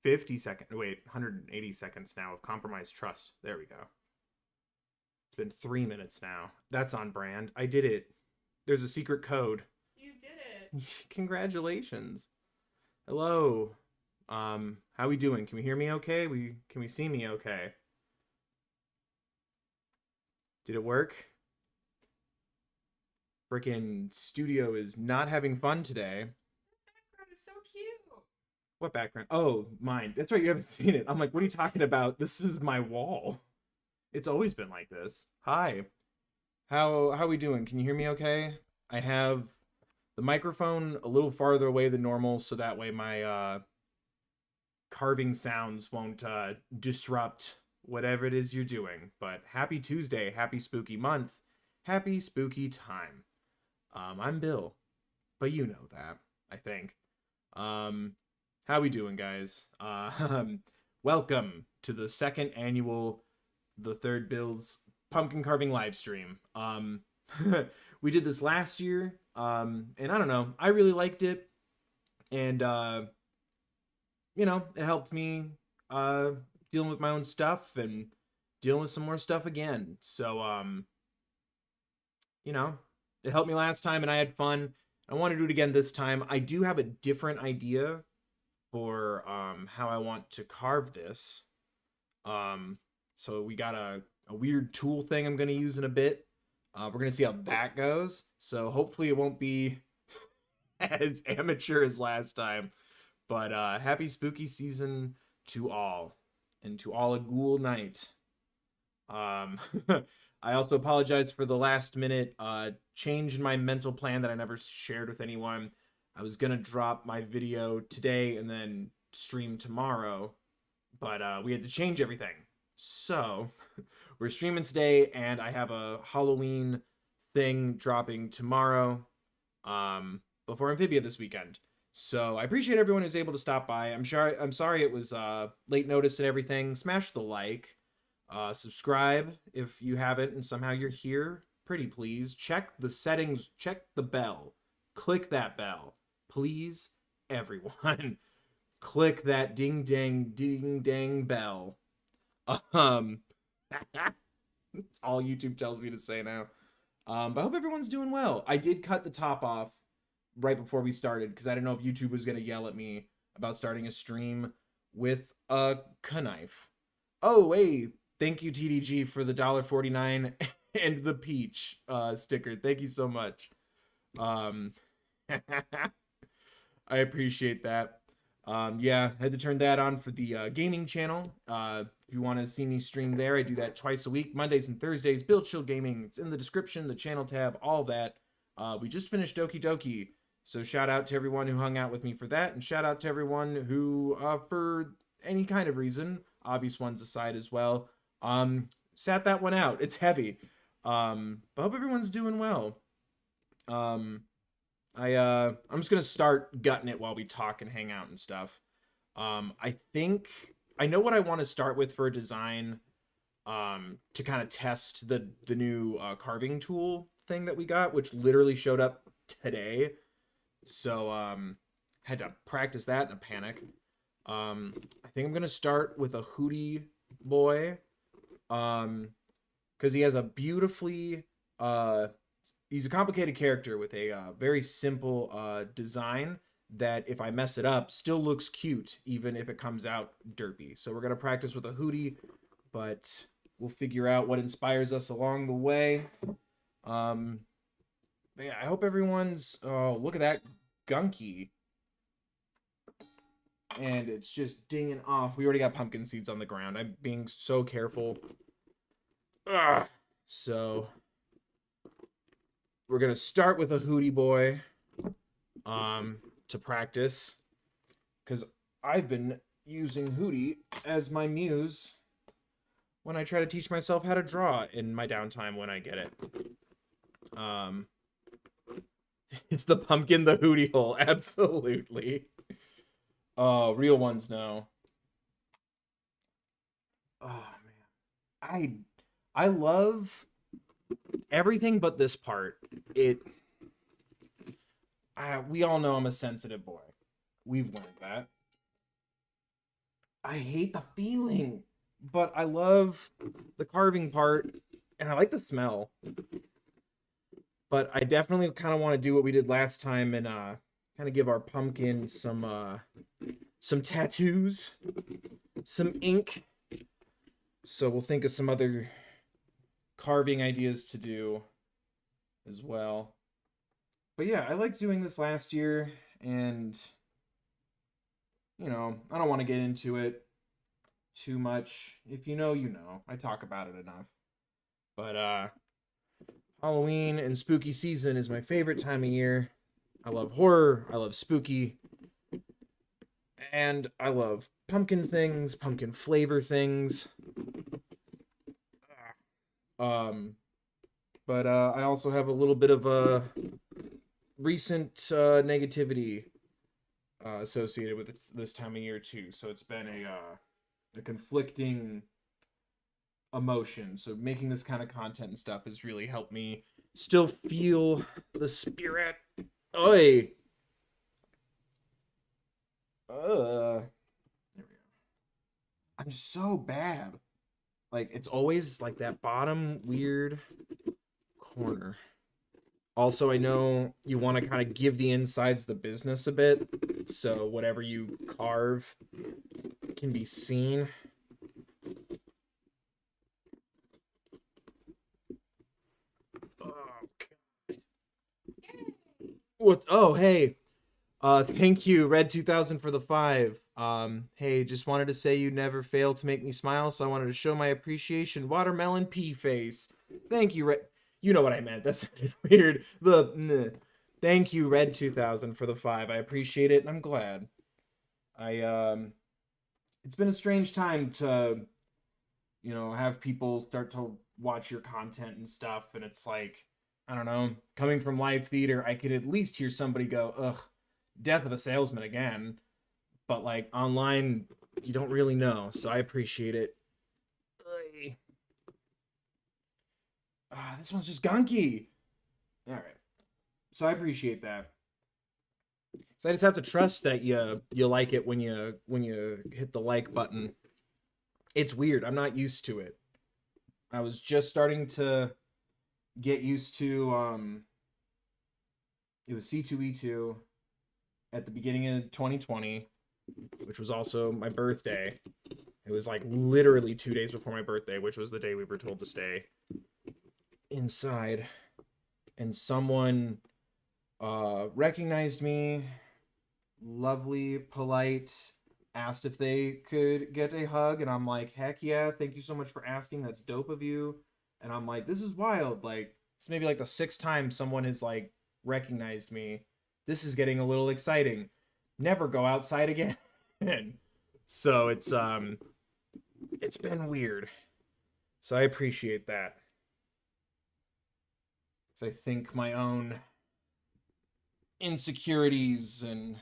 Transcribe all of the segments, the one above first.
150 seconds. Wait, 180 seconds now of compromised trust. There we go. It's been 3 minutes now. That's on brand. I did it. There's a secret code. You did it. Congratulations. Hello. How we doing? Can we hear me okay? Can we see me okay? Did it work? Freaking studio is not having fun today. That background is so cute. What background? Oh, mine. That's right, you haven't seen it. I'm like, what are you talking about? This is my wall. It's always been like this. Hi. How we doing? Can you hear me okay? I have the microphone a little farther away than normal, so that way my carving sounds won't disrupt whatever it is you're doing. But happy Tuesday, happy spooky month, happy spooky time. I'm Bill, but you know that, I think. How we doing, guys? Welcome to the second annual The Third Bill's pumpkin carving live stream. We did this last year, and I don't know, I really liked it, and you know, it helped me dealing with my own stuff and dealing with some more stuff again. So you know, it helped me last time and I had fun. I want to do it again this time. I do have a different idea for how I want to carve this. So we got a weird tool thing I'm going to use in a bit. We're going to see how that goes. So hopefully it won't be as amateur as last time. But happy spooky season to all. And to all a ghoul night. I also apologize for the last minute change in my mental plan that I never shared with anyone. I was going to drop my video today and then stream tomorrow. But we had to change everything. So we're streaming today and I have a Halloween thing dropping tomorrow before Amphibia this weekend. So I appreciate everyone who's able to stop by. I'm sorry it was late notice and everything. Smash the like. Subscribe if you haven't and somehow you're here. Pretty please. Check the settings. Check the bell. Click that bell. Please, everyone. Click that ding dang bell. That's all YouTube tells me to say now. But I hope everyone's doing well. I did cut the top off right before we started because I didn't know if YouTube was going to yell at me about starting a stream with a knife. Oh, hey, thank you TDG for the $1.49 and the peach sticker. Thank you so much. I appreciate that. Yeah, I had to turn that on for the gaming channel. If you want to see me stream there, I do that twice a week, Mondays and Thursdays. Build Chill Gaming. It's in the description, the channel tab, all that. We just finished Doki Doki, so shout out to everyone who hung out with me for that, and shout out to everyone who, for any kind of reason, obvious ones aside as well, sat that one out. It's heavy. But hope everyone's doing well. I'm just gonna start gutting it while we talk and hang out and stuff. I think I know what I want to start with for a design, to kind of test the new carving tool thing that we got, which literally showed up today. So had to practice that in a panic. I think I'm gonna start with a Hootie boy, because he has a beautifully he's a complicated character with a very simple design that, if I mess it up, still looks cute, even if it comes out derpy. So we're going to practice with a Hootie, but we'll figure out what inspires us along the way. But yeah, I hope everyone's... Oh, look at that gunky. And it's just dinging off. We already got pumpkin seeds on the ground. I'm being so careful. Ugh. So... we're going to start with a Hootie boy to practice, because I've been using Hootie as my muse when I try to teach myself how to draw in my downtime when I get it. It's the pumpkin, the Hootie hole. Absolutely. Oh, real ones know. Oh, man. I love... everything but this part. We all know I'm a sensitive boy. We've learned that. I hate the feeling, but I love the carving part, and I like the smell. But I definitely kind of want to do what we did last time and kind of give our pumpkin some tattoos, some ink. So we'll think of some other carving ideas to do as well. But yeah, I liked doing this last year, and I don't want to get into it too much. If you know, you know. I talk about it enough. But Halloween and spooky season is my favorite time of year. I love horror, I love spooky, and I love pumpkin things, pumpkin flavor things. Um but I also have a little bit of a recent negativity associated with this time of year too. So it's been a conflicting emotion. So making this kind of content and stuff has really helped me still feel the spirit. Oi. There we go. I'm so bad. Like it's always like that bottom weird corner. Also, I know you want to kind of give the insides the business a bit, so whatever you carve can be seen. Oh, God. What? Oh, hey. Thank you, Red 2000 for the 5. Hey, just wanted to say you never fail to make me smile, so I wanted to show my appreciation. Watermelon pea face. Thank you, Red. You know what I meant. That sounded weird. Thank you, Red 2000 for the 5. I appreciate it, and I'm glad. It's been a strange time to, have people start to watch your content and stuff, and it's like, I don't know, coming from live theater, I could at least hear somebody go, ugh, death of a salesman again. But like online, you don't really know, so I appreciate it. This one's just gunky. All right, so I appreciate that. So I just have to trust that you like it when you hit the like button. It's weird. I'm not used to it. I was just starting to get used to it was C2E2 at the beginning of 2020, which was also my birthday. It was like literally 2 days before my birthday, which was the day we were told to stay inside. And someone recognized me, lovely, polite, asked if they could get a hug, and I'm like, heck yeah, thank you so much for asking. That's dope of you. And I'm like, this is wild. Like, it's maybe like the 6th time someone has like recognized me. This is getting a little exciting. Never go outside again. So it's been weird. So I appreciate that. So I think my own insecurities and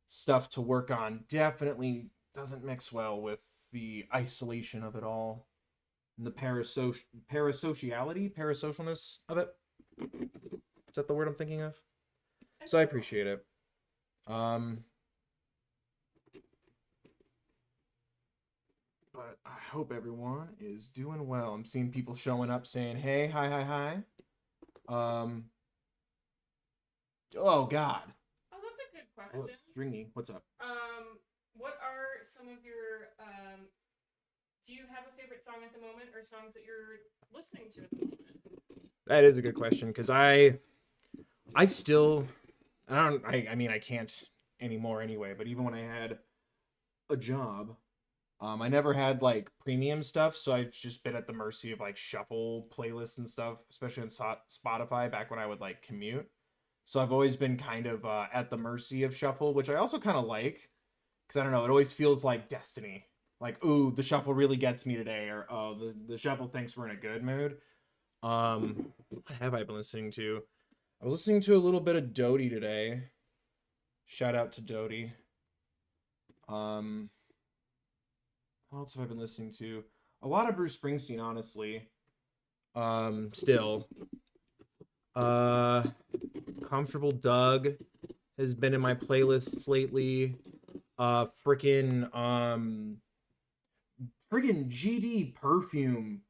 stuff to work on definitely doesn't mix well with the isolation of it all and the parasocialness of it. Is that the word I'm thinking of? So I appreciate it. But I hope everyone is doing well. I'm seeing people showing up saying, hey, hi. Oh, God. Oh, that's a good question. Oh, Stringy, what's up? What are some of your do you have a favorite song at the moment, or songs that you're listening to at the moment? That is a good question, because I still, I mean, I can't anymore anyway, but even when I had a job, I never had like premium stuff, so I've just been at the mercy of like shuffle playlists and stuff, especially on Spotify back when I would like commute. So I've always been kind of at the mercy of shuffle, which I also kind of like, because I don't know, it always feels like destiny. Like, ooh, the shuffle really gets me today, or oh, the shuffle thinks we're in a good mood. What have I been listening to? I was listening to a little bit of Doty today. Shout out to Doty. What else have I been listening to? A lot of Bruce Springsteen, honestly. Still. Comfortable Doug has been in my playlists lately. Freaking GD Perfume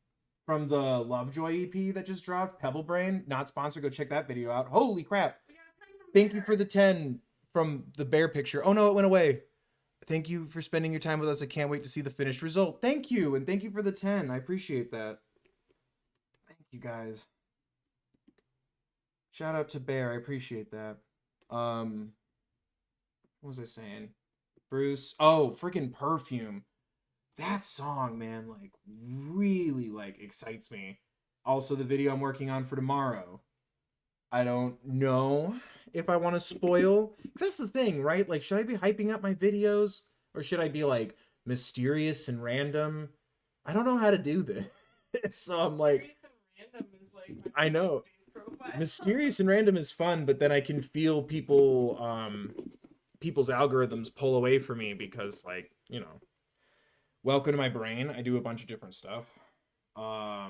from the Lovejoy EP that just dropped. Pebble Brain, not sponsored. Go check that video out. Holy crap! We got a 10 from Thank you Bear. for the 10 from the bear picture. Oh no, it went away. Thank you for spending your time with us. I can't wait to see the finished result. Thank you, and thank you for the 10. I appreciate that. Thank you guys. Shout out to Bear. I appreciate that. What was I saying? Bruce. Oh, freaking Perfume. That song, man, like really like excites me. Also, the video I'm working on for tomorrow. I don't know if I want to spoil. Because that's the thing, right? Like, should I be hyping up my videos? Or should I be, like, mysterious and random? I don't know how to do this. So I'm like... Mysterious and random is like my I know. profile. Mysterious and random is fun, but then I can feel people's algorithms pull away from me because, like, you know... Welcome to my brain. I do a bunch of different stuff. A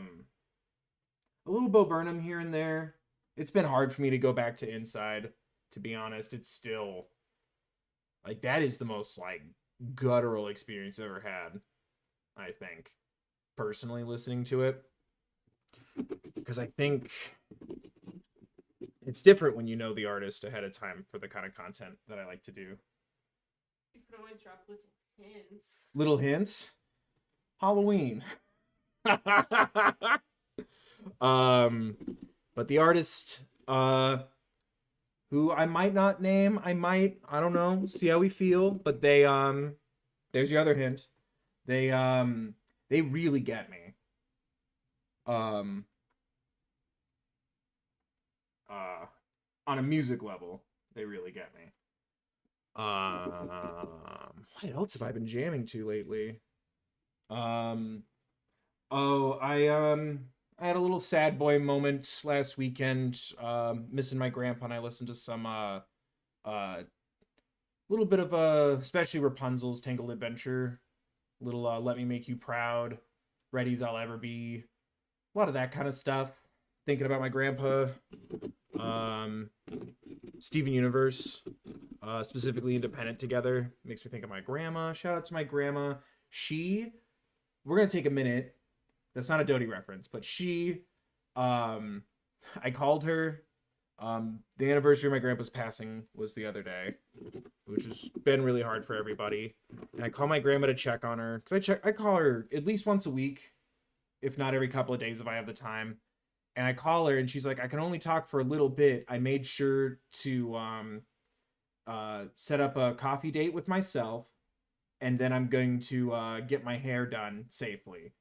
little Bo Burnham here and there. It's been hard for me to go back to Inside, to be honest. It's still like that is the most like guttural experience I've ever had, I think, personally listening to it. Because I think it's different when you know the artist ahead of time for the kind of content that I like to do. You could always drop little hints. Little hints. Halloween. But the artist, who I might not name, I don't know, see how we feel, but they, there's your other hint. They really get me. On a music level, they really get me. What else have I been jamming to lately? I had a little sad boy moment last weekend, missing my grandpa, and I listened to some, little bit of, especially Rapunzel's Tangled Adventure, little, Let Me Make You Proud, Ready's I'll Ever Be, a lot of that kind of stuff, thinking about my grandpa, Steven Universe, specifically Independent Together, makes me think of my grandma. Shout out to my grandma. We're gonna take a minute. That's not a Dodie reference, but I called her. The anniversary of my grandpa's passing was the other day, which has been really hard for everybody. And I call my grandma to check on her, because I call her at least once a week, if not every couple of days if I have the time. And I call her, and she's like, I can only talk for a little bit. I made sure to set up a coffee date with myself, and then I'm going to get my hair done safely.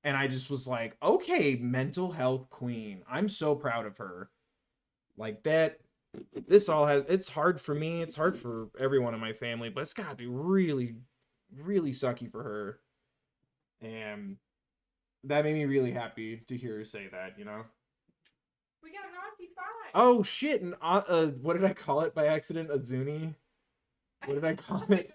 And I just was like, okay, mental health queen. I'm so proud of her. Like that, it's hard for me. It's hard for everyone in my family, but it's gotta be really, really sucky for her. And that made me really happy to hear her say that, you know? We got an Aussie 5. Oh shit, and what did I call it by accident? A Zuni? What did I call it?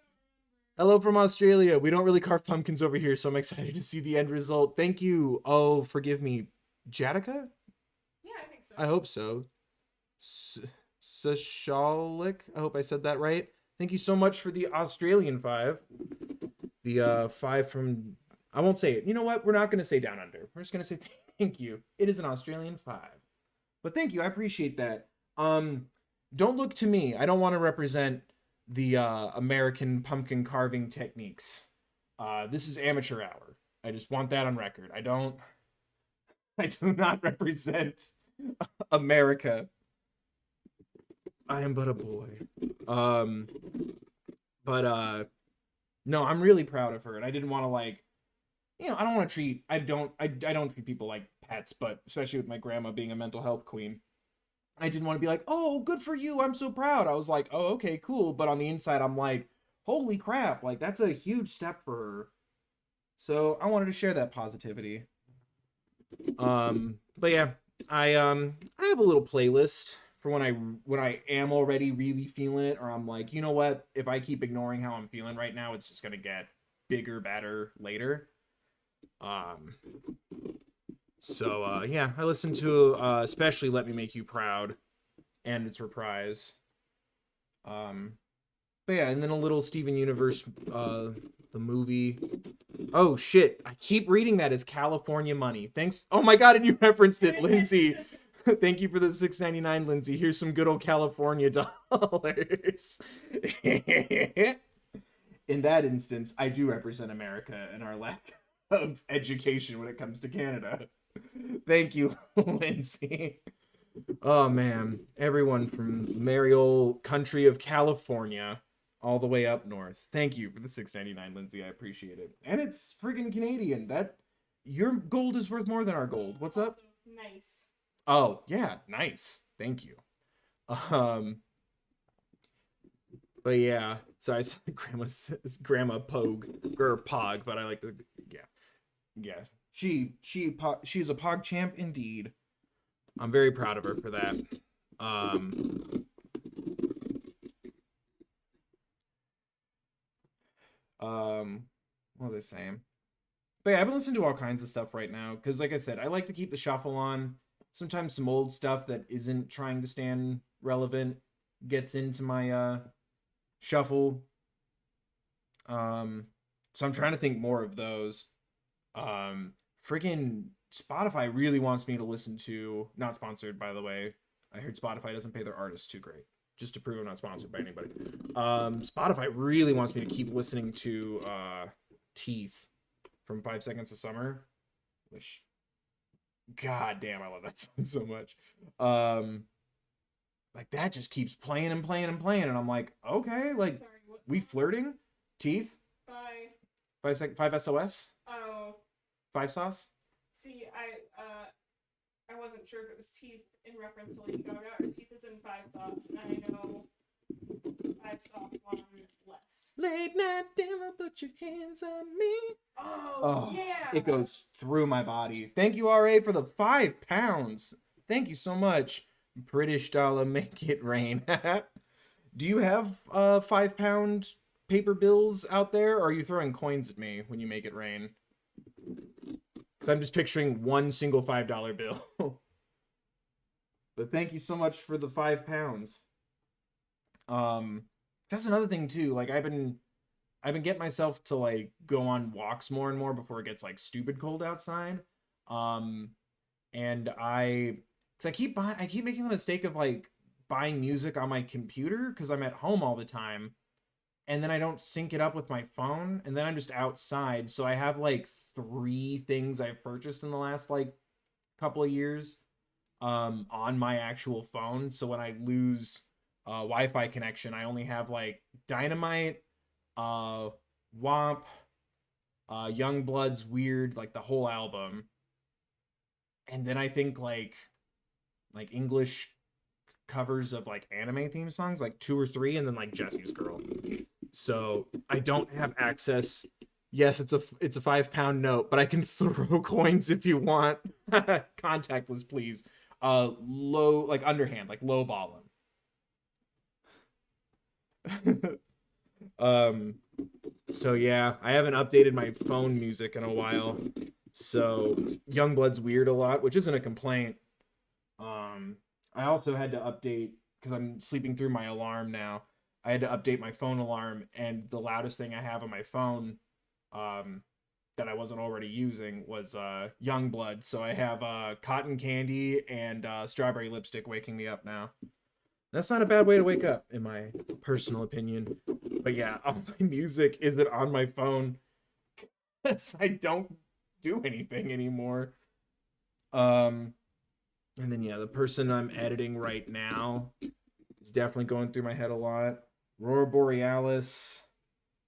Hello from Australia. We don't really carve pumpkins over here, so I'm excited to see the end result. Thank you. Oh, forgive me. Jatica? Yeah, I think so. I hope so. Sashalik? I hope I said that right. Thank you so much for the Australian 5. The 5 from... I won't say it. You know what? We're not going to say Down Under. We're just going to say thank you. It is an Australian 5. But thank you. I appreciate that. Don't look to me. I don't want to represent the American pumpkin carving techniques. This is amateur hour. I just want that on record. I do not represent America. I am but a boy. No, I'm really proud of her, and I didn't want to like, you know, I don't treat people like pets, but especially with my grandma being a mental health queen, I didn't want to be like, oh, good for you, I'm so proud. I was like, oh, okay, cool. But on the inside, I'm like, holy crap, like that's a huge step for her. So I wanted to share that positivity. But yeah, I have a little playlist for when I am already really feeling it, or I'm like, you know what, if I keep ignoring how I'm feeling right now, it's just gonna get bigger, better later. So yeah, I listened to especially Let Me Make You Proud and its reprise. But yeah, and then a little Steven Universe, the movie. Oh shit! I keep reading that as California Money. Thanks. Oh my god, and you referenced it, Lindsay. Thank you for the $6.99, Lindsay. Here's some good old California dollars. In that instance, I do represent America and our lack of education when it comes to Canada. Thank you, Lindsay. Oh man, everyone from merry old country of California all the way up north. Thank you for the $6.99, Lindsay. I appreciate it. And it's friggin' Canadian. That your gold is worth more than our gold. What's up? Nice. Oh, yeah, nice. Thank you. But yeah, so I said grandma Pogue or Pog, but I like to yeah. She's a Pog champ indeed. I'm very proud of her for that. What was I saying? But yeah, I've been listening to all kinds of stuff right now because, like I said, I like to keep the shuffle on. Sometimes some old stuff that isn't trying to stand relevant gets into my shuffle. So I'm trying to think more of those. Freaking Spotify really wants me to listen to, not sponsored by the way. I heard Spotify doesn't pay their artists too great. Just to prove I'm not sponsored by anybody. Spotify really wants me to keep listening to Teeth from 5 Seconds of Summer, which god damn, I love that song so much. Like that just keeps playing and playing and playing, and I'm like, okay, like Sorry, we flirting? Teeth? Bye. 5 SOS? Oh. 5 sauce? See, I wasn't sure if it was Teeth in reference to Lady Gaga or Teeth is in 5 sauce, and I know 5 sauce one less. Late night dinner, put your hands on me. Oh, yeah. It goes through my body. Thank you, RA, for the £5. Thank you so much. British dollar, make it rain. Do you have £5 paper bills out there, or are you throwing coins at me when you make it rain? Because I'm just picturing one single $5 bill. But thank you so much for the £5. That's another thing too. Like I've been getting myself to like go on walks more and more before it gets like stupid cold outside. And I keep making the mistake of like buying music on my computer because I'm at home all the time, and then I don't sync it up with my phone, and then I'm just outside. So I have like 3 things I've purchased in the last like couple of years on my actual phone. So when I lose Wi-Fi connection, I only have like Dynamite, Womp, Youngblood's Weird, like the whole album. And then I think like English covers of like anime theme songs, like 2 or 3, and then like Jesse's Girl. So I don't have access. Yes, it's a £5 note, but I can throw coins if you want. Contactless, please. Low, like underhand, like low ball them. So yeah, I haven't updated my phone music in a while. So Youngblood's Weird a lot, which isn't a complaint. I also had to update because I'm sleeping through my alarm now. I had to update my phone alarm, and the loudest thing I have on my phone that I wasn't already using was Youngblood. So I have Cotton Candy and Strawberry Lipstick waking me up now. That's not a bad way to wake up, in my personal opinion. But yeah, all my music isn't on my phone because I don't do anything anymore. And then yeah, the person I'm editing right now is definitely going through my head a lot. Aurora Borealis.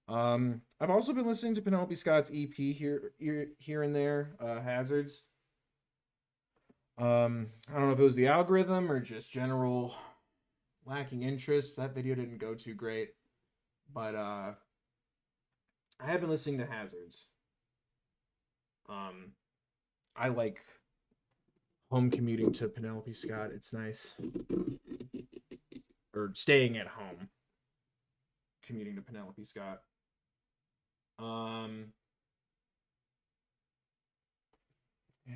I've also been listening to Penelope Scott's EP here and there, Hazards. I don't know if it was the algorithm or just general lacking interest. That video didn't go too great, but I have been listening to Hazards. I like home commuting to Penelope Scott. It's nice. Or staying at home commuting to Penelope Scott. Yeah,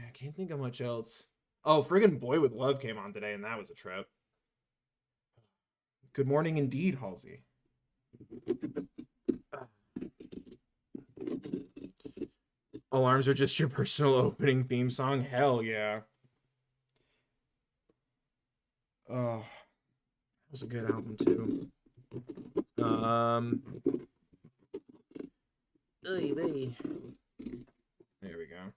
I can't think of much else. Oh, friggin' Boy with Love came on today, and that was a trip. Good morning indeed, Halsey. Alarms are just your personal opening theme song? Hell yeah. Oh, that was a good album too. Oy vey. There we go.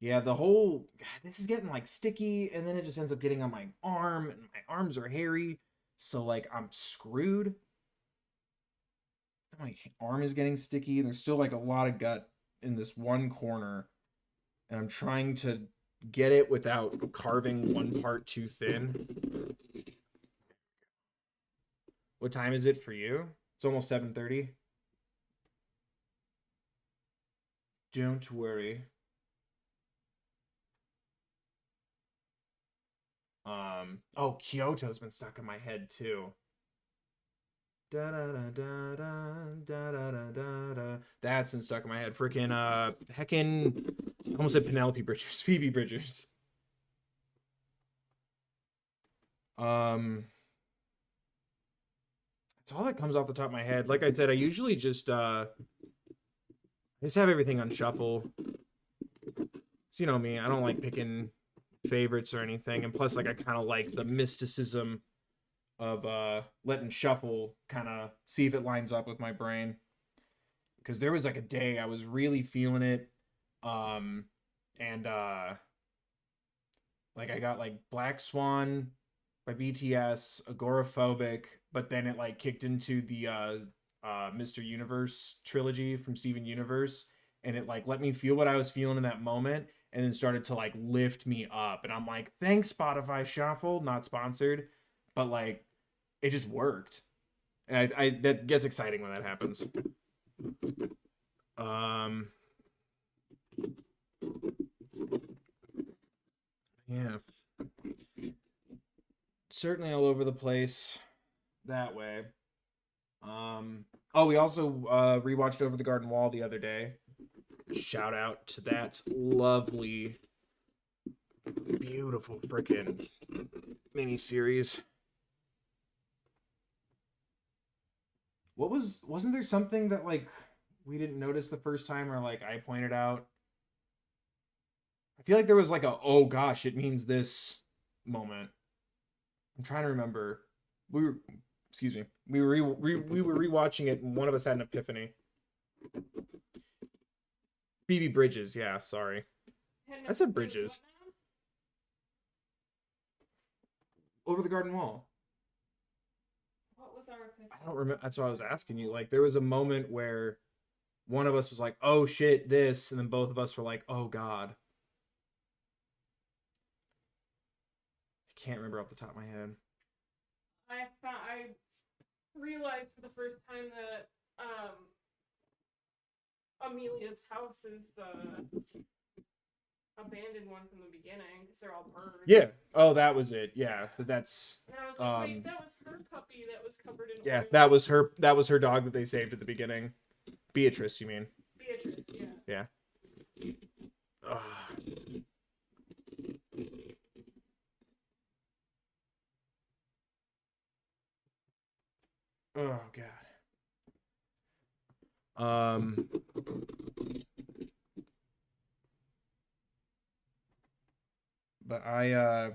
Yeah, the whole this is getting like sticky, and then it just ends up getting on my arm, and my arms are hairy, so like I'm screwed. My arm is getting sticky, and there's still like a lot of gut in this one corner, and I'm trying to get it without carving one part too thin. What time is it for you? It's almost 7:30. Don't worry. Oh, Kyoto's been stuck in my head too. Da da da da da da da da da da. That's been stuck in my head. Freaking heckin' I almost said Penelope Bridgers, Phoebe Bridgers. That's all that comes off the top of my head. Like I said, I usually just have everything on shuffle. So you know me, I don't like picking favorites or anything, and plus like I kind of like the mysticism of letting shuffle kind of see if it lines up with my brain, because there was like a day I was really feeling it, and like I got like Black Swan by BTS, Agoraphobic, but then it like kicked into the Mr. Universe trilogy from Steven Universe, and it like let me feel what I was feeling in that moment, and then started to like lift me up, and I'm like, thanks Spotify Shuffle, not sponsored, but like it just worked. And I that gets exciting when that happens. Yeah, certainly all over the place that way. Oh, we also rewatched Over the Garden Wall the other day. Shout out to that lovely, beautiful freaking miniseries. Wasn't there something that like we didn't notice the first time, or like I pointed out? I feel like there was like a oh gosh, it means this moment. I'm trying to remember. We were, excuse me, we were rewatching it, and one of us had an epiphany. Phoebe Bridges, yeah, sorry. I said Bridges. Over the Garden Wall. What was our epiphany? I don't remember. That's what I was asking you. Like, there was a moment where one of us was like, "Oh shit, this," and then both of us were like, "Oh god." I can't remember off the top of my head. I realized for the first time that Amelia's house is the abandoned one from the beginning, because they're all birds. Yeah. Oh, that was it. Yeah. That's. And I was like, wait, that was her puppy that was covered in Yeah, oil. that was her. That was her dog that they saved at the beginning. Beatrice, you mean? Beatrice, yeah. Yeah. Ugh. Oh god. But I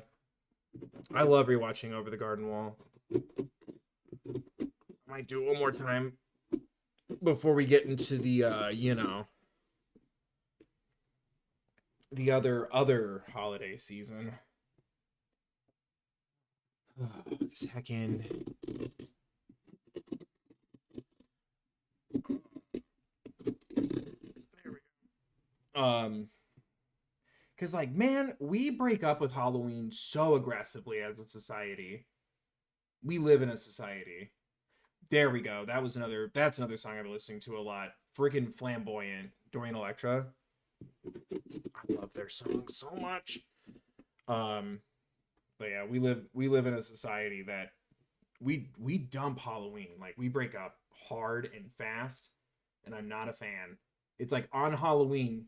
love rewatching Over the Garden Wall. Might do it one more time before we get into the you know, the other holiday season. Heckin'. There we go. Because like, man, we break up with Halloween so aggressively as a society. We live in a society. There we go. That's another song I've been listening to a lot. Freaking Flamboyant, Dorian Electra. I love their songs so much. But yeah, we live in a society that we dump Halloween. Like, we break up hard and fast, and I'm not a fan. It's like on Halloween,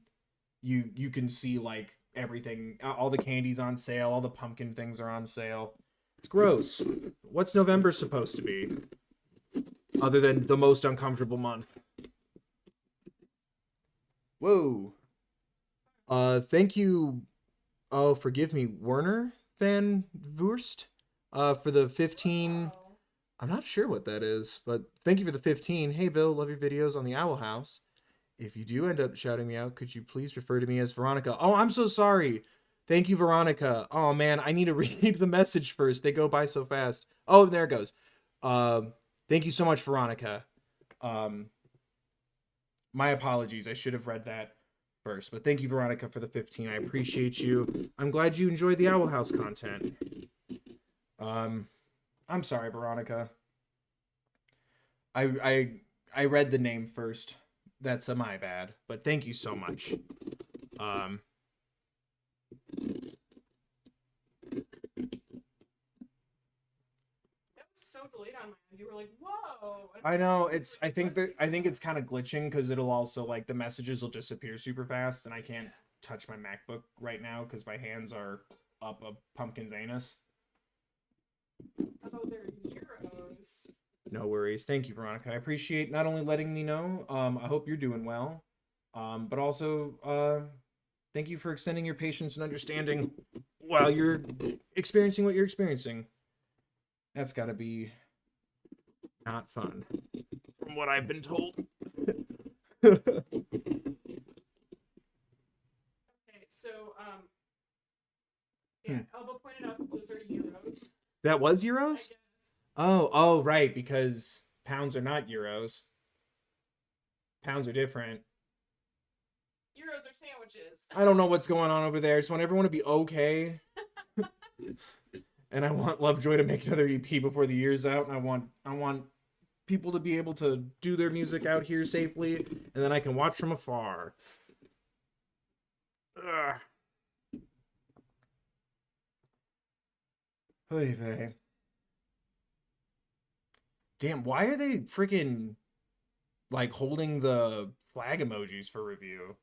you can see like everything, all the candy's on sale, all the pumpkin things are on sale. It's gross. What's November supposed to be? other than the most uncomfortable month. Whoa. Thank you. Oh, forgive me, Werner Van Wurst, for the 15. Oh. I'm not sure what that is, but thank you for the 15. Hey, Bill, love your videos on the Owl House. If you do end up shouting me out, could you please refer to me as Veronica? Oh, I'm so sorry. Thank you, Veronica. Oh, man, I need to read the message first. They go by so fast. Oh, there it goes. Thank you so much, Veronica. My apologies. I should have read that first. But thank you, Veronica, for the 15. I appreciate you. I'm glad you enjoyed the Owl House content. I'm sorry, Veronica. I read the name first. That's my bad. But thank you so much. So delayed on my end. You were like, whoa. I know, it's I think it's kind of glitching because it'll also like the messages will disappear super fast and I can't touch my MacBook right now because my hands are up a pumpkin's anus. Oh, they're euros. No worries. Thank you, Veronica. I appreciate not only letting me know, I hope you're doing well, but also thank you for extending your patience and understanding while you're experiencing what you're experiencing. That's gotta be not fun, from what I've been told. Okay, so, yeah, Elba pointed out that those are euros. That was I euros? guess. Oh, right, because pounds are not euros. Pounds are different. Euros are sandwiches. I don't know what's going on over there. I just want everyone to be okay. And I want Lovejoy to make another EP before the year's out. And I want people to be able to do their music out here safely, and then I can watch from afar. Ugh. Oy vey. Damn, why are they freaking like holding the flag emojis for review?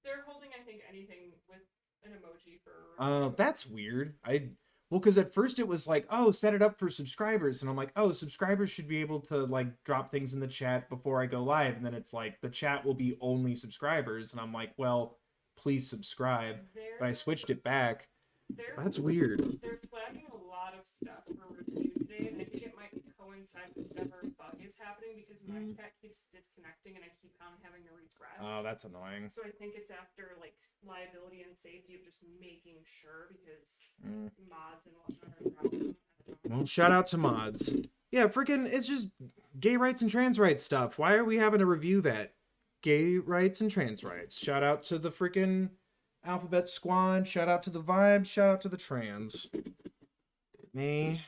They're holding, I think, anything with an emoji for. That's weird. Well, because at first it was like, oh, set it up for subscribers, and I'm like, oh, subscribers should be able to like drop things in the chat before I go live, and then it's like the chat will be only subscribers, and I'm like, well, please subscribe. But I switched it back. That's weird. They're flagging a lot of stuff for review today, and I think it might coincide with whatever bug is happening because my chat keeps disconnecting and I keep on having to refresh. Oh, that's annoying. So I think it's after like liability and safety of just making sure because mods and whatnot are dropping. Well, shout out to mods. Yeah, freaking, it's just gay rights and trans rights stuff. Why are we having to review that? Gay rights and trans rights. Shout out to the freaking Alphabet Squad. Shout out to the Vibes. Shout out to the trans. May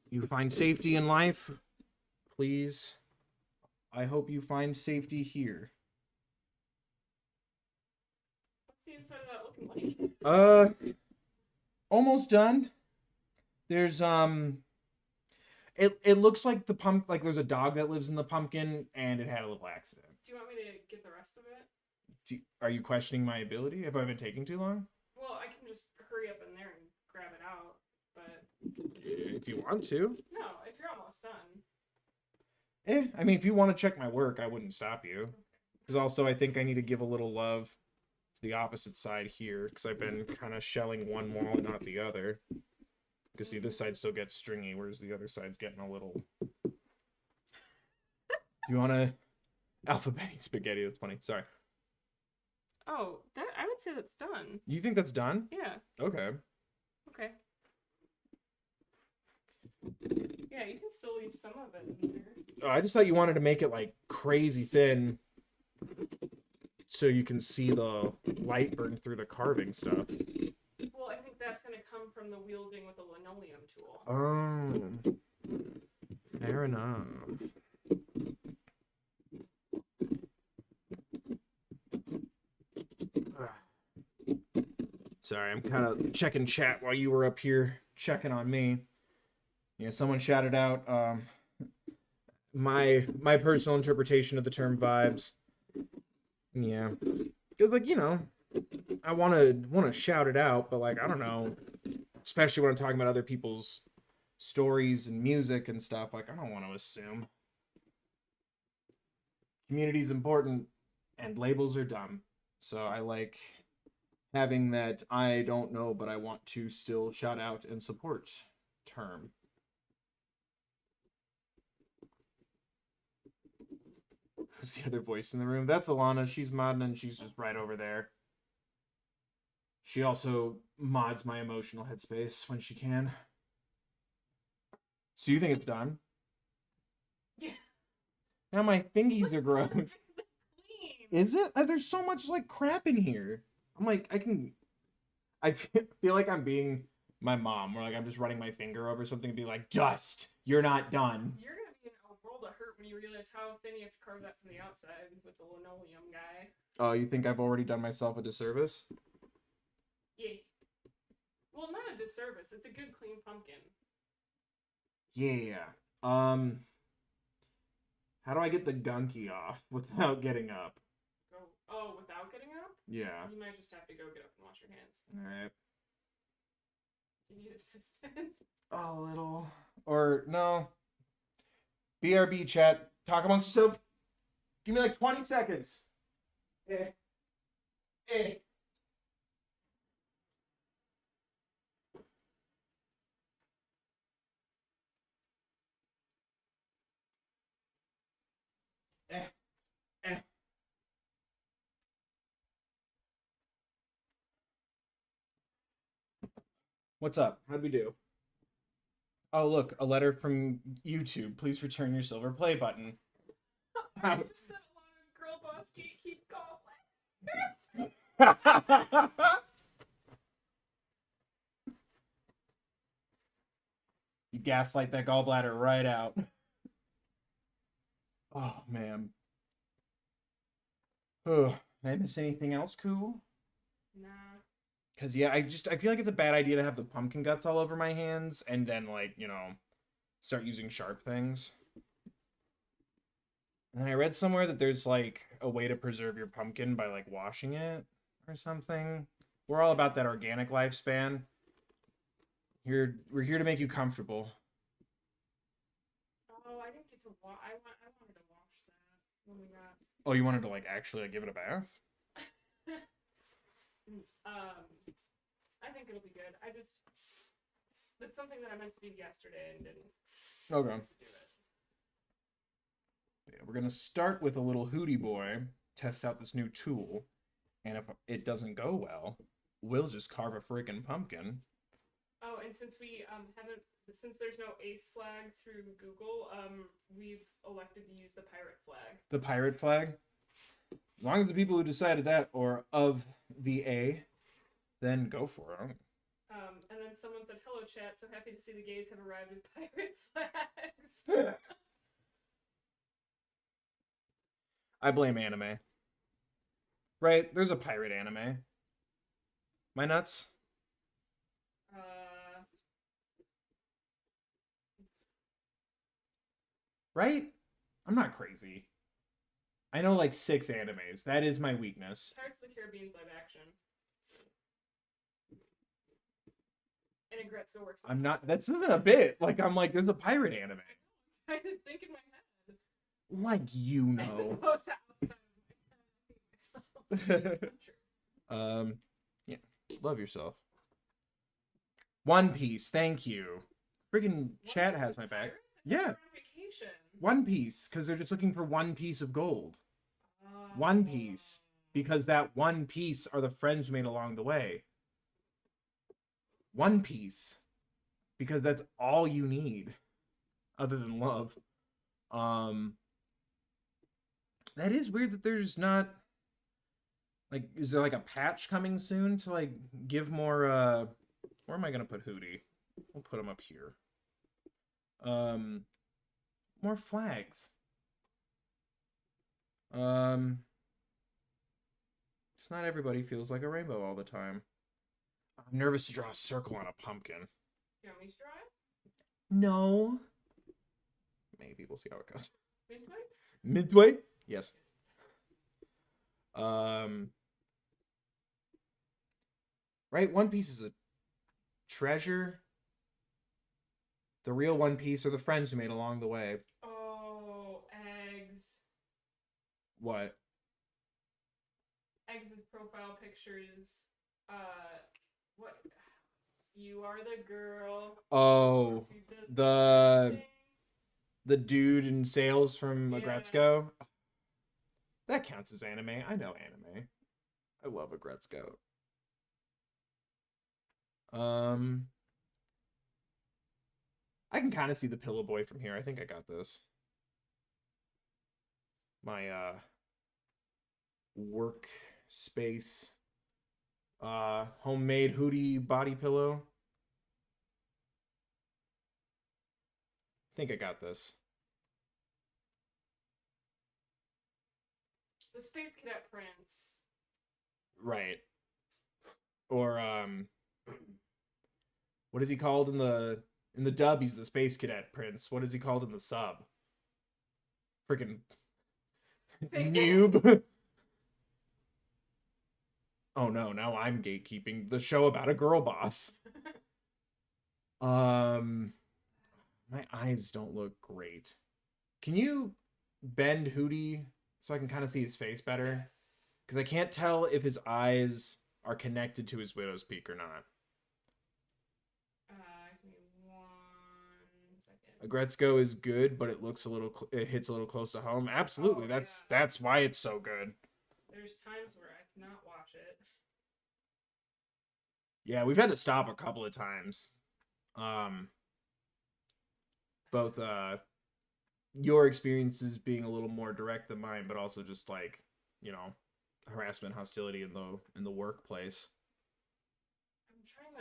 you find safety in life. Please. I hope you find safety here. What's the inside of that looking like? Almost done. There's it looks like the like there's a dog that lives in the pumpkin and it had a little accident. Do you want me to get the rest of it? Are you questioning my ability? Have I been taking too long? Well, I can just hurry up in there and grab it out, but If you want to. no, if you're almost done. I mean, if you want to check my work, I wouldn't stop you. Because also, I think I need to give a little love to the opposite side here, because I've been kind of shelling one wall and not the other. Because see, this side still gets stringy, whereas the other side's getting a little... Do you want to... Alphabetti spaghetti, that's funny, sorry. Oh, that I would say that's done. You think that's done? Yeah. Okay. Okay. Yeah, you can still leave some of it in there. Oh, I just thought you wanted to make it, like, crazy thin so you can see the light burn through the carving stuff. Well, I think that's going to come from the wielding with the linoleum tool. Oh. Fair enough. Sorry, I'm kind of checking chat while you were up here checking on me. Yeah, someone shouted out my personal interpretation of the term vibes. Yeah, because like, you know, I want to shout it out, but like, I don't know, especially when I'm talking about other people's stories and music and stuff, like, I don't want to assume. Community's important, and labels are dumb. So I like having that I don't know, but I want to still shout out and support term. Who's the other voice in the room? That's Alana. She's modding, and she's just right over there. She also mods my emotional headspace when she can. So you think it's done? Yeah. Now my fingies are gross. Clean. Is it? There's so much like crap in here. I'm like, I feel like I'm being my mom, where like I'm just running my finger over something and be like, dust, you're not done. You're gonna be in a world of hurt when you realize how thin you have to carve that from the outside with the linoleum guy. Oh, you think I've already done myself a disservice? Yeah. Well, not a disservice. It's a good clean pumpkin. Yeah. How do I get the gunky off without getting up? Go. Oh, without getting up? Yeah. You might just have to go get up and wash your hands. Alright. You need assistance? A little. Or, no. BRB chat. Talk amongst yourself. Give me like 20 seconds. Eh. Eh. Eh. Eh. What's up? How'd we do? Oh, look, a letter from YouTube. Please return your silver play button. I just said a lot of girl boss gatekeep goblet. You gaslight that gallbladder right out. Oh, man. Oh, did I miss anything else cool? Nah. Because, yeah, I feel like it's a bad idea to have the pumpkin guts all over my hands and then, like, you know, start using sharp things. And I read somewhere that there's, like, a way to preserve your pumpkin by, like, washing it or something. We're all about that organic lifespan. We're here to make you comfortable. Oh, I didn't get to wash. I wanted to wash that when we got. Oh, you wanted to, like, actually like, give it a bath? I think it'll be good. It's something that I meant to do yesterday and didn't. Okay. Do it. Yeah, we're gonna start with a little hootie boy, test out this new tool, and if it doesn't go well, we'll just carve a freaking pumpkin. Oh, and since since there's no ace flag through Google, we've elected to use the pirate flag. The pirate flag? As long as the people who decided that are of the A, then go for it. And then someone said, "Hello, chat. So happy to see the gays have arrived with pirate flags." I blame anime. Right? There's a pirate anime. Am I nuts? Right? I'm not crazy. I know like 6 animes. That is my weakness. Pirates of the Caribbean's live action. And Ingretsko works. I'm not. That's not a bit. Like, I'm like, there's a pirate anime. I didn't think in my head. Like, you know. Yeah. Love yourself. One Piece. Thank you. Friggin' chat has my back. Yeah. One Piece, because they're just looking for one piece of gold. One Piece, because that one piece are the friends we made along the way. One Piece, because that's all you need, other than love. That is weird that there's not, like, is there like a patch coming soon to like give more? Where am I gonna put Hootie? We'll put him up here. More flags. It's not everybody feels like a rainbow all the time. I'm nervous to draw a circle on a pumpkin. You want me to draw it? No. Maybe we'll see how it goes. Midway? Midway? Yes. Right? One Piece is a treasure. The real One Piece are the friends we made along the way. Oh, Eggs. What? Eggs' profile picture is, what? You are the girl. Oh, the dude in sales from Agretzko. That counts as anime. I know anime. I love Agretzko. I can kind of see the Pillow Boy from here. I think I got this. My work space homemade hoodie body pillow. I think I got this. The Space Cadet Prince. Right. Or what is he called in the dub? He's the Space Cadet Prince. What is he called in the sub? Freaking noob. Oh no, now I'm gatekeeping the show about a girl boss. My eyes don't look great. Can you bend Hootie so I can kind of see his face better? Yes. Because I can't tell if his eyes are connected to his widow's peak or not. Give me 1 second. Agretzko is good, but it looks a little. It hits a little close to home. Absolutely, Oh, that's why it's so good. There's times where I cannot watch it. Yeah, we've had to stop a couple of times. Both your experiences being a little more direct than mine, but also just like, you know, harassment, hostility in the workplace. I'm trying to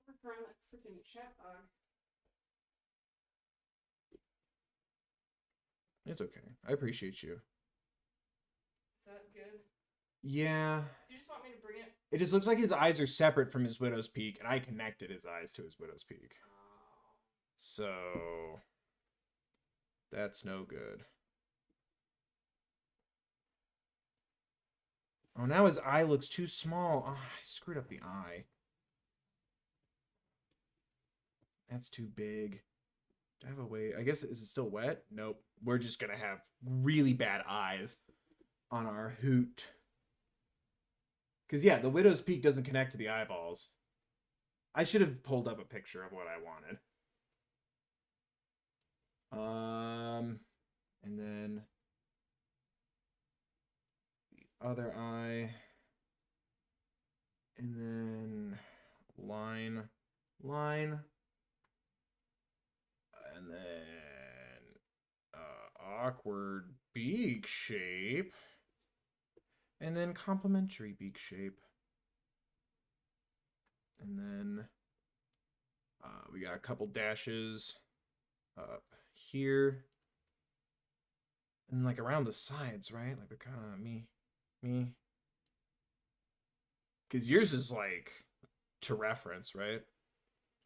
work around that freaking chat bug. It's okay. I appreciate you. Is that good? Yeah. Do you just want me to bring it? It just looks like his eyes are separate from his widow's peak, and I connected his eyes to his widow's peak. So that's no good. Oh, now his eye looks too small. Oh, I screwed up the eye. That's too big. Do I have a way? I guess, is it still wet? Nope. We're just going to have really bad eyes on our hoot. Because, yeah, the widow's peak doesn't connect to the eyeballs. I should have pulled up a picture of what I wanted. And then the other eye, and then line, and then awkward beak shape, and then complementary beak shape, and then we got a couple dashes up here, and like around the sides, right? Like they're kind of me. Because yours is like to reference, right?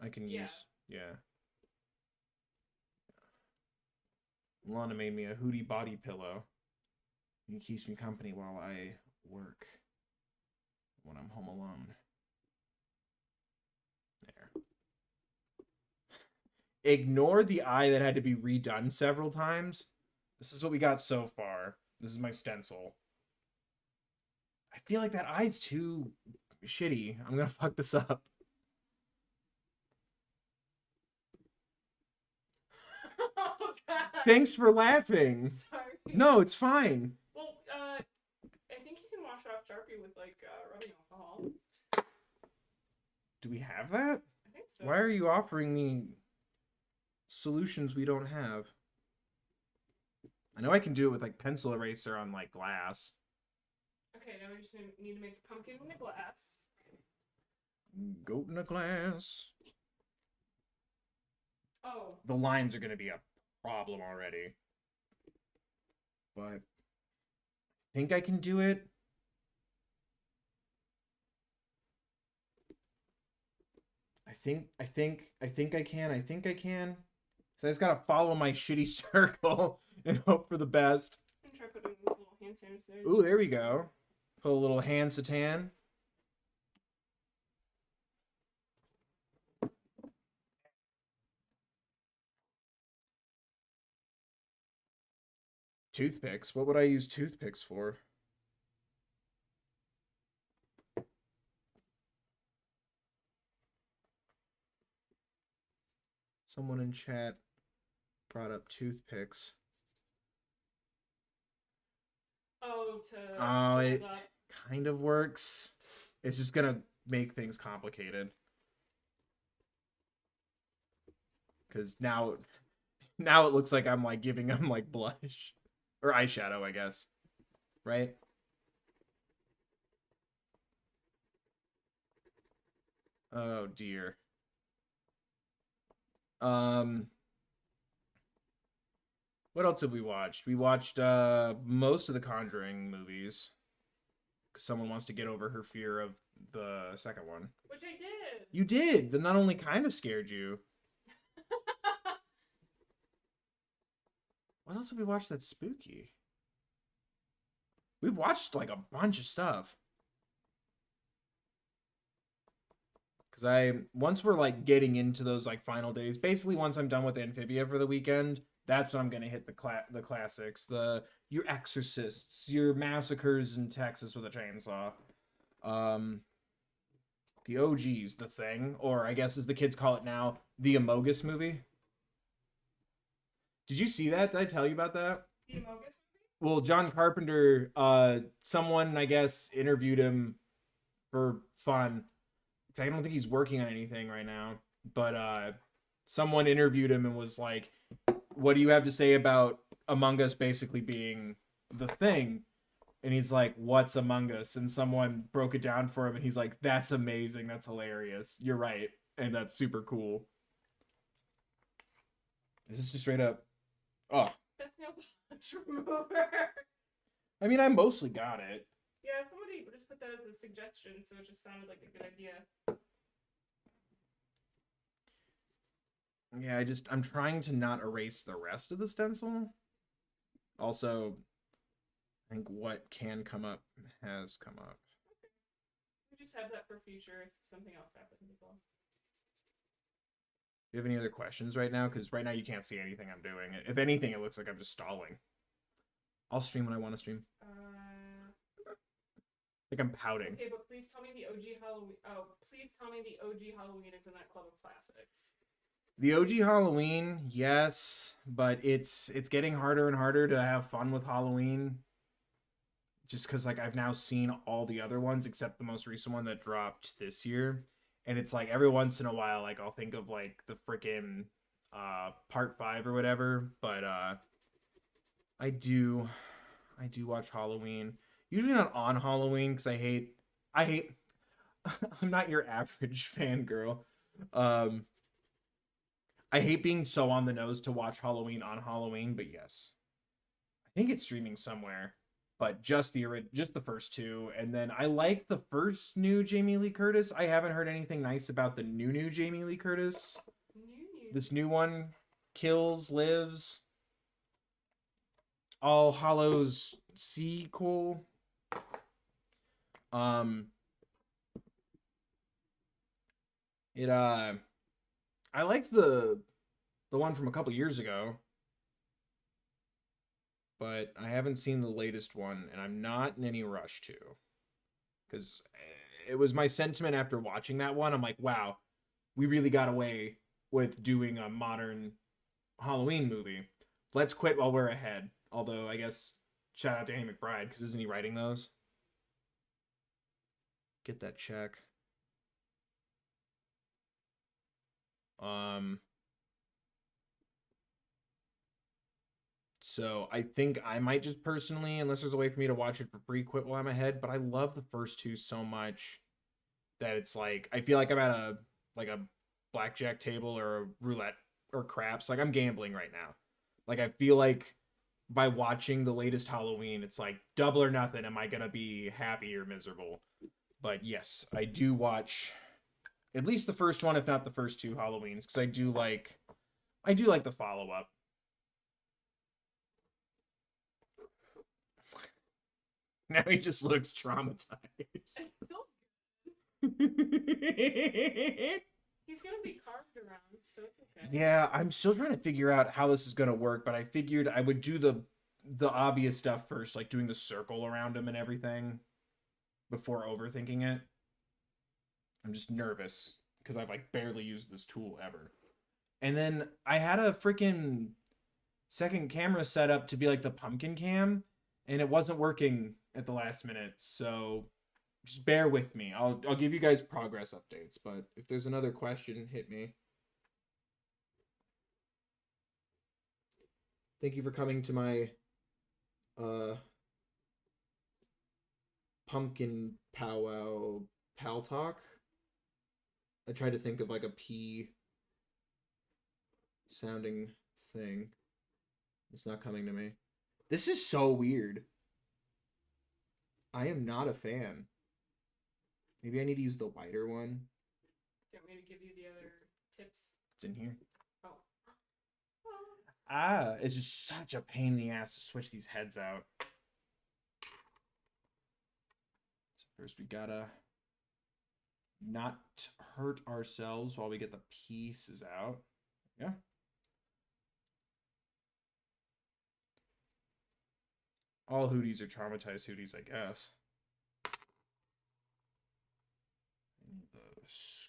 I can use, yeah. Lana made me a hoodie body pillow. It keeps me company while I work when I'm home alone. There. Ignore the eye that had to be redone several times. This is what we got so far. This is my stencil. I feel like that eye's too shitty. I'm gonna fuck this up. Oh, God. Thanks for laughing. Sorry. No, it's fine. Well, I think you can wash off Sharpie with, like, rubbing alcohol. Do we have that? I think so. Why are you offering me solutions we don't have? I know I can do it with, like, pencil eraser on, like, glass. Okay, now we just need to make the pumpkin in the glass. Goat in a glass. Oh. The lines are going to be a problem already. But I think I can do it. I think I can. So I just gotta follow my shitty circle and hope for the best. I'm gonna try putting a little hand sanitizer. Ooh, there we go. Put a little hand satan. toothpicks. What would I use toothpicks for? Someone in chat brought up toothpicks. Oh, it kind of works. It's just gonna make things complicated. Because now it looks like I'm like giving him like blush or eyeshadow, I guess. Right? Oh dear. What else have we watched? We watched most of the Conjuring movies. Because someone wants to get over her fear of the second one. Which I did. You did. That not only kind of scared you. What else have we watched that's spooky? We've watched like a bunch of stuff. Because once we're like getting into those like final days, basically once I'm done with Amphibia for the weekend, that's when I'm gonna hit the classics, your Exorcists, your Massacres in Texas with a Chainsaw, the OGs, The Thing, or I guess as the kids call it now, the Amogus movie. Did you see that? Did I tell you about that? The Amogus movie? Well, John Carpenter, someone I guess interviewed him for fun. I don't think he's working on anything right now, but someone interviewed him and was like, what do you have to say about Among Us basically being the thing? And he's like, what's Among Us? And someone broke it down for him and he's like, that's amazing, that's hilarious, you're right, and that's super cool. Is this just straight up? Oh, that's no punch remover. I mean, I mostly got it. Yeah, somebody just put that as a suggestion, so it just sounded like a good idea. Yeah, I'm trying to not erase the rest of the stencil. Also, I think what can come up has come up. Okay. We just have that for future if something else happens as well. Do you have any other questions right now? Because right now you can't see anything I'm doing. If anything, it looks like I'm just stalling. I'll stream when I want to stream. Like I'm pouting. Okay, but please tell me the OG Halloween. Oh, please tell me the OG Halloween is in that club of classics. The OG Halloween, yes, but it's getting harder and harder to have fun with Halloween. Just because like I've now seen all the other ones except the most recent one that dropped this year, and it's like every once in a while, like I'll think of like the freaking part 5 or whatever. But I do watch Halloween. Usually not on Halloween because I hate I'm not your average fangirl. I hate being so on the nose to watch Halloween on Halloween, but yes. I think it's streaming somewhere, but just the first two, and then I like the first new Jamie Lee Curtis. I haven't heard anything nice about the new Jamie Lee Curtis. This new one, Kills, Lives, All Hallows sequel. I liked the one from a couple years ago, but I haven't seen the latest one, and I'm not in any rush to, because it was my sentiment after watching that one. I'm like, wow, we really got away with doing a modern Halloween movie. Let's quit while we're ahead. Although, I guess, shout out to Andy McBride, because isn't he writing those? Get that check. So I think I might just personally, unless there's a way for me to watch it for free, quit while I'm ahead. But I love the first two so much that it's like I feel like I'm at a blackjack table or a roulette or craps. Like I'm gambling right now. Like I feel like by watching the latest Halloween, it's like double or nothing. Am I gonna be happy or miserable? But yes, I do watch at least the first one, if not the first two Halloweens, because I do like the follow-up. Now he just looks traumatized. It's still he's gonna be carved around, so it's okay. Yeah, I'm still trying to figure out how this is gonna work, but I figured I would do the the obvious stuff first, like doing the circle around him and everything before overthinking it. I'm just nervous because I've like barely used this tool ever. And then I had a freaking second camera set up to be like the pumpkin cam, and it wasn't working at the last minute. So just bear with me. I'll give you guys progress updates, but if there's another question, hit me. Thank you for coming to my pumpkin powwow pal talk. I tried to think of like a P sounding thing. It's not coming to me. This is so weird. I am not a fan. Maybe I need to use the wider one. Do you want me to give you the other tips? It's in here. Oh. It's just such a pain in the ass to switch these heads out. So first we gotta not hurt ourselves while we get the pieces out. Yeah. All Hooties are traumatized Hooties, I guess. The scoop.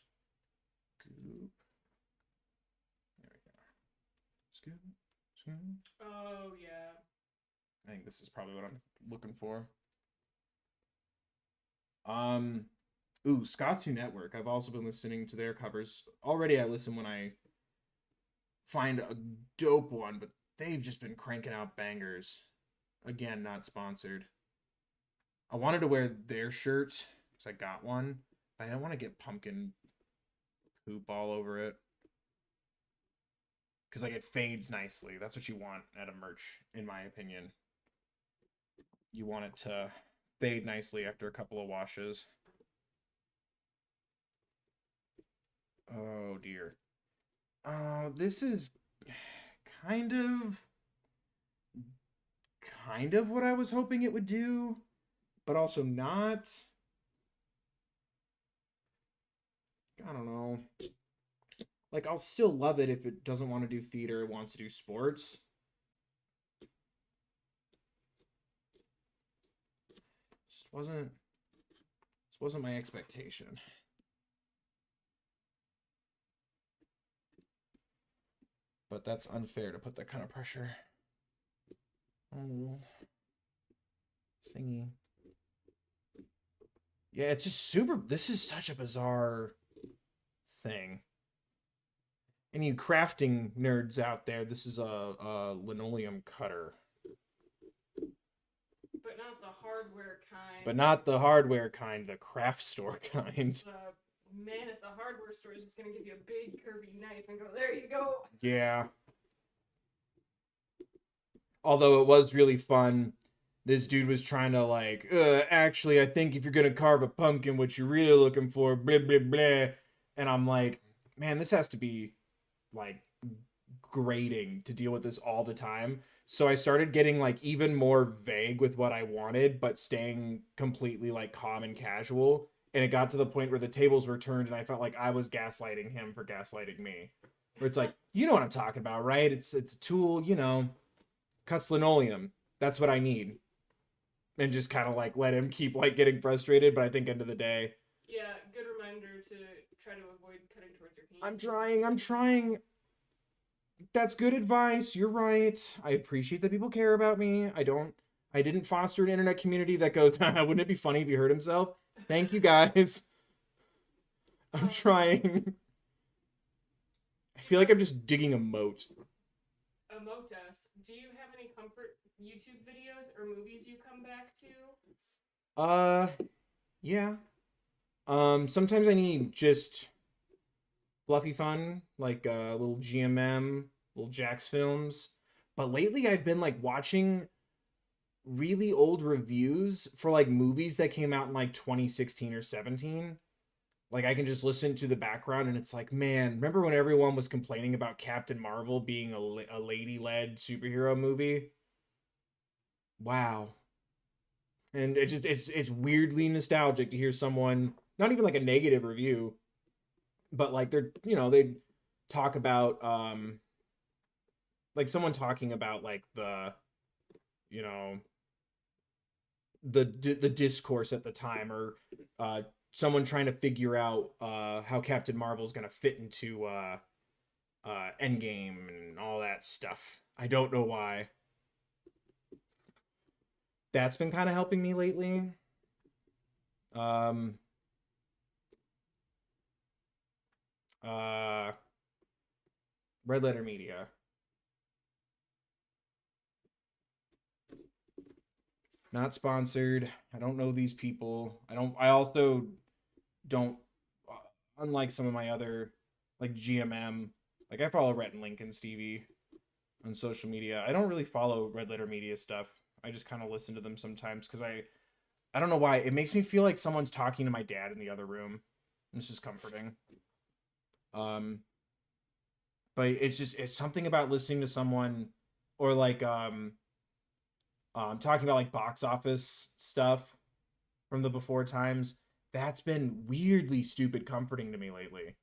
There we go. Scoop. Scoop. Oh, yeah. I think this is probably what I'm looking for. Ooh, Scott's Network. I've also been listening to their covers. Already I listen when I find a dope one, but they've just been cranking out bangers. Again, not sponsored. I wanted to wear their shirt because I got one, but I don't want to get pumpkin poop all over it. Because like it fades nicely. That's what you want at a merch, in my opinion. You want it to fade nicely after a couple of washes. Oh dear. This is kind of what I was hoping it would do, but also not. I don't know. Like, I'll still love it if it doesn't want to do theater, it wants to do sports. This wasn't my expectation. But that's unfair to put that kind of pressure. Oh, thingy. Yeah, it's just super. This is such a bizarre thing. Any you crafting nerds out there, this is a linoleum cutter. But not the hardware kind. But not the hardware kind, the craft store kind. The man at the hardware store is just going to give you a big curvy knife and go, there you go. Yeah. Although it was really fun. This dude was trying to like, actually, I think if you're going to carve a pumpkin, what you're really looking for, blah, blah, blah. And I'm like, man, this has to be like grating to deal with this all the time. So I started getting like even more vague with what I wanted, but staying completely like calm and casual. And it got to the point where the tables were turned and I felt like I was gaslighting him for gaslighting me. Where it's like, you know what I'm talking about, right? It's a tool, you know, cuts linoleum. That's what I need. And just kind of like let him keep like getting frustrated. But I think end of the day. Yeah, good reminder to try to avoid cutting towards your paint. I'm trying. That's good advice. You're right. I appreciate that people care about me. I didn't foster an internet community that goes, wouldn't it be funny if he hurt himself? Thank you guys. I'm trying. I feel like I'm just digging a moat. A moat us. Do you have any comfort YouTube videos or movies you come back to? Yeah. Sometimes I need just fluffy fun, like little GMM, little Jax films. But lately I've been like watching really old reviews for like movies that came out in like 2016 or 17. Like I can just listen to the background and it's like, man, remember when everyone was complaining about Captain Marvel being a lady-led superhero movie? Wow. And it's weirdly nostalgic to hear someone, not even like a negative review, but like they're, you know, they talk about like someone talking about like the, you know, the discourse at the time, or someone trying to figure out how Captain Marvel's gonna fit into Endgame and all that stuff. I don't know why. That's been kind of helping me lately. Um, uh, Red Letter Media. Not sponsored. I don't know these people. I also don't, unlike some of my other, like GMM, like I follow Rhett and Lincoln Stevie on social media. I don't really follow Red Letter Media stuff. I just kind of listen to them sometimes because I don't know why. It makes me feel like someone's talking to my dad in the other room. It's just comforting. Um, but it's something about listening to someone, or like talking about like box office stuff from the before times. That's been weirdly stupid comforting to me lately.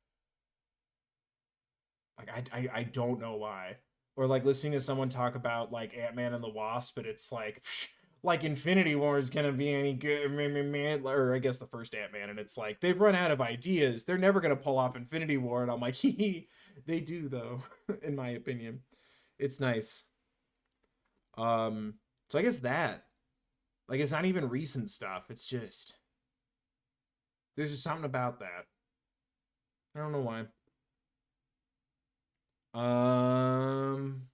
Like I don't know why. Or like listening to someone talk about like Ant-Man and the Wasp, but it's like Infinity War is gonna be any good, or I guess the first Ant-Man, and it's like they've run out of ideas. They're never gonna pull off Infinity War, and I'm like, they do though, in my opinion. It's nice. So I guess that, like, it's not even recent stuff. It's just there's just something about that. I don't know why. Um,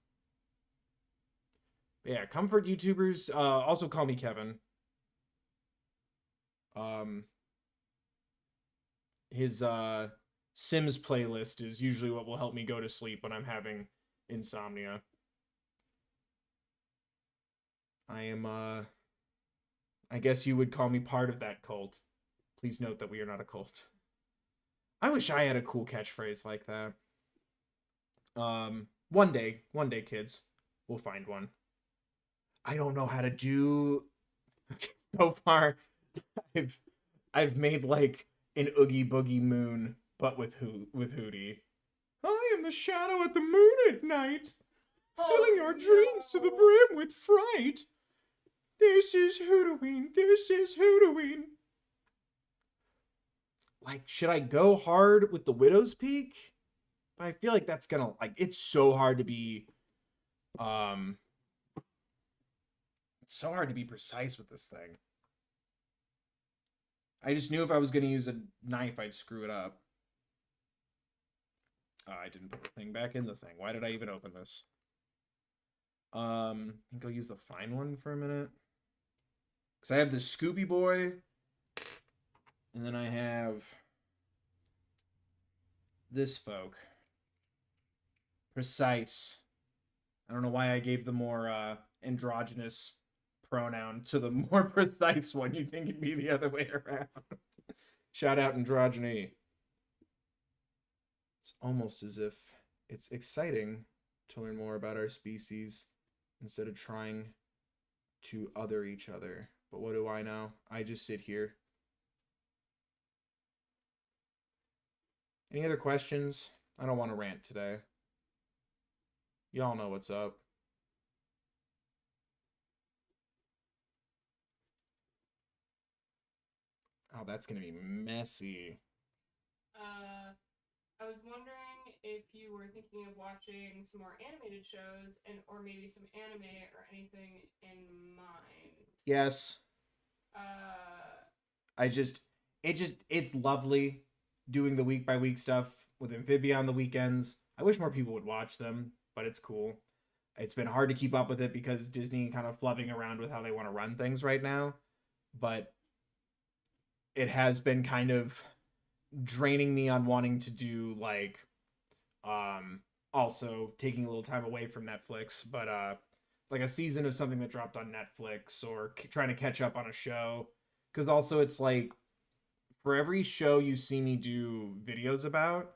yeah, comfort YouTubers. Also call me Kevin. Um, his Sims playlist is usually what will help me go to sleep when I'm having insomnia. I am I guess you would call me part of that cult. Please note that we are not a cult. I wish I had a cool catchphrase like that. One day, kids, we'll find one. I don't know how to do. So far, I've I've made like an Oogie Boogie Moon, but with Hootie. I am the shadow at the moon at night, filling your dreams to the brim with fright. This is Hootoween. This is Hootoween. Like, should I go hard with the Widow's Peak? I feel like that's gonna, like, it's so hard to be um it's so hard to be precise with this thing. I just knew if I was gonna use a knife I'd screw it up. I didn't put the thing back in the thing. Why did I even open this? I think I'll use the fine one for a minute. Because I have the Scooby Boy, and then I have this folk. Precise. I don't know why I gave the more androgynous pronoun to the more precise one. You'd think it'd be the other way around. Shout out androgyny. It's almost as if it's exciting to learn more about our species instead of trying to other each other. But what do I know? I just sit here. Any other questions? I don't want to rant today. Y'all know what's up. Oh, that's gonna be messy. I was wondering if you were thinking of watching some more animated shows and or maybe some anime or anything in mind. Yes. It's lovely doing the week by week stuff with Amphibia on the weekends. I wish more people would watch them, but it's cool. It's been hard to keep up with it because Disney kind of flubbing around with how they want to run things right now, but it has been kind of draining me on wanting to do like also taking a little time away from Netflix, but like a season of something that dropped on Netflix, or trying to catch up on a show, because also it's like for every show you see me do videos about,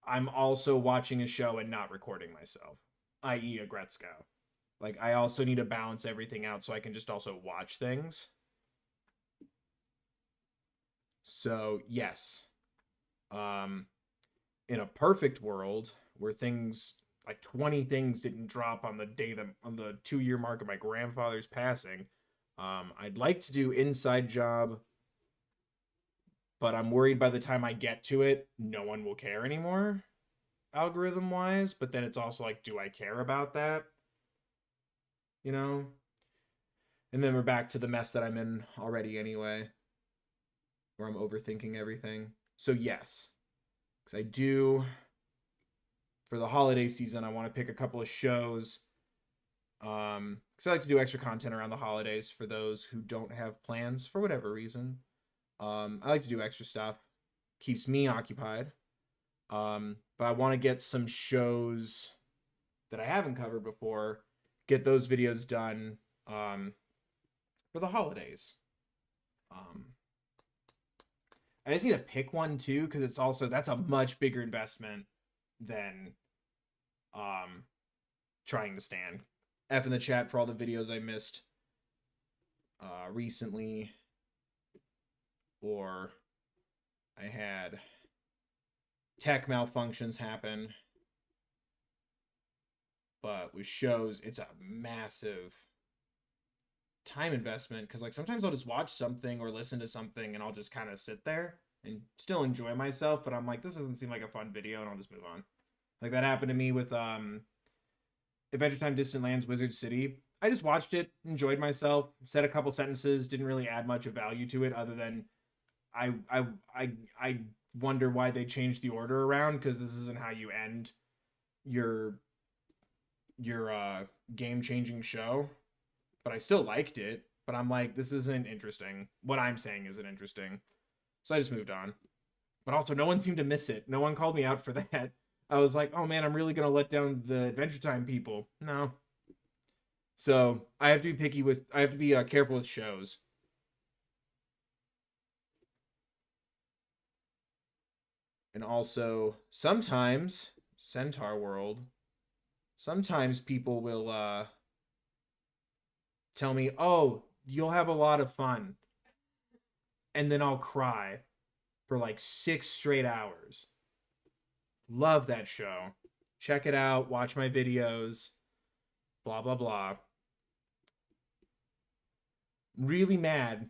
I'm also watching a show and not recording myself, i.e. a Gretzko. Like, I also need to balance everything out so I can just also watch things. So, yes. In a perfect world where things like 20 things didn't drop on the day that on the 2-year mark of my grandfather's passing. I'd like to do Inside Job, but I'm worried by the time I get to it, no one will care anymore, algorithm wise. But then it's also like, do I care about that? You know? And then we're back to the mess that I'm in already anyway, where I'm overthinking everything. So, yes, because I do, for the holiday season, I want to pick a couple of shows. Because I like to do extra content around the holidays for those who don't have plans for whatever reason. I like to do extra stuff, keeps me occupied. But I want to get some shows that I haven't covered before, get those videos done for the holidays. I just need to pick one too, because it's also, that's a much bigger investment than trying to stand. F in the chat for all the videos I missed recently, or I had tech malfunctions happen. But with shows, it's a massive time investment, because like sometimes I'll just watch something or listen to something and I'll just kind of sit there and still enjoy myself, but I'm like, this doesn't seem like a fun video, and I'll just move on. Like that happened to me with Adventure Time Disneyland's Wizard City. I just watched it, enjoyed myself, said a couple sentences, didn't really add much of value to it other than I wonder why they changed the order around, because this isn't how you end your game-changing show. But I still liked it, but I'm like, this isn't interesting. What I'm saying isn't interesting. So I just moved on. But also, no one seemed to miss it. No one called me out for that. I was like, oh man, I'm really going to let down the Adventure Time people. No. So I have to be picky with, I have to be careful with shows. And also, sometimes, Centaur World, sometimes people will tell me, oh, you'll have a lot of fun. And then I'll cry for like 6 straight hours. Love that show. Check it out. Watch my videos. Blah, blah, blah. Really mad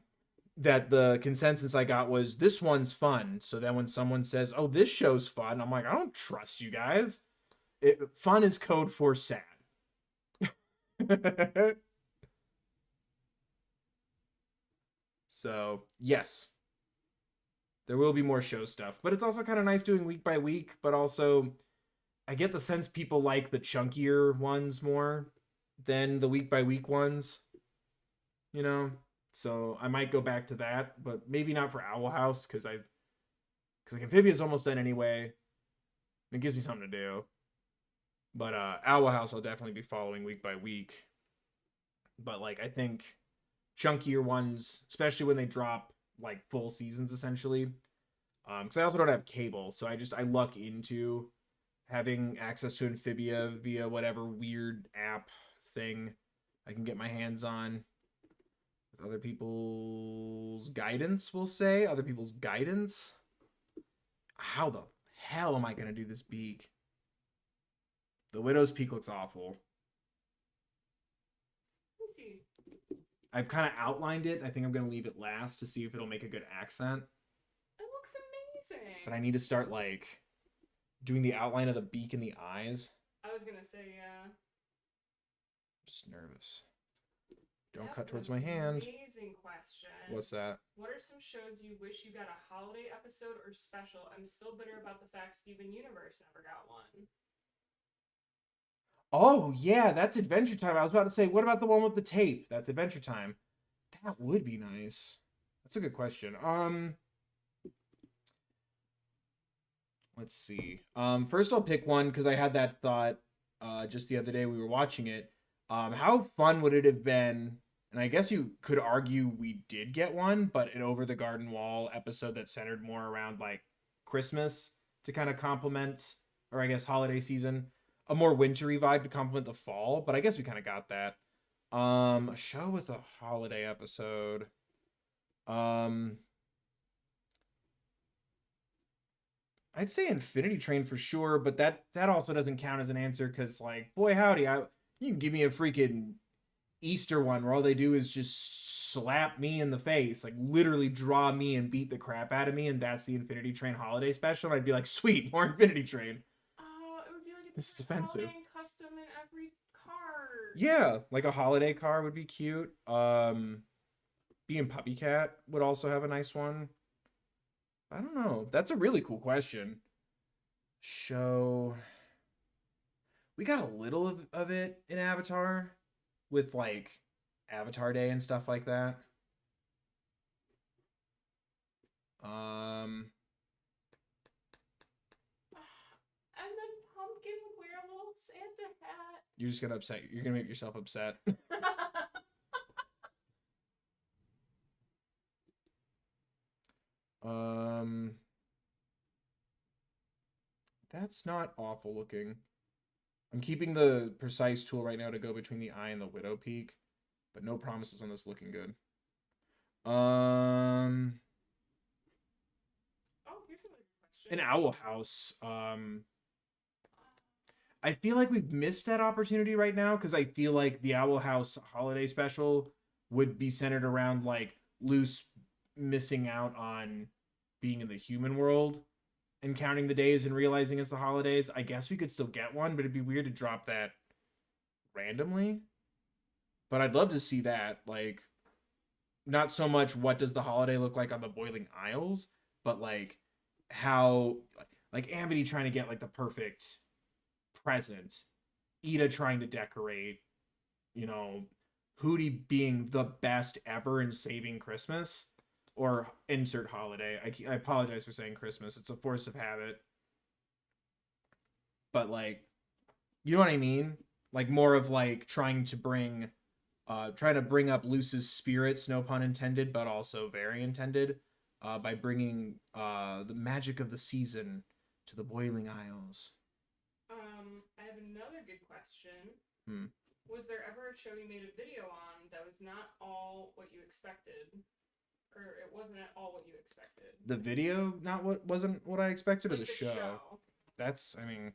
that the consensus I got was this one's fun. So then when someone says, oh, this show's fun, I'm like, I don't trust you guys. Fun is code for sad. So, yes. There will be more show stuff. But it's also kind of nice doing week by week. But also, I get the sense people like the chunkier ones more than the week by week ones. You know? So, I might go back to that. But maybe not for Owl House, because like Amphibia's almost done anyway. It gives me something to do. But Owl House I'll definitely be following week by week. But like, I think chunkier ones, especially when they drop like full seasons essentially, because I also don't have cable, so I luck into having access to Amphibia via whatever weird app thing I can get my hands on with other people's guidance. We'll say other people's guidance. How the hell am I gonna do this beak? The Widow's Peak looks awful. Let me see. I've kind of outlined it. I think I'm going to leave it last to see if it'll make a good accent. It looks amazing. But I need to start, like, doing the outline of the beak and the eyes. I was going to say, yeah. I'm just nervous. Don't cut towards my hand. Amazing question. What's that? What are some shows you wish you got a holiday episode or special? I'm still bitter about the fact Steven Universe never got one. Oh, yeah, that's Adventure Time. I was about to say, what about the one with the tape? That's Adventure Time. That would be nice. That's a good question. Let's see. First I'll pick one because I had that thought just the other day we were watching it. How fun would it have been? And I guess you could argue we did get one, but an Over the Garden Wall episode that centered more around like Christmas to kind of complement, or I guess holiday season. A more wintry vibe to complement the fall, but I guess we kind of got that. A show with a holiday episode. I I'd say Infinity Train for sure, but that also doesn't count as an answer because, like, boy howdy, you can give me a freaking Easter one where all they do is just slap me in the face, like literally draw me and beat the crap out of me, and that's the Infinity Train holiday special. And I'd be like, sweet, more Infinity Train. It would be like a This is different offensive. holiday and custom in every card. Yeah, like a holiday car would be cute. Being Puppy Cat would also have a nice one. I don't know. That's a really cool question. Show. We got a little of it in Avatar with like Avatar Day and stuff like that. And then Pumpkin would wear a little Santa hat. You're just gonna upset. You're gonna make yourself upset. um, that's not awful looking. I'm keeping the precise tool right now to go between the eye and the widow peak, but no promises on this looking good. Here's another question. An owl house. I feel like we've missed that opportunity right now because I feel like the Owl House holiday special would be centered around like Luce missing out on being in the human world and counting the days and realizing it's the holidays. I guess we could still get one, but it'd be weird to drop that randomly. But I'd love to see that. Like, not so much what does the holiday look like on the Boiling Isles, but like how, like Amity trying to get like the perfect present, Ida trying to decorate, you know, Hootie being the best ever in saving Christmas, or insert holiday. I apologize for saying Christmas. It's a force of habit. But like, you know what I mean? Like more of like trying to bring up Luce's spirits, no pun intended, but also very intended, by bringing the magic of the season to the Boiling Isles. I have another good question. Hmm. Was there ever a show you made a video on that was not all what you expected? Or it wasn't at all what you expected? The video wasn't what I expected, like or the show? That's, I mean,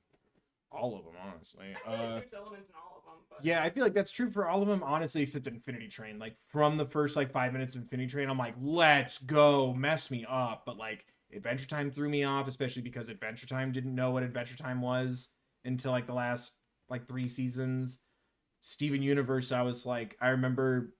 all of them, honestly. I feel like there's elements in all of them. But... Yeah, I feel like that's true for all of them, honestly, except Infinity Train. Like, from the first, like, 5 minutes of Infinity Train, I'm like, let's go, mess me up. But, like, Adventure Time threw me off, especially because Adventure Time didn't know what Adventure Time was until, like, the last, like, 3 seasons. Steven Universe, I was like, I remember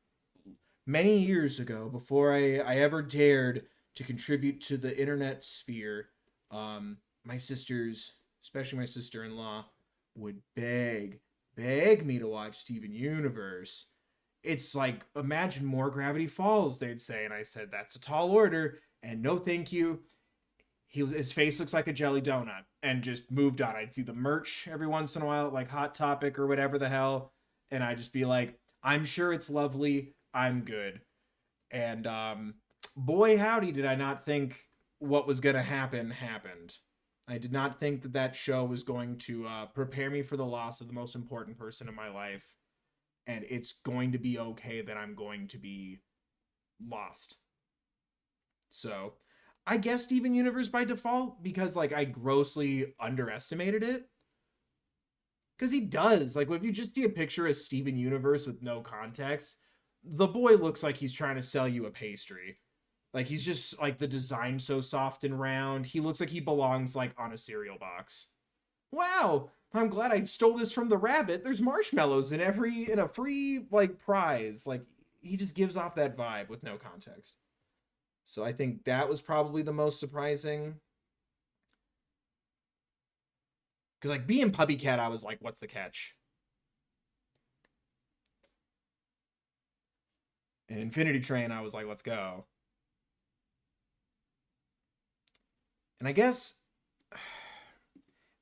many years ago, before I ever dared to contribute to the internet sphere, my sisters, especially my sister-in-law, would beg me to watch Steven Universe. It's like, imagine more Gravity Falls, they'd say. And I said, that's a tall order, and no thank you. His face looks like a jelly donut, and just moved on. I'd see the merch every once in a while, like Hot Topic or whatever the hell, and I'd just be like, I'm sure it's lovely, I'm good. And boy howdy, did I not think what was gonna happen happened. I did not think that show was going to prepare me for the loss of the most important person in my life, and it's going to be okay that I'm going to be lost. So I guess Steven Universe by default, because like I grossly underestimated it. Because he does. Like, if you just see a picture of Steven Universe with no context, the boy looks like he's trying to sell you a pastry. Like, he's just, like, the design so soft and round. He looks like he belongs, like, on a cereal box. Wow! I'm glad I stole this from the rabbit. There's marshmallows in a free, like, prize. Like, he just gives off that vibe with no context. So I think that was probably the most surprising. Because, like, being Puppy Cat, I was like, what's the catch? And Infinity Train, I was like, let's go. And I guess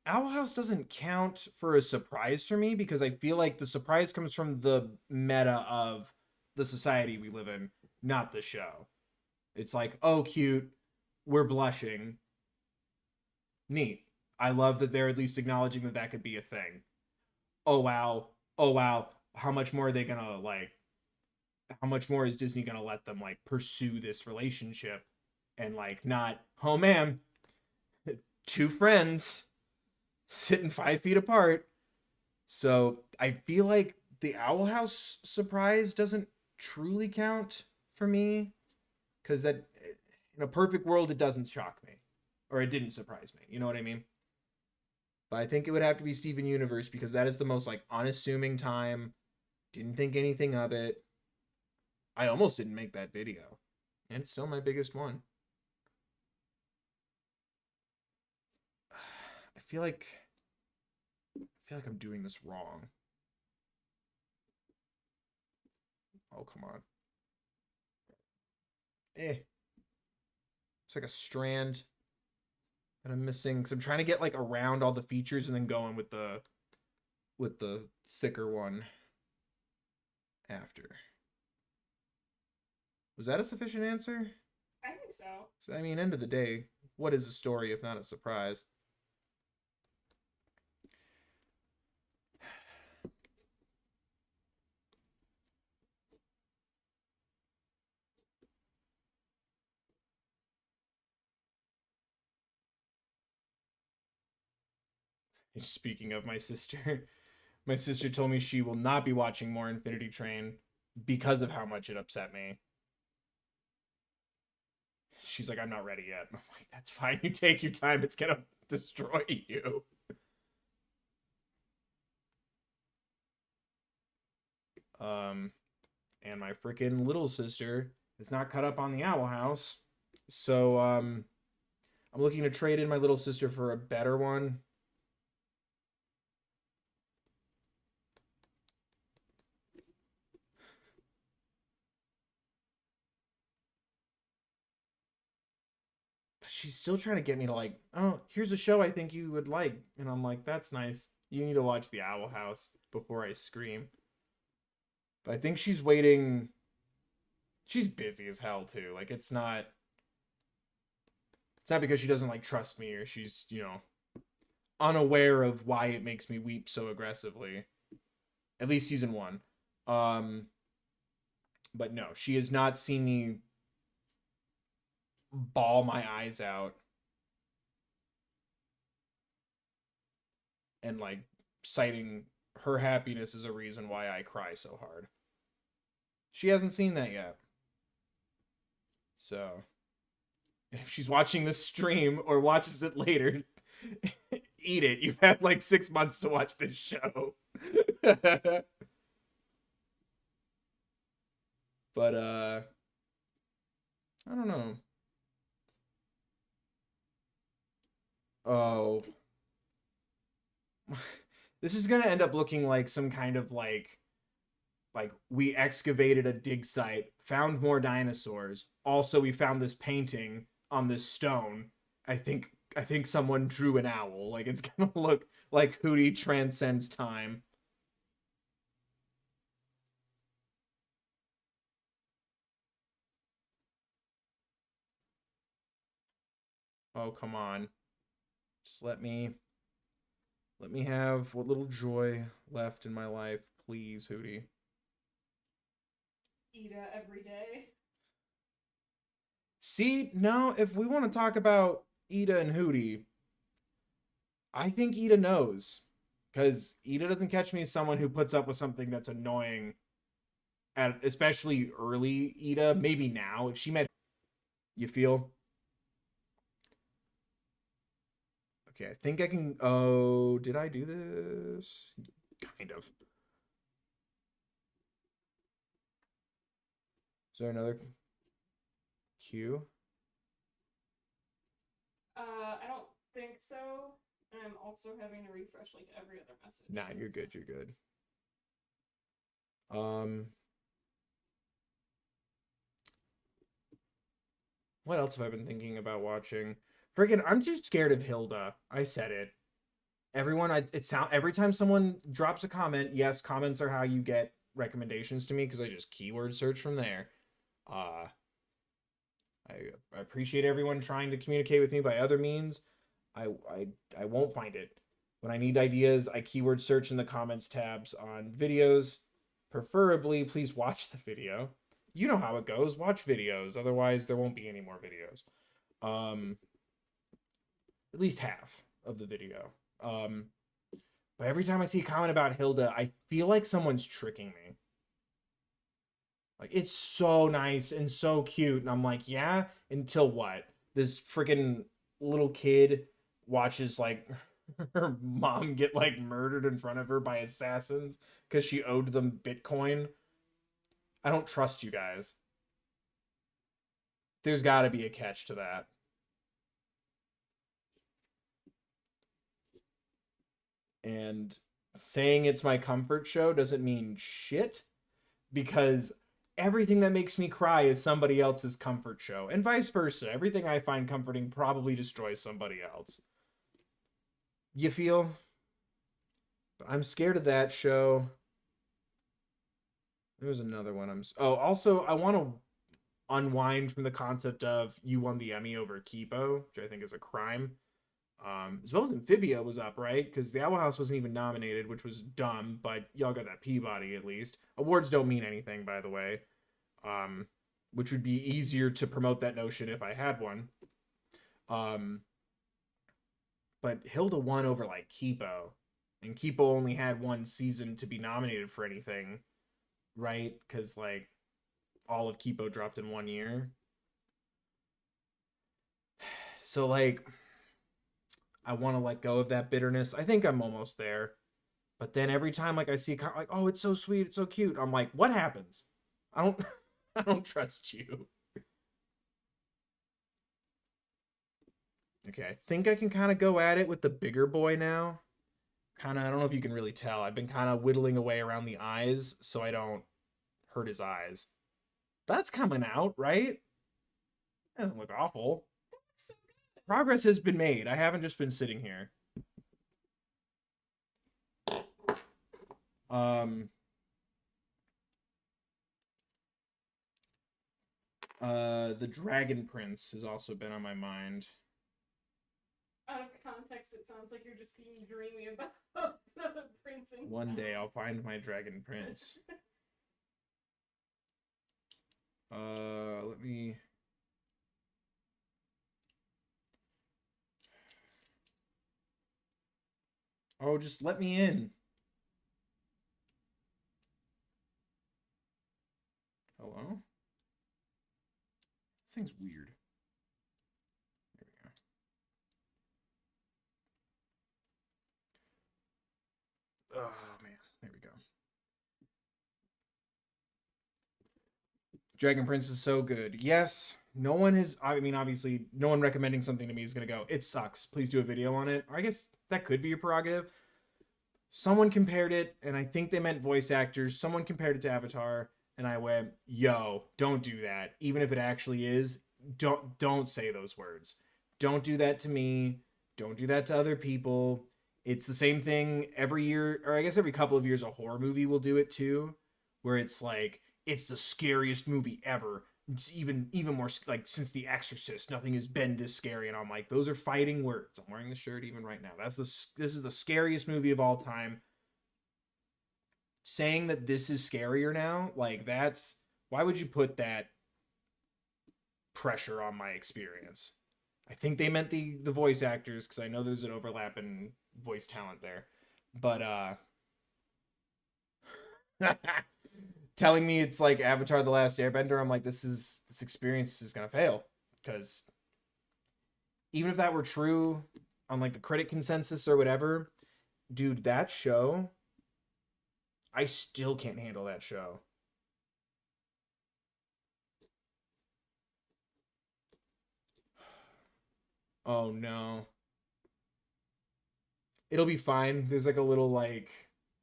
Owl House doesn't count for a surprise for me, because I feel like the surprise comes from the meta of the society we live in, not the show. It's like, oh, cute, we're blushing. Neat. I love that they're at least acknowledging that could be a thing. Oh, wow. Oh, wow. How much more are they gonna, like, how much more is Disney gonna let them, like, pursue this relationship and, like, not, oh, man, two friends sitting 5 feet apart. So I feel like the Owl House surprise doesn't truly count for me, because that, in a perfect world, it doesn't shock me, or it didn't surprise me. You know what I mean? But I think it would have to be Steven Universe, because that is the most like unassuming time. Didn't think anything of it. I almost didn't make that video, and it's still my biggest one. I feel like I'm doing this wrong. Oh, come on. It's like a strand that I'm missing, because I'm trying to get like around all the features and then going with the thicker one after. Was that a sufficient answer? I think so. So, I mean, end of the day, what is a story if not a surprise? Speaking of my sister, my sister told me she will not be watching more Infinity Train because of how much it upset me. She's like, I'm not ready yet. I'm like, that's fine. You take your time. It's gonna destroy you. And my freaking little sister is not caught up on the Owl House. So, I'm looking to trade in my little sister for a better one. She's still trying to get me to like, oh, here's a show I think you would like. And I'm like, that's nice. You need to watch The Owl House before I scream. But I think she's waiting. She's busy as hell too. Like, it's not because she doesn't like trust me, or she's, unaware of why it makes me weep so aggressively. At least season 1. But no, she has not seen me bawl my eyes out and like citing her happiness as a reason why I cry so hard. She hasn't seen that yet. So if she's watching this stream or watches it later, eat it. You've had like 6 months to watch this show. But I don't know. Oh. This is gonna end up looking like some kind of like we excavated a dig site, found more dinosaurs. Also, we found this painting on this stone. I think someone drew an owl. Like, it's gonna look like Hootie transcends time. Oh, come on. Just let me have what little joy left in my life, please, Hootie. Ida every day. See, no, if we want to talk about Ida and Hootie, I think Ida knows. Because Ida doesn't catch me as someone who puts up with something that's annoying, especially early Ida. Maybe now, if she met, you feel? Okay, I think I can. Oh, did I do this? Kind of. Is there another cue? I don't think so. I'm also having to refresh like every other message. Nah, you're good. You're good. What else have I been thinking about watching? Freaking, I'm just scared of Hilda. I said it. Everyone, every time someone drops a comment, yes, comments are how you get recommendations to me, because I just keyword search from there. I appreciate everyone trying to communicate with me by other means. I won't find it. When I need ideas, I keyword search in the comments tabs on videos. Preferably, please watch the video. You know how it goes. Watch videos. Otherwise, there won't be any more videos. at least half of the video. But every time I see a comment about Hilda, I feel like someone's tricking me. Like, it's so nice and so cute. And I'm like, yeah, until what? This freaking little kid watches, like, her mom get, like, murdered in front of her by assassins because she owed them Bitcoin. I don't trust you guys. There's got to be a catch to that. And saying it's my comfort show doesn't mean shit, because everything that makes me cry is somebody else's comfort show, and vice versa. Everything I find comforting probably destroys somebody else. You feel? But I'm scared of that show. There's another one. Also, I want to unwind from the concept of you won the Emmy over Kipo, which I think is a crime. As well as Amphibia was up, right? Because the Owl House wasn't even nominated, which was dumb, but y'all got that Peabody at least. Awards don't mean anything, by the way. Which would be easier to promote that notion if I had one. But Hilda won over, like, Kipo. And Kipo only had one season to be nominated for anything, right? Because, like, all of Kipo dropped in 1 year. So, like, I want to let go of that bitterness. I think I'm almost there. But then every time, like, I see, like, oh, it's so sweet, it's so cute, I'm like, what happens? I don't trust you. Okay, I think I can kind of go at it with the bigger boy now. I don't know if you can really tell. I've been kind of whittling away around the eyes so I don't hurt his eyes. That's coming out, right? That doesn't look awful. Progress has been made. I haven't just been sitting here. The Dragon Prince has also been on my mind. Out of context, it sounds like you're just being dreamy about the prince. One day I'll find my Dragon Prince. Let me... Oh, just let me in. Hello? This thing's weird. There we go. Oh, man. There we go. Dragon Prince is so good. Yes, no one has... I mean, obviously, no one recommending something to me is going to go, it sucks. Please do a video on it. Or I guess that could be your prerogative. Someone compared it, and I think they meant voice actors. Someone compared it to Avatar, and I went, yo, don't do that. Even if it actually is, don't say those words. Don't do that to me. Don't do that to other people. It's the same thing every year, or I guess every couple of years, a horror movie will do it too, where it's like, it's the scariest movie ever. It's even more, like, since The Exorcist, nothing has been this scary. And I'm like, those are fighting words. I'm wearing the shirt even right now. This is the scariest movie of all time. Saying that this is scarier now, like, that's... Why would you put that pressure on my experience? I think they meant the voice actors, because I know there's an overlap in voice talent there. But, telling me it's like Avatar: The Last Airbender, I'm like, this experience is gonna fail, because even if that were true on, like, the critic consensus or whatever, dude, that show, I still can't handle that show. Oh no. It'll be fine. There's, like, a little, like,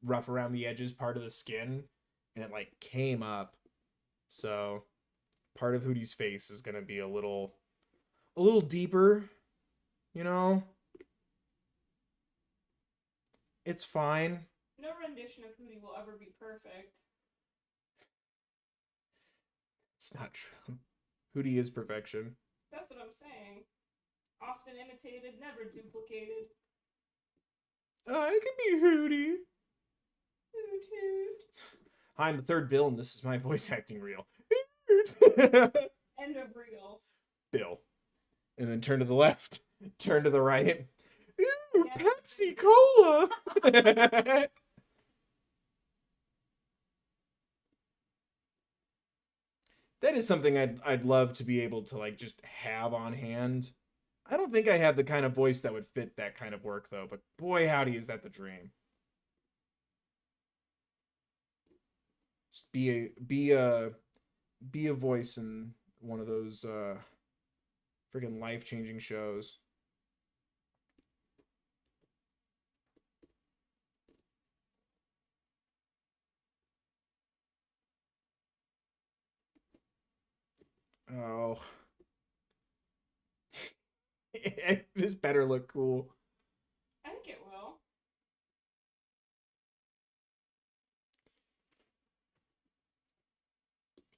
rough around the edges part of the skin, and it, like, came up. So part of Hootie's face is gonna be a little deeper, you know? It's fine. No rendition of Hootie will ever be perfect. It's not true. Hootie is perfection. That's what I'm saying. Often imitated, never duplicated. I can be Hootie. Hoot hoot. Hi, I'm the third Bill, and this is my voice acting reel. End of reel. Bill. And then turn to the left. Turn to the right. Ooh, Yeah. Pepsi Cola. That is something I'd love to be able to like just have on hand. I don't think I have the kind of voice that would fit that kind of work though, but boy howdy is that the dream. Just be a voice in one of those freaking life-changing shows. Oh. This better look cool. I think it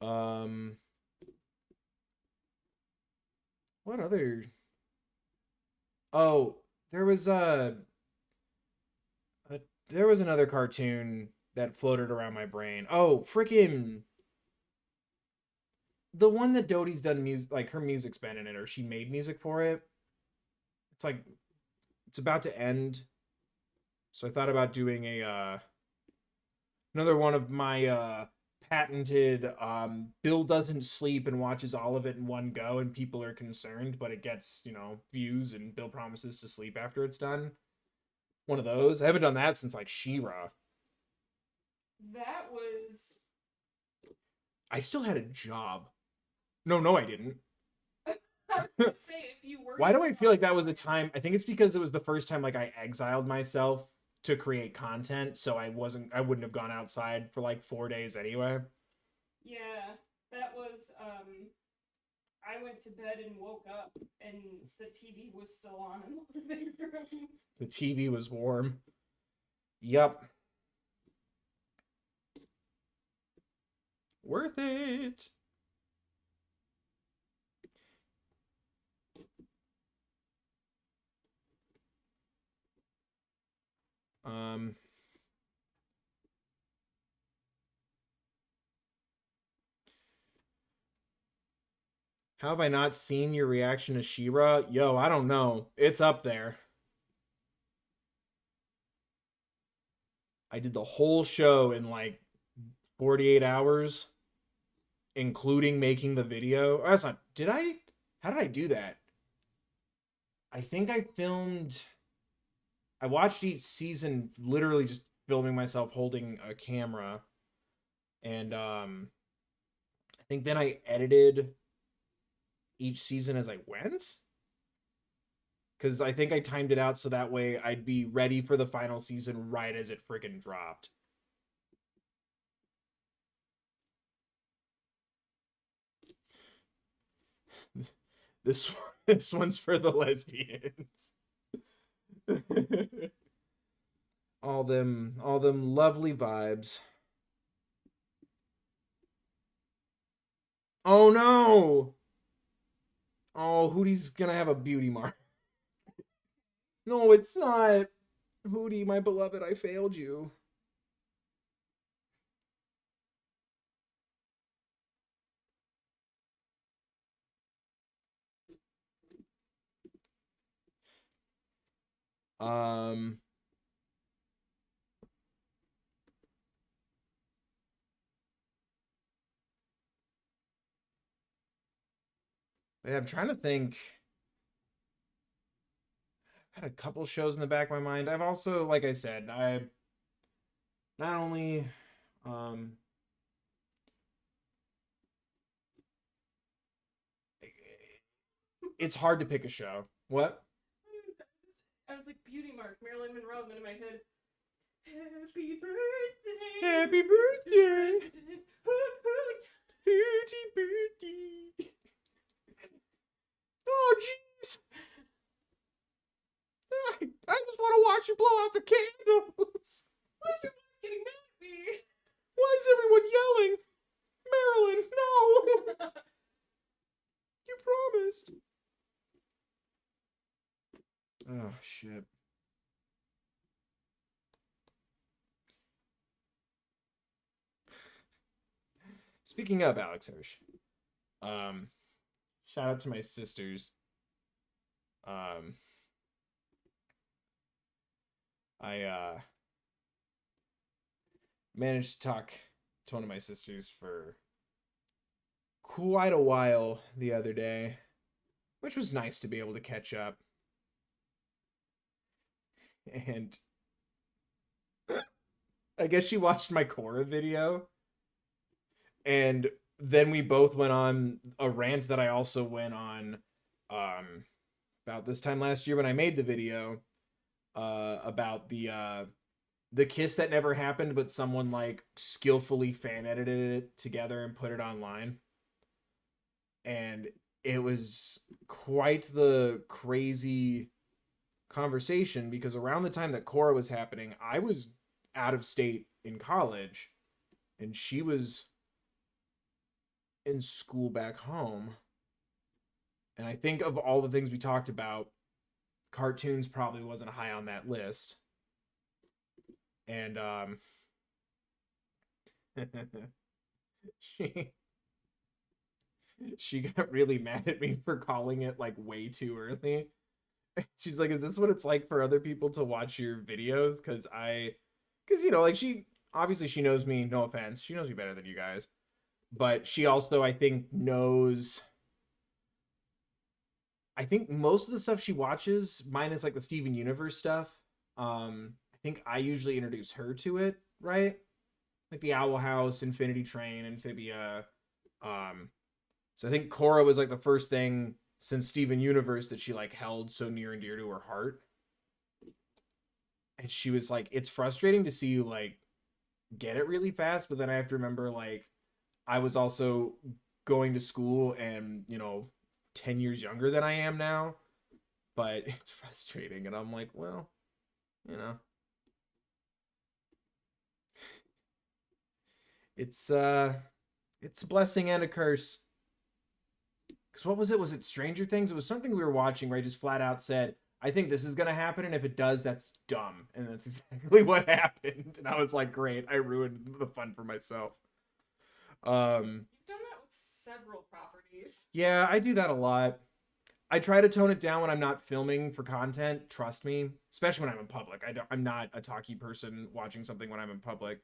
will. Um what other Oh, there was there was another cartoon that floated around my brain. Oh, freaking the one that Dodie's done music, like her music's been in it, or she made music for it. It's like it's about to end, so I thought about doing a another one of my patented Bill doesn't sleep and watches all of it in one go, and people are concerned, but it gets views, and Bill promises to sleep after it's done. One of those. I haven't done that since like She-Ra. That was. I still had a job. No, I didn't. I was gonna say if you were. Why do I feel like that was the time? I think it's because it was the first time like I exiled myself to create content, so I wouldn't have gone outside for like 4 days anyway. Yeah, that was. I went to bed and woke up, and the TV was still on in the living room. The TV was warm. Yup. Worth it. Um, how have I not seen your reaction to She-Ra? Yo, I don't know. It's up there. I did the whole show in like 48 hours, including making the video. Oh, that's not. Did I? How did I do that? I think I filmed. I watched each season literally just filming myself holding a camera, and I think then I edited each season as I went. Because I think I timed it out so that way I'd be ready for the final season right as it freaking dropped. This this one's for the lesbians. all them lovely vibes. Oh no! Oh, Hootie's gonna have a beauty mark. No, it's not. Hootie, my beloved, I failed you. Um, yeah, I'm trying to think. I've had a couple shows in the back of my mind. I've also, like I said, I not only um it's hard to pick a show. What? I was like beauty mark Marilyn Monroe, and then in my head, happy birthday, Happy birthday, hoot hoot. Hootie birthday. Oh jeez. I just want to watch you blow out the candles. Why is your wife getting mad at me? Why is everyone yelling? Marilyn, no! You promised. Oh, shit. Speaking of Alex Hirsch, shout out to my sisters. I managed to talk to one of my sisters for quite a while the other day, which was nice to be able to catch up. And I guess she watched my Korra video, and then we both went on a rant that I also went on about this time last year when I made the video about the kiss that never happened, but someone like skillfully fan edited it together and put it online. And it was quite the crazy conversation because around the time that Korra was happening, I was out of state in college and she was in school back home. And I think of all the things we talked about, cartoons probably wasn't high on that list. And she she got really mad at me for calling it like way too early. She's like, "Is this what it's like for other people to watch your videos?" Because you know, like she obviously she knows me. No offense, she knows me better than you guys, but she also I think knows. I think most of the stuff she watches, minus like the Steven Universe stuff. I think I usually introduce her to it, right? Like the Owl House, Infinity Train, Amphibia. So I think Korra was like the first thing since Steven Universe that she like held so near and dear to her heart. And she was like, it's frustrating to see you like get it really fast, but then I have to remember like I was also going to school and, you know, 10 years younger than I am now. But it's frustrating. And I'm like, well, you know. It's a blessing and a curse. Because what was it? Was it Stranger Things? It was something we were watching where I just flat out said, I think this is going to happen. And if it does, that's dumb. And that's exactly what happened. And I was like, great. I ruined the fun for myself. You've done that with several properties. Yeah, I do that a lot. I try to tone it down when I'm not filming for content. Trust me. Especially when I'm in public. I'm not a talky person watching something when I'm in public.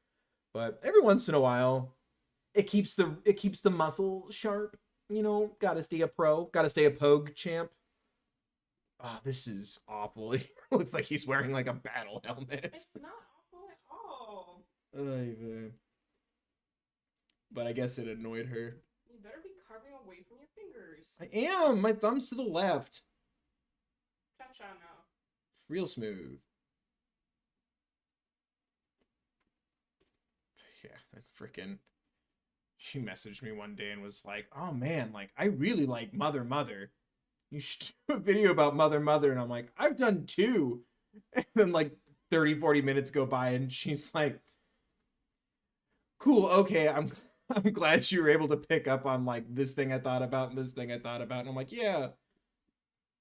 But every once in a while, it keeps the muscle sharp. You know, gotta stay a pro, gotta stay a Pogue champ. Oh, this is awful. It looks like he's wearing like a battle helmet. It's not awful at all. But I guess it annoyed her. You better be carving away from your fingers. I am. My thumb's to the left. Cha-cha now. Real smooth. Yeah, freaking. She messaged me one day and was like, oh man, like, I really like Mother Mother. You should do a video about Mother Mother. And I'm like, I've done 2. And then like 30-40 minutes go by and she's like, cool, okay, I'm glad you were able to pick up on like this thing I thought about and this thing I thought about. And I'm like, yeah.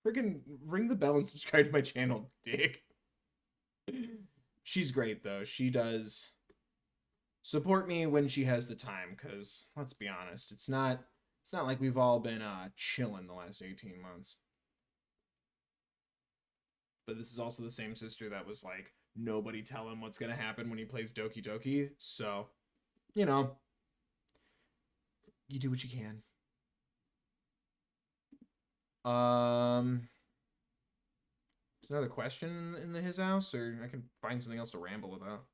Freaking ring the bell and subscribe to my channel, dick. She's great though. She does support me when she has the time, because let's be honest, it's not like we've all been chilling the last 18 months. But this is also the same sister that was like, nobody tell him what's gonna happen when he plays Doki Doki. So, you know, you do what you can. There's another question in his house, or I can find something else to ramble about.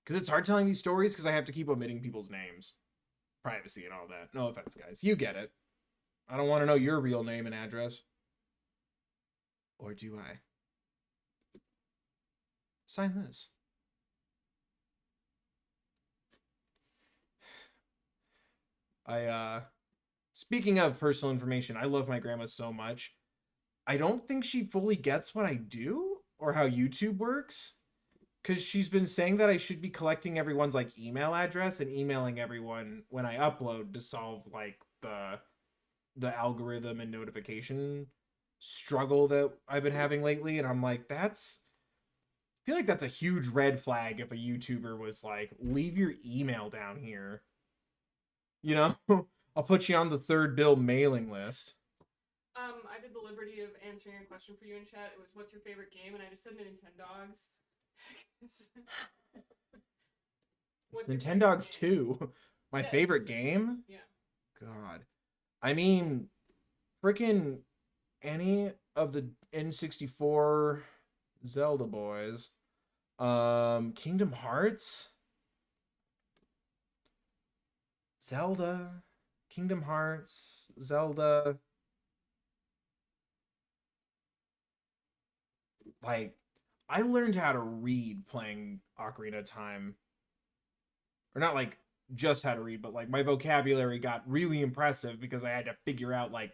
Because it's hard telling these stories because I have to keep omitting people's names. Privacy and all that. No offense, guys. You get it. I don't want to know your real name and address. Or do I? Sign this. Speaking of personal information, I love my grandma so much. I don't think she fully gets what I do or how YouTube works. Because she's been saying that I should be collecting everyone's like email address and emailing everyone when I upload to solve like the algorithm and notification struggle that I've been having lately. And I'm like, I feel like that's a huge red flag if a YouTuber was like, leave your email down here. You know, I'll put you on the third bill mailing list. I did the liberty of answering a question for you in chat. It was, what's your favorite game? And I just said Nintendogs. It's Nintendogs 2. My favorite game? Yeah. God. I mean, freaking any of the N64 Zelda boys. Kingdom Hearts? Zelda. Kingdom Hearts. Zelda. Like, I learned how to read playing Ocarina of Time. Or not like just how to read, but like my vocabulary got really impressive because I had to figure out like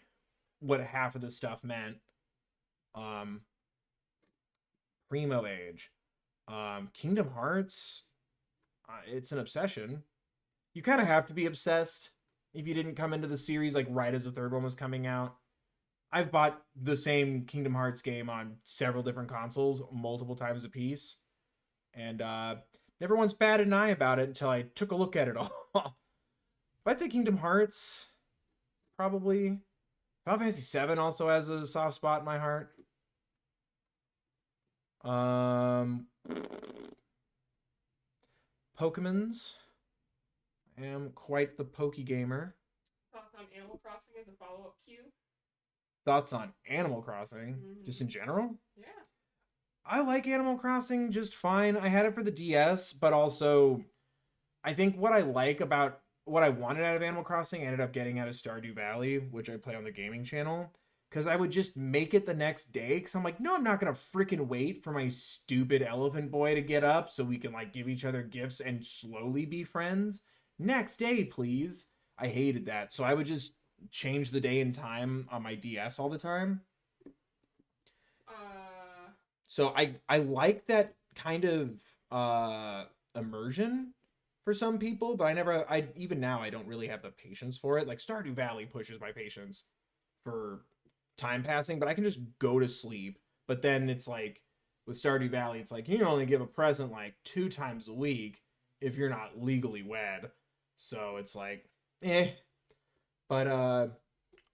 what half of the stuff meant. Primo age. Kingdom Hearts, it's an obsession. You kind of have to be obsessed if you didn't come into the series like right as the third one was coming out. I've bought the same Kingdom Hearts game on several different consoles multiple times a piece, and never once batted an eye about it until I took a look at it all. I'd say Kingdom Hearts, probably. Final Fantasy VII also has a soft spot in my heart. Pokemons. I am quite the Poke gamer. Thoughts on Animal Crossing as a follow-up queue? Thoughts on Animal Crossing, just in general? Yeah. I like Animal Crossing just fine. I had it for the DS, but also I think what I like about what I wanted out of Animal Crossing I ended up getting out of Stardew Valley, which I play on the gaming channel. Because I would just make it the next day. Because I'm like, no, I'm not going to freaking wait for my stupid elephant boy to get up so we can like give each other gifts and slowly be friends. Next day, please. I hated that. So I would just change the day and time on my DS all the time. So I like that kind of immersion for some people, but even now I don't really have the patience for it. Like Stardew Valley pushes my patience for time passing, but I can just go to sleep. But then it's like with Stardew Valley, it's like you can only give a present like 2 times a week if you're not legally wed. So it's like, eh. But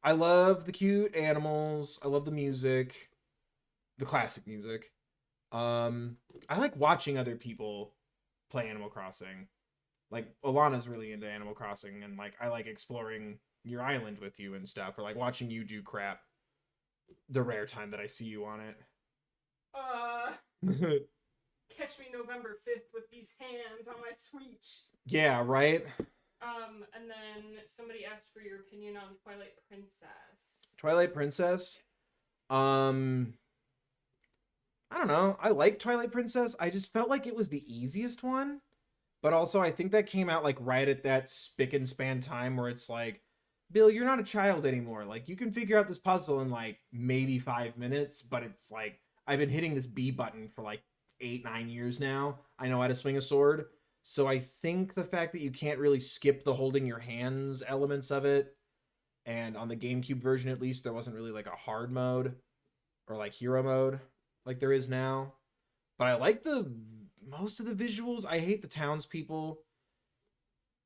I love the cute animals. I love the music, the classic music. I like watching other people play Animal Crossing. Like Alana's really into Animal Crossing, and like I like exploring your island with you and stuff, or like watching you do crap the rare time that I see you on it. Catch me November 5th with these hands on my Switch. Yeah, right? And then somebody asked for your opinion on Twilight Princess. Twilight Princess? Yes. I don't know. I like Twilight Princess. I just felt like it was the easiest one. But also, I think that came out like right at that spick and span time where it's like, Bill, you're not a child anymore. Like, you can figure out this puzzle in like maybe 5 minutes, but it's like, I've been hitting this B button for like 8-9 years now. I know how to swing a sword. So I think the fact that you can't really skip the holding your hands elements of it, and on the GameCube version at least, there wasn't really like a hard mode or like hero mode like there is now. But I like most of the visuals. I hate the townspeople.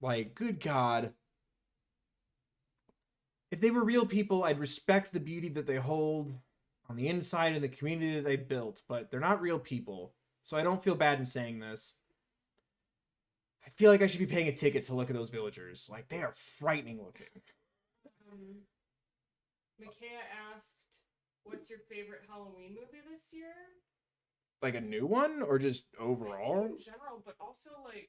Like, good God. If they were real people, I'd respect the beauty that they hold on the inside and the community that they built, but they're not real people. So I don't feel bad in saying this. I feel like I should be paying a ticket to look at those villagers. Like, they are frightening looking. Micaiah asked, what's your favorite Halloween movie this year? Like a new one, or just overall? In general, but also like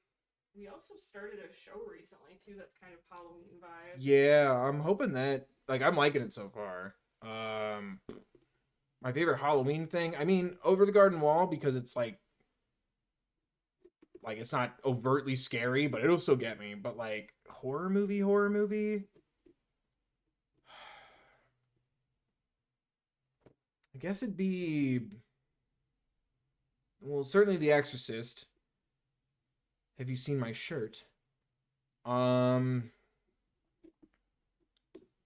we also started a show recently too that's kind of Halloween vibe. Yeah, I'm hoping that like I'm liking it so far. My favorite Halloween thing, I mean, Over the Garden Wall, because it's like it's not overtly scary, but it'll still get me. But like horror movie. I guess it'd be, well, certainly The Exorcist. Have you seen my shirt?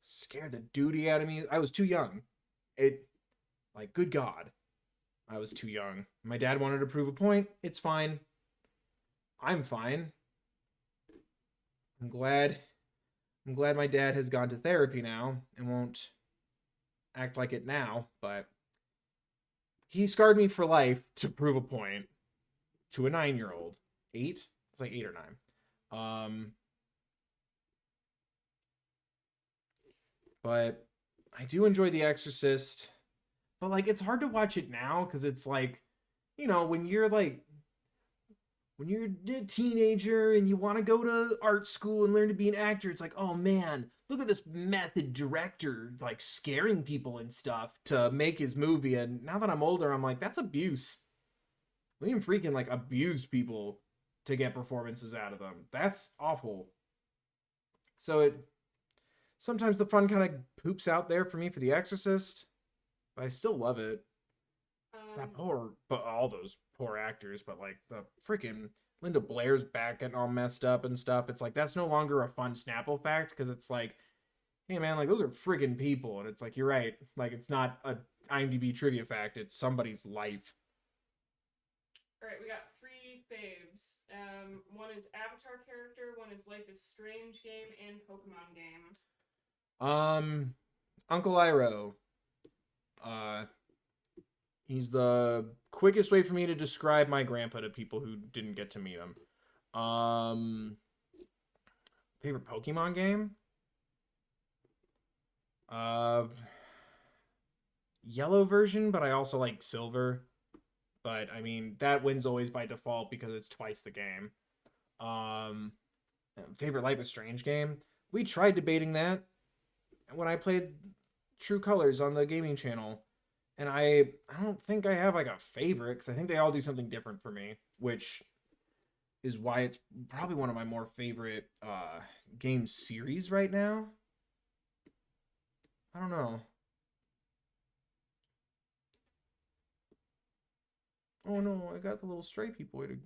Scared the duty out of me. I was too young. Like, good God. I was too young. My dad wanted to prove a point. It's fine. I'm fine. I'm glad my dad has gone to therapy now and won't act like it now, but he scarred me for life to prove a point to a 9-year-old. 8? It's like 8 or 9. But I do enjoy The Exorcist. But like it's hard to watch it now because it's like, when you're a teenager and you want to go to art school and learn to be an actor, it's like, oh man, look at this method director like scaring people and stuff to make his movie. And now that I'm older, I'm like, that's abuse. William Friedkin like abused people to get performances out of them. That's awful. So sometimes the fun kind of poops out there for me for The Exorcist, but I still love it. But all those poor actors, but like the freaking Linda Blair's back getting all messed up and stuff. It's like, that's no longer a fun Snapple fact because it's like, hey man, like those are freaking people. And it's like, you're right. Like it's not a IMDb trivia fact. It's somebody's life. All right, we got 3 faves. One is Avatar character, one is Life is Strange game, and Pokemon game. Uncle Iroh. He's the quickest way for me to describe my grandpa to people who didn't get to meet him. Favorite Pokemon game? Yellow version, but I also like silver. But I mean, that wins always by default because it's twice the game. Favorite Life is Strange game? We tried debating that when I played True Colors on the gaming channel. And I don't think I have like a favorite because I think they all do something different for me, which is why it's probably one of my more favorite game series right now. I don't know. Oh no, I got the little stripey boy to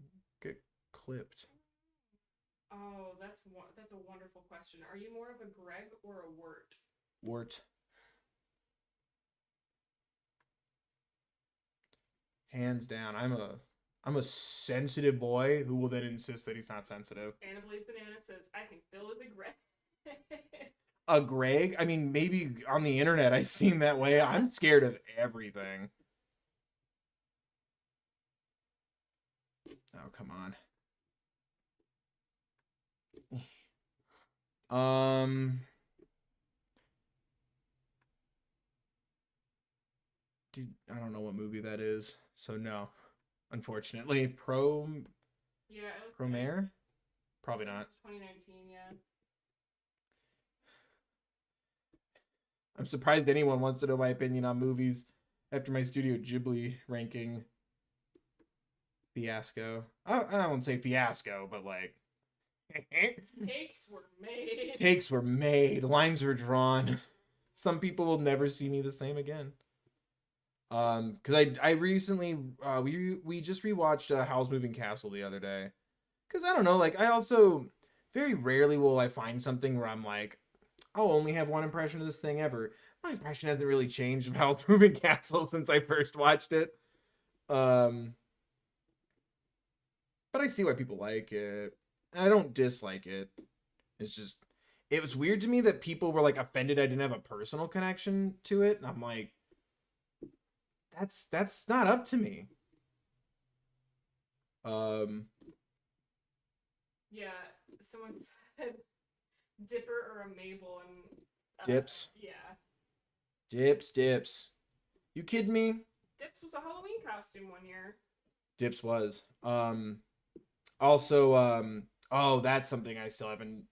get clipped. Oh, that's a wonderful question. Are you more of a Greg or a Wirt? Wirt. Hands down. I'm a sensitive boy who will then insist that he's not sensitive. Anna Blaze Banana says, I think Bill is a Greg. A Greg? I mean, maybe on the internet I seem that way. I'm scared of everything. Oh, come on. Dude, I don't know what movie that is, so no. Unfortunately, Promare? Probably not. 2019, yeah. I'm surprised anyone wants to know my opinion on movies after my Studio Ghibli ranking fiasco. I won't say fiasco, but like Takes were made. Takes were made. Lines were drawn. Some people will never see me the same again. Because I recently we just rewatched Howl's Moving Castle the other day. Because I don't know, like I also very rarely will I find something where I'm like, I'll only have one impression of this thing ever. My impression hasn't really changed of Howl's Moving Castle since I first watched it. But I see why people like it. I don't dislike it. It's just, it was weird to me that people were like offended I didn't have a personal connection to it. And I'm like, that's not up to me. Yeah, someone said Dipper or a Mabel and Dips. Yeah. Dips. You kidding me? Dips was a Halloween costume one year. Dips was. Also, oh, that's something I still haven't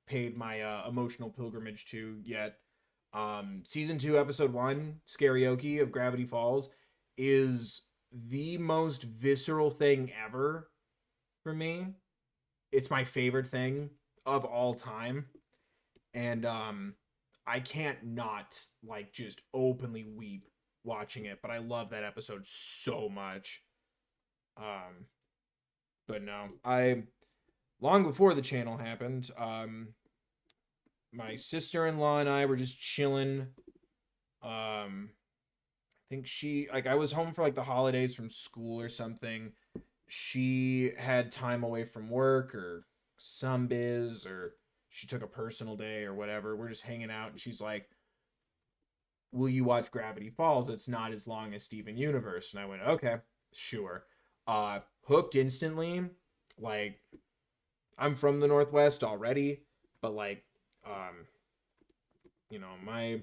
paid my emotional pilgrimage to yet. Season 2, episode 1, Scarioki of Gravity Falls, is the most visceral thing ever for me. It's my favorite thing of all time. And I can't not like just openly weep watching it, but I love that episode so much. But no, long before the channel happened, my sister-in-law and I were just chilling. I think I was home for like the holidays from school or something. She had time away from work or some biz, or she took a personal day or whatever. We're just hanging out and she's like, will you watch Gravity Falls? It's not as long as Steven Universe. And I went, okay, sure. Hooked instantly. Like, I'm from the Northwest already, but like, you know, my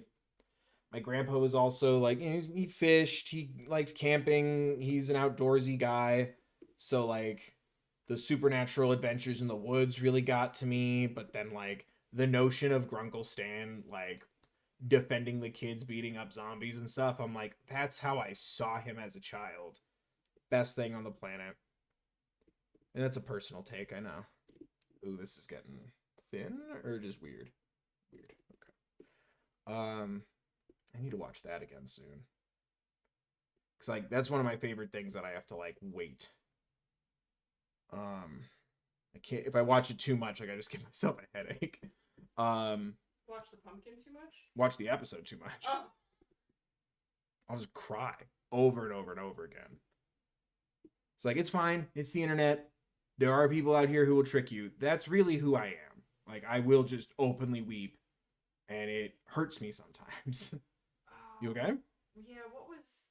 grandpa was also like, you know, he fished, he liked camping, he's an outdoorsy guy. So like the supernatural adventures in the woods really got to me, but then like the notion of Grunkle Stan like defending the kids beating up zombies and stuff, I'm like, that's how I saw him as a child. Best thing on the planet. And that's a personal take, I know. Ooh, this is getting thin or just weird? Weird. Okay. I need to watch that again soon. Cause like that's one of my favorite things that I have to like wait. I can't if I watch it too much, like I just give myself a headache. Watch the pumpkin too much? Watch the episode too much. Oh. I'll just cry over and over and over again. It's like, it's fine. It's the internet. There are people out here who will trick you. That's really who I am. Like, I will just openly weep, and it hurts me sometimes. You okay? Yeah, what was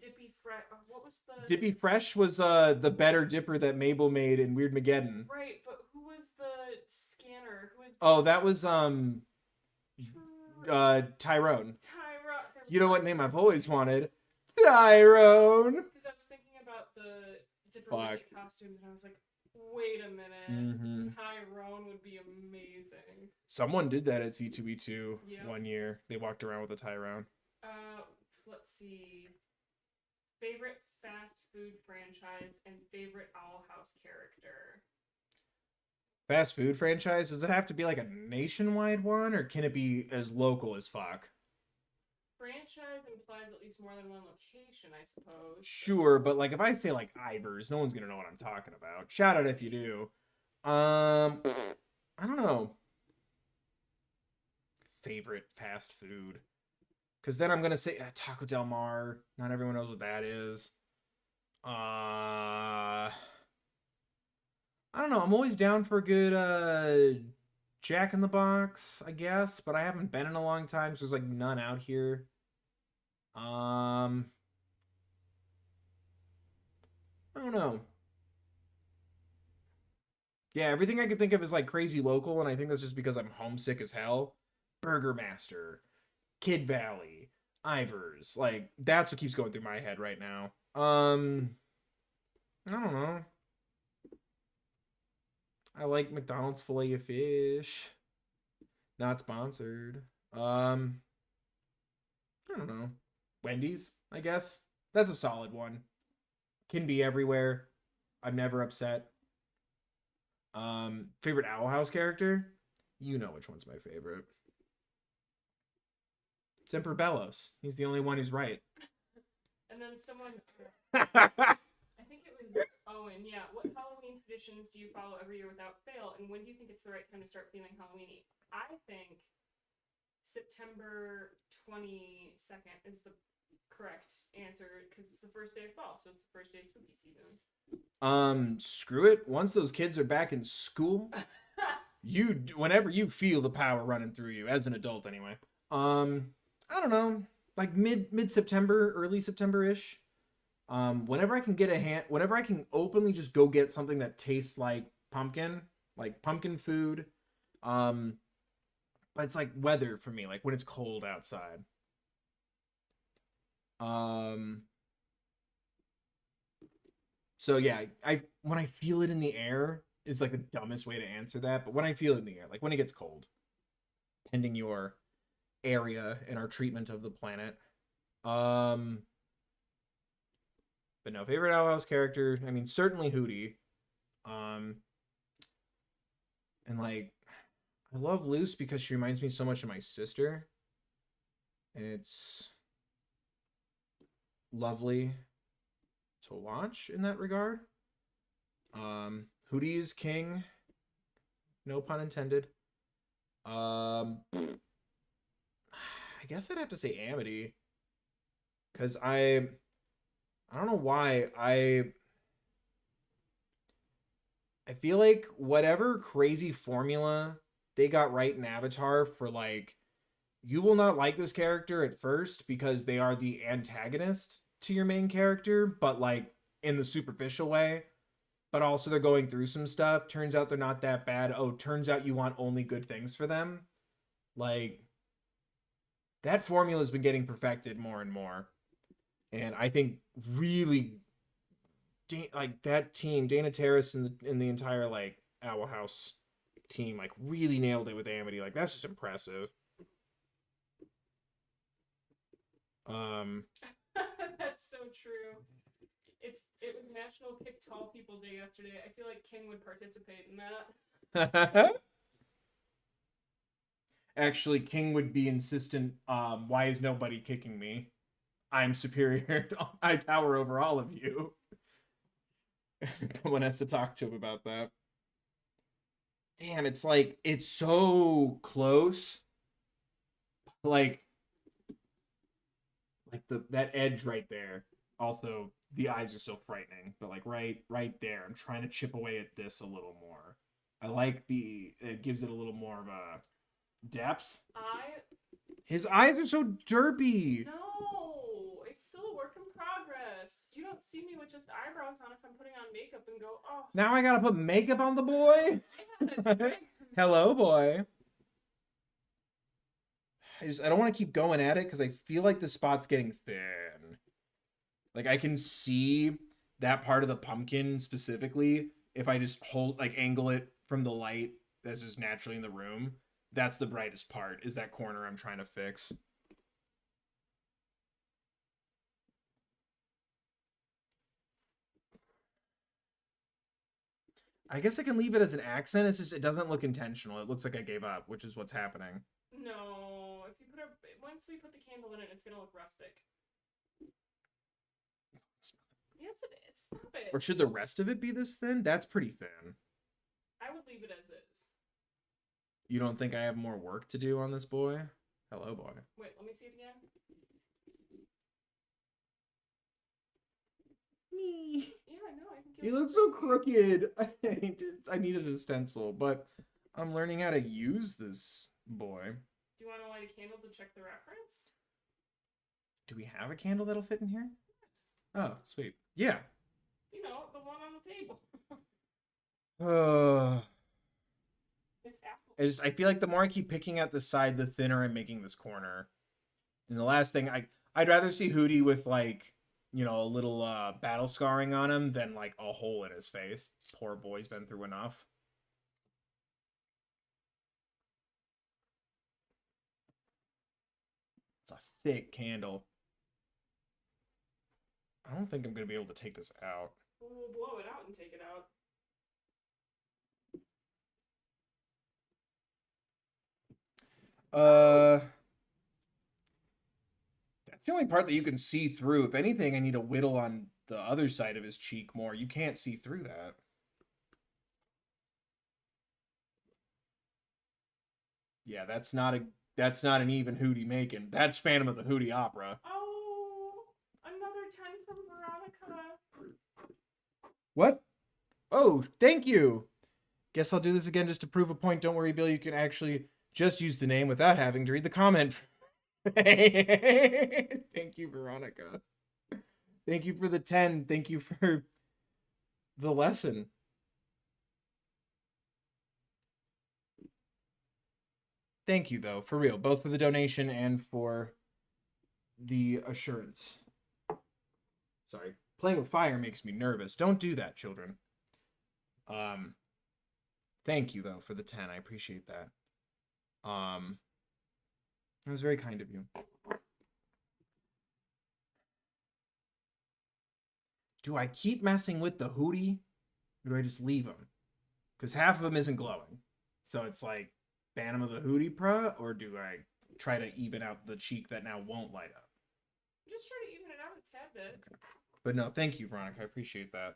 Dippy Fresh? What was the... Dippy Fresh was the better dipper that Mabel made in Weird Mageddon. Right, but who was the scanner? Who was the... Oh, that was Tyrone. Tyrone. You know what name I've always wanted? Tyrone. Because I was thinking about the Dipper costumes, and I was like, wait a minute. Tyrone would be amazing. Someone did that at C2E2 one year. They walked around with a Tyrone. Let's see. Favorite fast food franchise and favorite Owl House character. Fast food franchise? Does it have to be like a nationwide one, or can it be as local as fuck? Franchise implies at least more than one location, I suppose. Sure, but like if I say like Ivers, no one's gonna know what I'm talking about. Shout out if you do. I don't know. Favorite fast food. Because then I'm gonna say Taco Del Mar. Not everyone knows what that is. I don't know. I'm always down for a good Jack in the Box, I guess, but I haven't been in a long time, so there's like none out here. I don't know. Yeah, everything I could think of is like crazy local, and I think that's just because I'm homesick as hell. Burger Master, Kid Valley, Ivers, like that's what keeps going through my head right now. I don't know. I like McDonald's Filet-O-Fish. Not sponsored. I don't know. Wendy's, I guess. That's a solid one. Can be everywhere. I'm never upset. Favorite Owl House character? You know which one's my favorite. It's Emperor Bellos. He's the only one who's right. And then someone... I think it was Owen, yeah. What Halloween traditions do you follow every year without fail, and when do you think it's the right time to start feeling Halloween-y? I think September 22nd is the correct answer, because it's the first day of fall, so it's the first day of spooky season. Screw it. Once those kids are back in school, whenever you feel the power running through you, as an adult anyway. I don't know, like mid-September, early September-ish. Whenever I can openly just go get something that tastes like pumpkin food. But it's like weather for me, like when it's cold outside. So yeah, when I feel it in the air is like the dumbest way to answer that, but when I feel it in the air, like when it gets cold, pending your area and our treatment of the planet. But no, favorite Owl House character, I mean, certainly Hootie. And like, I love Luce because she reminds me so much of my sister. And it's lovely to watch in that regard. Hootie is king. No pun intended. I guess I'd have to say Amity. Because I don't know why. I feel like whatever crazy formula they got right in Avatar for like you will not like this character at first because they are the antagonist to your main character, but like in the superficial way. But also they're going through some stuff. Turns out they're not that bad. Oh, turns out you want only good things for them. Like, that formula has been getting perfected more and more. And I think really, like, that team, Dana Terrace and the entire, like, Owl House team, like, really nailed it with Amity. Like, that's just impressive. That's so true. It was National Pick Tall People Day yesterday. I feel like King would participate in that. Actually, King would be insistent, why is nobody kicking me? I'm superior. I tower over all of you. Someone has to talk to him about that. Damn, it's like, it's so close. Like that edge right there. Also, the eyes are so frightening, but like right there, I'm trying to chip away at this a little more. I like it gives it a little more of a depth. His eyes are so derpy. No, it's still a work in progress. You don't see me with just eyebrows on if I'm putting on makeup and go, oh. Now I gotta put makeup on the boy? Yeah, hello, boy. I don't want to keep going at it because I feel like the spot's getting thin. Like, I can see that part of the pumpkin specifically if I just angle it from the light that's just naturally in the room. That's the brightest part, is that corner I'm trying to fix. I guess I can leave it as an accent. It's just, it doesn't look intentional. It looks like I gave up, which is what's happening. No, if you once we put the candle in it, it's gonna look rustic. Yes, it is. Stop it. Or should the rest of it be this thin? That's pretty thin. I would leave it as is. You don't think I have more work to do on this boy? Hello, boy. Wait, let me see it again. Yeah, I know. He looks so crooked. I needed a stencil, but I'm learning how to use this boy. Do you want to light a candle to check the reference? Do we have a candle that'll fit in here? Yes. Oh, sweet. Yeah. You know, the one on the table. It's apple. I feel like the more I keep picking at the side, the thinner I'm making this corner. And the last thing, I'd rather see Hootie with, like, you know, a little battle scarring on him than like a hole in his face. Poor boy's been through enough. It's a thick candle. I don't think I'm going to be able to take this out. We'll blow it out and take it out. That's the only part that you can see through. If anything, I need to whittle on the other side of his cheek more. You can't see through that. Yeah, that's not an even Hootie making. That's Phantom of the Hootie opera. Oh, another 10 from Veronica. What? Oh, thank you. Guess I'll do this again just to prove a point. Don't worry, Bill. You can actually just use the name without having to read the comment. Thank you, Veronica. Thank you for the 10. Thank you for the lesson. Thank you, though, for real. Both for the donation and for the assurance. Sorry. Playing with fire makes me nervous. Don't do that, children. Thank you, though, for the 10. I appreciate that. It was very kind of you. Do I keep messing with the Hootie? Or do I just leave him? Because half of him isn't glowing. So it's like Phantom of the Hootie Pra, or do I try to even out the cheek that now won't light up? Just try to even it out a tad bit. Okay. But no, thank you, Veronica. I appreciate that.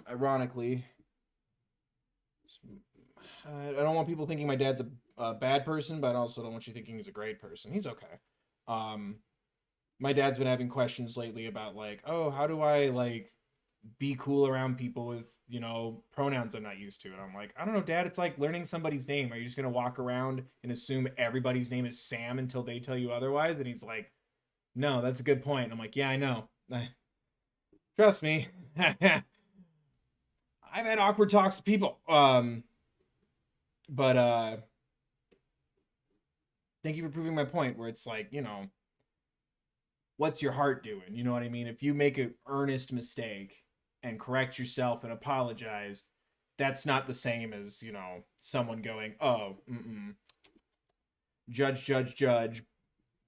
Ironically, I don't want people thinking my dad's a bad person, but I also don't want you thinking he's a great person. He's okay. My dad's been having questions lately about, like, oh, how do I, like, be cool around people with, pronouns I'm not used to. And I'm like, I don't know, Dad, it's like learning somebody's name. Are you just going to walk around and assume everybody's name is Sam until they tell you otherwise? And he's like, no, that's a good point. And I'm like, yeah, I know. Trust me. I've had awkward talks with people. But thank you for proving my point where it's like, what's your heart doing? You know what I mean? If you make an earnest mistake and correct yourself and apologize, that's not the same as, someone going, oh, judge, judge, judge,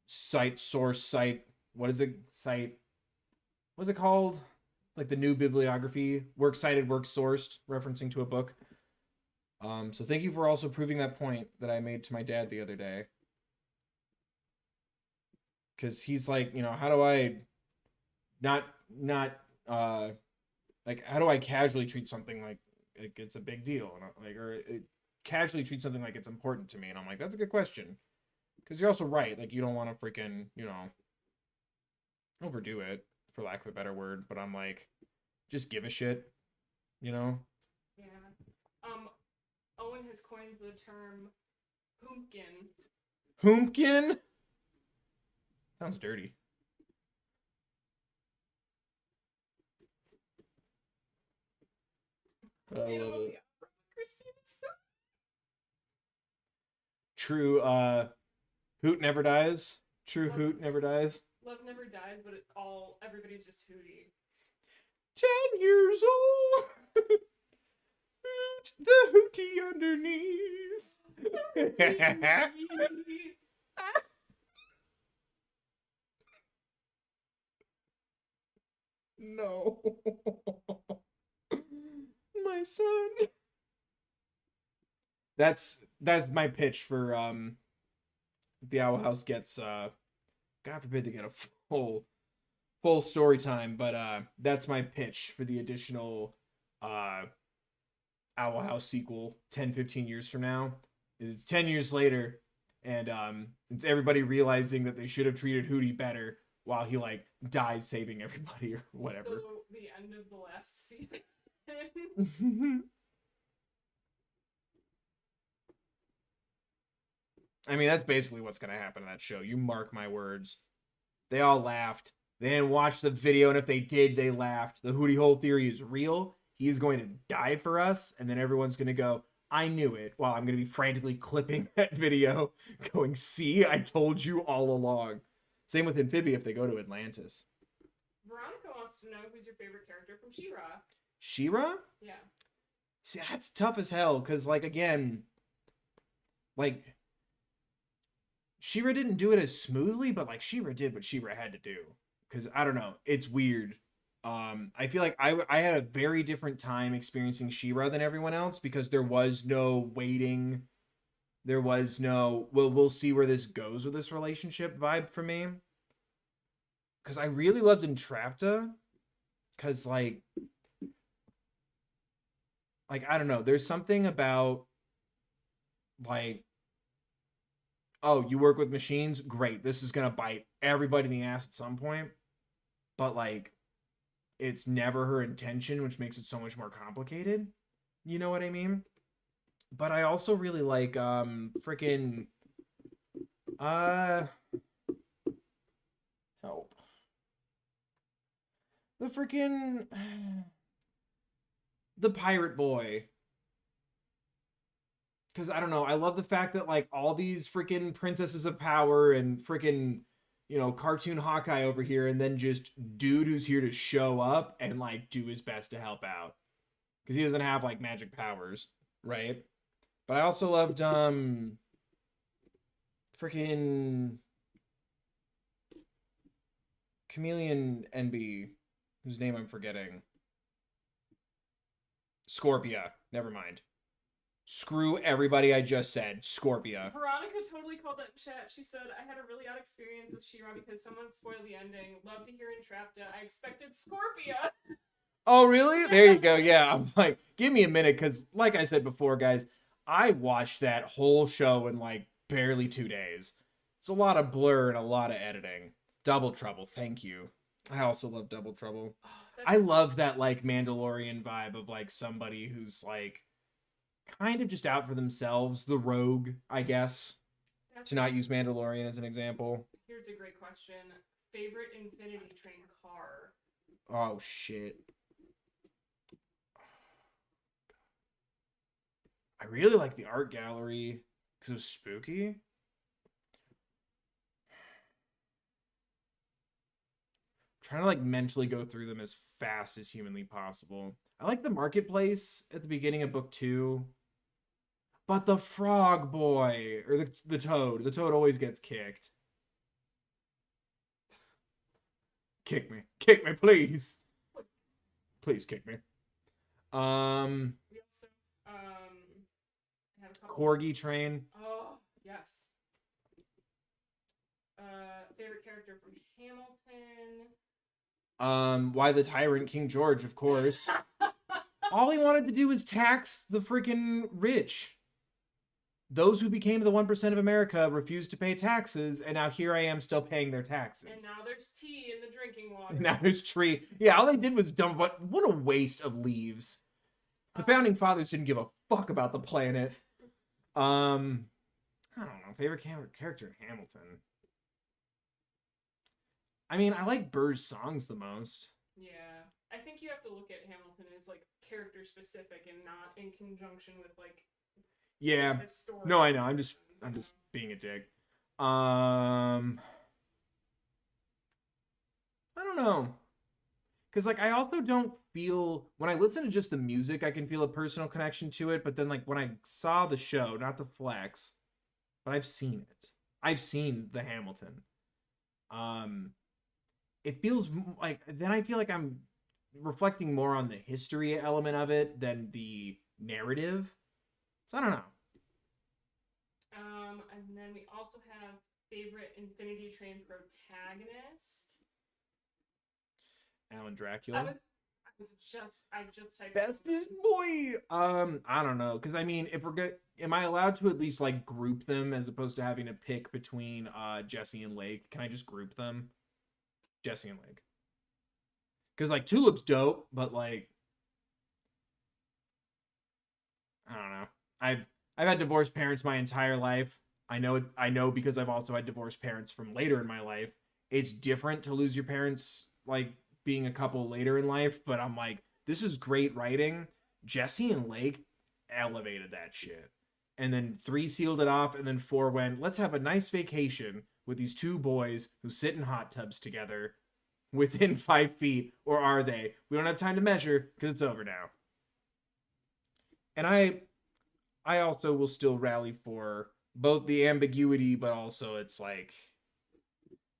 cite, source, cite, what is it? Cite, what's it called? Like the new bibliography, works cited, works sourced, referencing to a book. So thank you for also proving that point that I made to my dad the other day. Because he's like, how do I not like, how do I casually treat something like it's a big deal, and like, or casually treat something like it's important to me? And I'm like, that's a good question, because you're also right. Like, you don't want to freaking, overdo it, for lack of a better word. But I'm like, just give a shit, Yeah. Owen has coined the term hoomkin. Hoomkin? Sounds dirty. But I love it. True, hoot never dies. True hoot never dies. Love never dies, but everybody's just hooty. 10 years old. Hoot the hootie underneath. No. My son. That's my pitch for the Owl House gets God forbid to get a full story time, but that's my pitch for the additional Owl House sequel 10-15 years from now. It's 10 years later, and it's everybody realizing that they should have treated Hootie better while he like dies saving everybody or whatever. So the end of the last season. I mean, that's basically what's going to happen in that show. You mark my words. They all laughed. They didn't watch the video, and if they did, they laughed. The Hootie Hole theory is real. He is going to die for us, and then everyone's going to go, I knew it, while I'm going to be frantically clipping that video, going, see, I told you all along. Same with Amphibia if they go to Atlantis. Veronica wants to know who's your favorite character from She-Ra. She-Ra? Yeah. See, that's tough as hell, because, like, again, like, She-Ra didn't do it as smoothly, but, like, She-Ra did what She-Ra had to do. Because, I don't know, it's weird. I feel like I had a very different time experiencing She-Ra than everyone else, because there was no waiting. There was no, well, we'll see where this goes with this relationship vibe for me. Because I really loved Entrapta. Because, like, I don't know. There's something about, like, oh, you work with machines? Great. This is going to bite everybody in the ass at some point. But, like, it's never her intention, which makes it so much more complicated. You know what I mean? But I also really like, freaking, help. The freaking, the pirate boy. Because, I don't know, I love the fact that, like, all these freaking princesses of power and freaking, cartoon Hawkeye over here, and then just dude who's here to show up and, like, do his best to help out. Because he doesn't have, like, magic powers, right? But I also loved, freaking Chameleon NB, whose name I'm forgetting. Scorpia. Never mind. Screw everybody I just said. Scorpia. Veronica totally called that in chat. She said, I had a really odd experience with She-Ra because someone spoiled the ending. Love to hear Entrapta. I expected Scorpia. Oh, really? There you go. Yeah, I'm like, give me a minute, because like I said before, guys, I watched that whole show in, like, barely 2 days. It's a lot of blur and a lot of editing. Double Trouble, thank you. I also love Double Trouble. Oh, I love that like Mandalorian vibe of like somebody who's like kind of just out for themselves, the rogue, I guess, to not use Mandalorian as an example. Here's a great question. Favorite Infinity Train car? Oh shit. I really like the art gallery because it was spooky. Trying to like mentally go through them as fast as humanly possible. I like the marketplace at the beginning of book 2. But the frog boy, or the toad always gets kicked. Kick me, please. Please kick me. We also have a couple. Corgi train. Oh yes. Favorite character from Hamilton. Why the tyrant King George, of course. All he wanted to do was tax the freaking rich. Those who became the 1% of America refused to pay taxes, and now here I am still paying their taxes. And now there's tea in the drinking water. And now there's tree. Yeah, all they did was dump. What a waste of leaves. The founding fathers didn't give a fuck about the planet. I don't know. Favorite character in Hamilton? I mean, I like Burr's songs the most. Yeah. I think you have to look at Hamilton as like character specific and not in conjunction with like yeah. No, I know. I'm just being a dick. I don't know. Cause like I also don't feel when I listen to just the music, I can feel a personal connection to it. But then like when I saw the show, not the flex, but I've seen it. I've seen the Hamilton. It feels like then I feel like I'm reflecting more on the history element of it than the narrative. So I don't know. And then we also have favorite Infinity Train protagonist. Alan Dracula. I just typed Bestest boy. I don't know, because I mean, if we're good, am I allowed to at least like group them as opposed to having to pick between Jesse and Lake? Can I just group them? Jesse and Lake. Because like Tulip's dope, but like I don't know. I've had divorced parents my entire life. I know because I've also had divorced parents from later in my life. It's different to lose your parents like being a couple later in life, but I'm like, this is great writing. Jesse and Lake elevated that shit. And then 3 sealed it off, and then 4 went, let's have a nice vacation with these 2 boys who sit in hot tubs together within 5 feet, or are they? We don't have time to measure because it's over now. And I also will still rally for both the ambiguity, but also it's like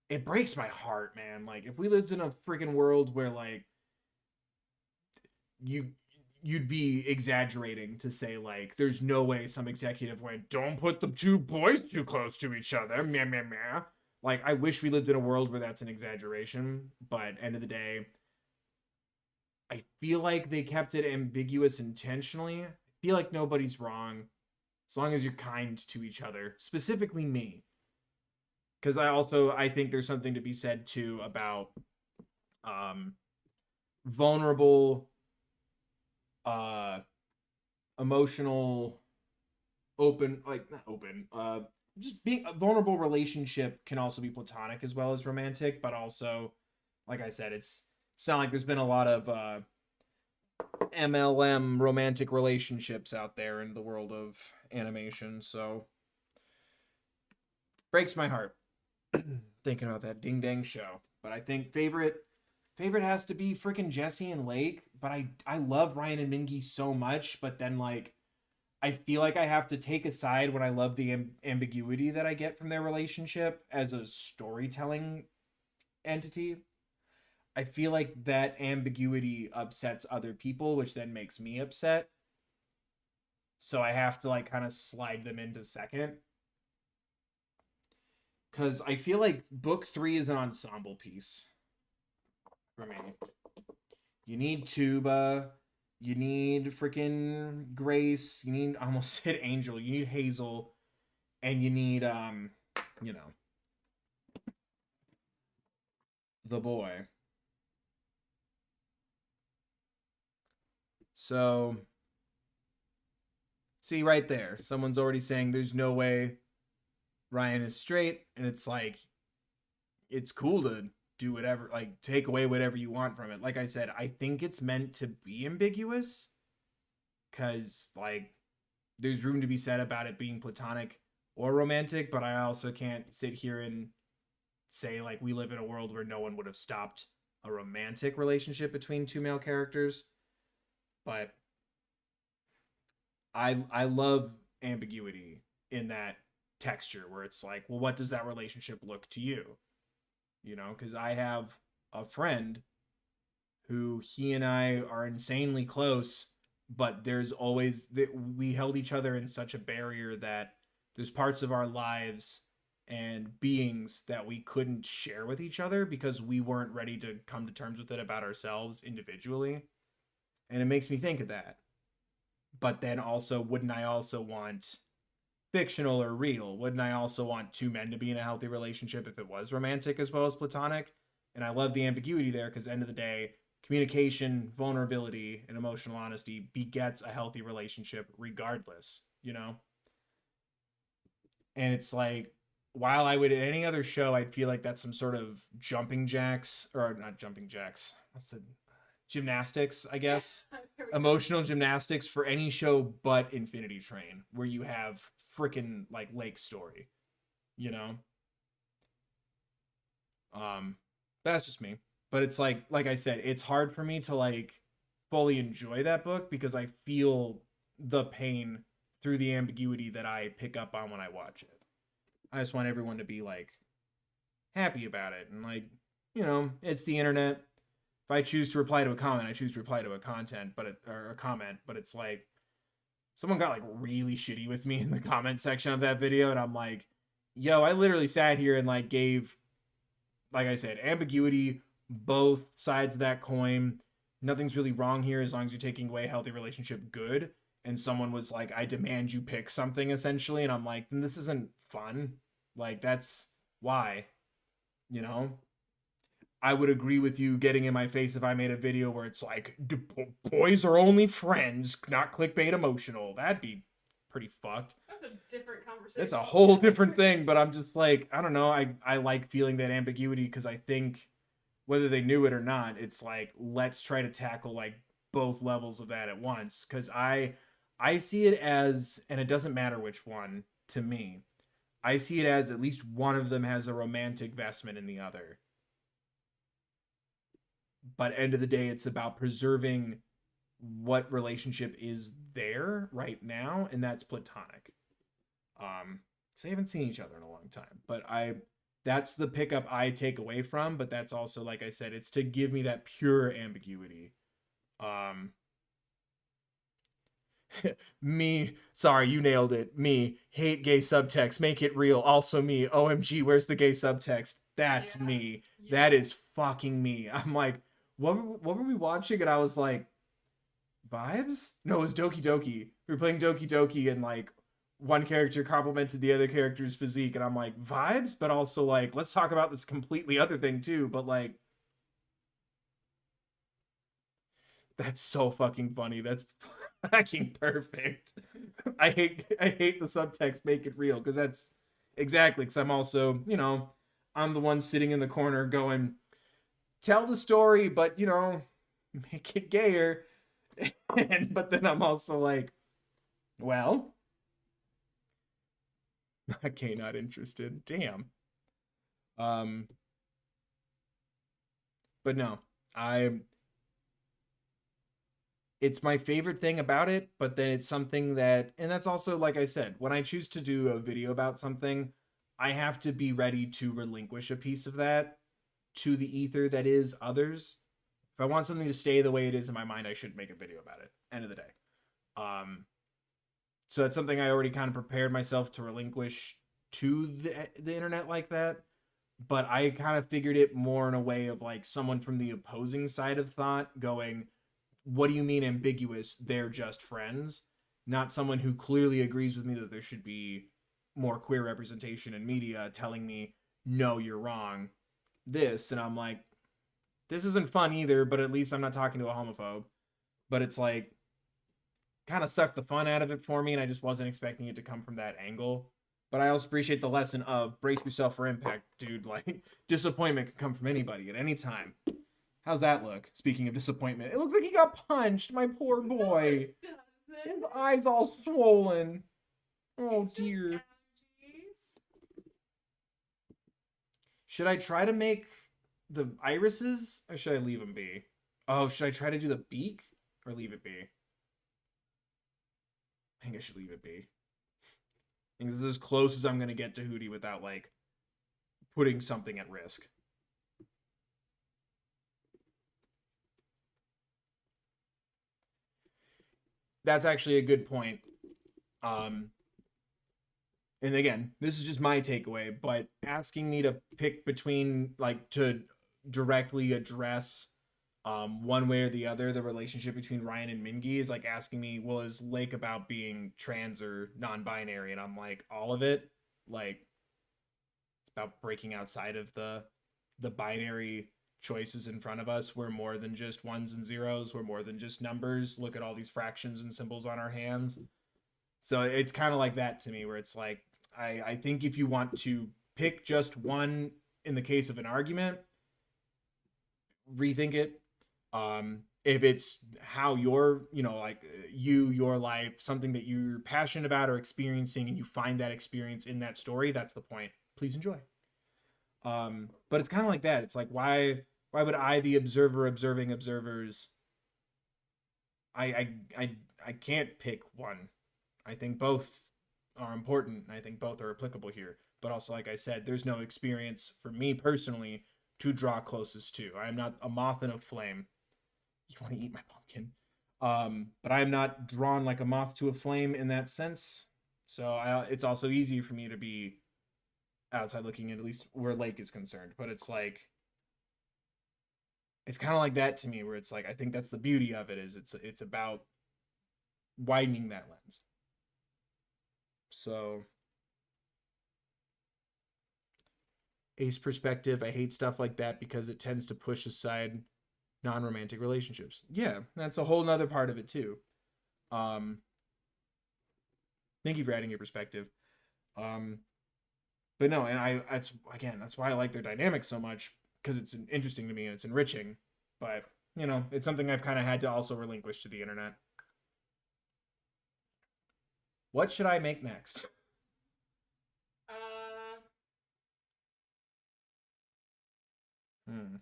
it breaks my heart, man. Like if we lived in a freaking world where like you'd be exaggerating to say like there's no way some executive went, don't put the 2 boys too close to each other. Meh, meh, meh. Like I wish we lived in a world where that's an exaggeration, but end of the day, I feel like they kept it ambiguous intentionally. I feel like nobody's wrong as long as you're kind to each other, specifically me. Because I think there's something to be said too about vulnerable, emotional, open, like not open, just being a vulnerable relationship can also be platonic as well as romantic, but also, like I said, it's not like there's been a lot of MLM romantic relationships out there in the world of animation, so breaks my heart thinking about that ding dang show. But I think favorite has to be freaking Jesse and Lake, but I love Ryan and Mingy so much, but then like I feel like I have to take a side when I love the ambiguity that I get from their relationship as a storytelling entity. I feel like that ambiguity upsets other people, which then makes me upset. So I have to like kind of slide them into second. Because I feel like book 3 is an ensemble piece for me. You need Tuba. You need freaking Grace. You need, I almost said Angel. You need Hazel. And you need, the boy. So, see right there, someone's already saying there's no way Ryan is straight, and it's like, it's cool to do whatever, like take away whatever you want from it. Like I said, I think it's meant to be ambiguous because like there's room to be said about it being platonic or romantic, but I also can't sit here and say like we live in a world where no one would have stopped a romantic relationship between two male characters. But I love ambiguity in that texture where it's like, well, what does that relationship look to you? You know, because I have a friend who he and I are insanely close, but there's always that we held each other in such a barrier that there's parts of our lives and beings that we couldn't share with each other because we weren't ready to come to terms with it about ourselves individually. And it makes me think of that. But then also, wouldn't I also want fictional or real? Wouldn't I also want two men to be in a healthy relationship if it was romantic as well as platonic? And I love the ambiguity there because, end of the day, communication, vulnerability, and emotional honesty begets a healthy relationship regardless, you know? And it's like, while I would, in any other show, I'd feel like that's some sort of jumping jacks, or not jumping jacks, what's the gymnastics, I guess? Emotional gymnastics for any show but Infinity Train, where you have freaking like Lake Story, you know? That's just me. But it's like I said, it's hard for me to like fully enjoy that book because I feel the pain through the ambiguity that I pick up on when I watch it. I just want everyone to be like happy about it. And like, you know, it's the internet. If I choose to reply to a comment, I choose to reply to a content, or a comment, but it's like someone got like really shitty with me in the comment section of that video, and I'm like, yo, I literally sat here and like gave, like I said, ambiguity, both sides of that coin. Nothing's really wrong here as long as you're taking away a healthy relationship good. And someone was like, I demand you pick something, essentially. And I'm like, then this isn't fun. Like, that's why, you know? I would agree with you getting in my face if I made a video where it's like, boys are only friends, not clickbait emotional. That'd be pretty fucked. That's a different conversation. It's a whole different thing, but I'm just like, I don't know. I like feeling that ambiguity because I think whether they knew it or not, it's like, let's try to tackle like both levels of that at once. Because I see it as, and it doesn't matter which one to me, I see it as at least one of them has a romantic vestment in the other. But end of the day, it's about preserving what relationship is there right now, and that's platonic. So they haven't seen each other in a long time, but that's the pickup I take away from. But that's also, like I said, it's to give me that pure ambiguity. Me, sorry, you nailed it. Me, hate gay subtext, make it real. Also me, OMG, where's the gay subtext? That's me. Yeah. That is fucking me. I'm like, what were we watching? And I was like, Vibes? No, it was Doki Doki. We were playing Doki Doki, and like one character complimented the other character's physique, and I'm like, Vibes? But also like, let's talk about this completely other thing too. But like, that's so fucking funny. That's fucking perfect. I hate the subtext, make it real, because that's exactly, because I'm also, you know, I'm the one sitting in the corner going, tell the story, but you know, make it gayer. But then I'm also like, well, okay, not interested. Damn. But no, it's my favorite thing about it, but then it's something that, and that's also, like I said, when I choose to do a video about something, I have to be ready to relinquish a piece of that to the ether that is others. If I want something to stay the way it is in my mind, I should make a video about it. End of the day. So it's something I already kind of prepared myself to relinquish to the internet like that. But I kind of figured it more in a way of like someone from the opposing side of thought going, what do you mean ambiguous? They're just friends. Not someone who clearly agrees with me that there should be more queer representation in media telling me, no, you're wrong. This. And I'm like, this isn't fun either, but at least I'm not talking to a homophobe. But it's like, kind of sucked the fun out of it for me, and I just wasn't expecting it to come from that angle. But I also appreciate the lesson of brace yourself for impact, dude. Like, disappointment can come from anybody at any time. How's that look? Speaking of disappointment, it looks like he got punched, my poor boy. No, it His doesn't. eyes all swollen. Oh, It's just dear. allergies. Should I try to make the irises, or should I leave them be? Oh, should I try to do the beak, or leave it be? I think I should leave it be. I think this is as close as I'm going to get to Hootie without, like, putting something at risk. That's actually a good point. And again, this is just my takeaway, but asking me to pick between, like, to directly address one way or the other the relationship between Ryan and Mingy is like asking me, well, is Lake about being trans or non-binary? And I'm like, all of it. Like, it's about breaking outside of the binary choices in front of us. We're more than just ones and zeros. We're more than just numbers. Look at all these fractions and symbols on our hands. So it's kind of like that to me, where it's like, I think if you want to pick just one in the case of an argument, rethink it. If it's how you're, like your life, something that you're passionate about or experiencing, and you find that experience in that story, that's the point. Please enjoy. But it's kind of like that. It's like, why would I, the observer, observing observers, I can't pick one. I think both are important, and I think both are applicable here. But also, like I said, there's no experience for me personally to draw closest to. I am not a moth in a flame. You want to eat my pumpkin? But I am not drawn like a moth to a flame in that sense. So it's also easy for me to be outside looking at least where Lake is concerned. But it's like, it's kind of like that to me, where it's like, I think that's the beauty of it, is it's about widening that lens. So, ace perspective, I hate stuff like that because it tends to push aside non-romantic relationships. Yeah, that's a whole nother part of it too. Thank you for adding your perspective. But no, and that's why I like their dynamic so much, because it's interesting to me and it's enriching. But it's something I've kind of had to also relinquish to the internet. What should I make next? Hmm.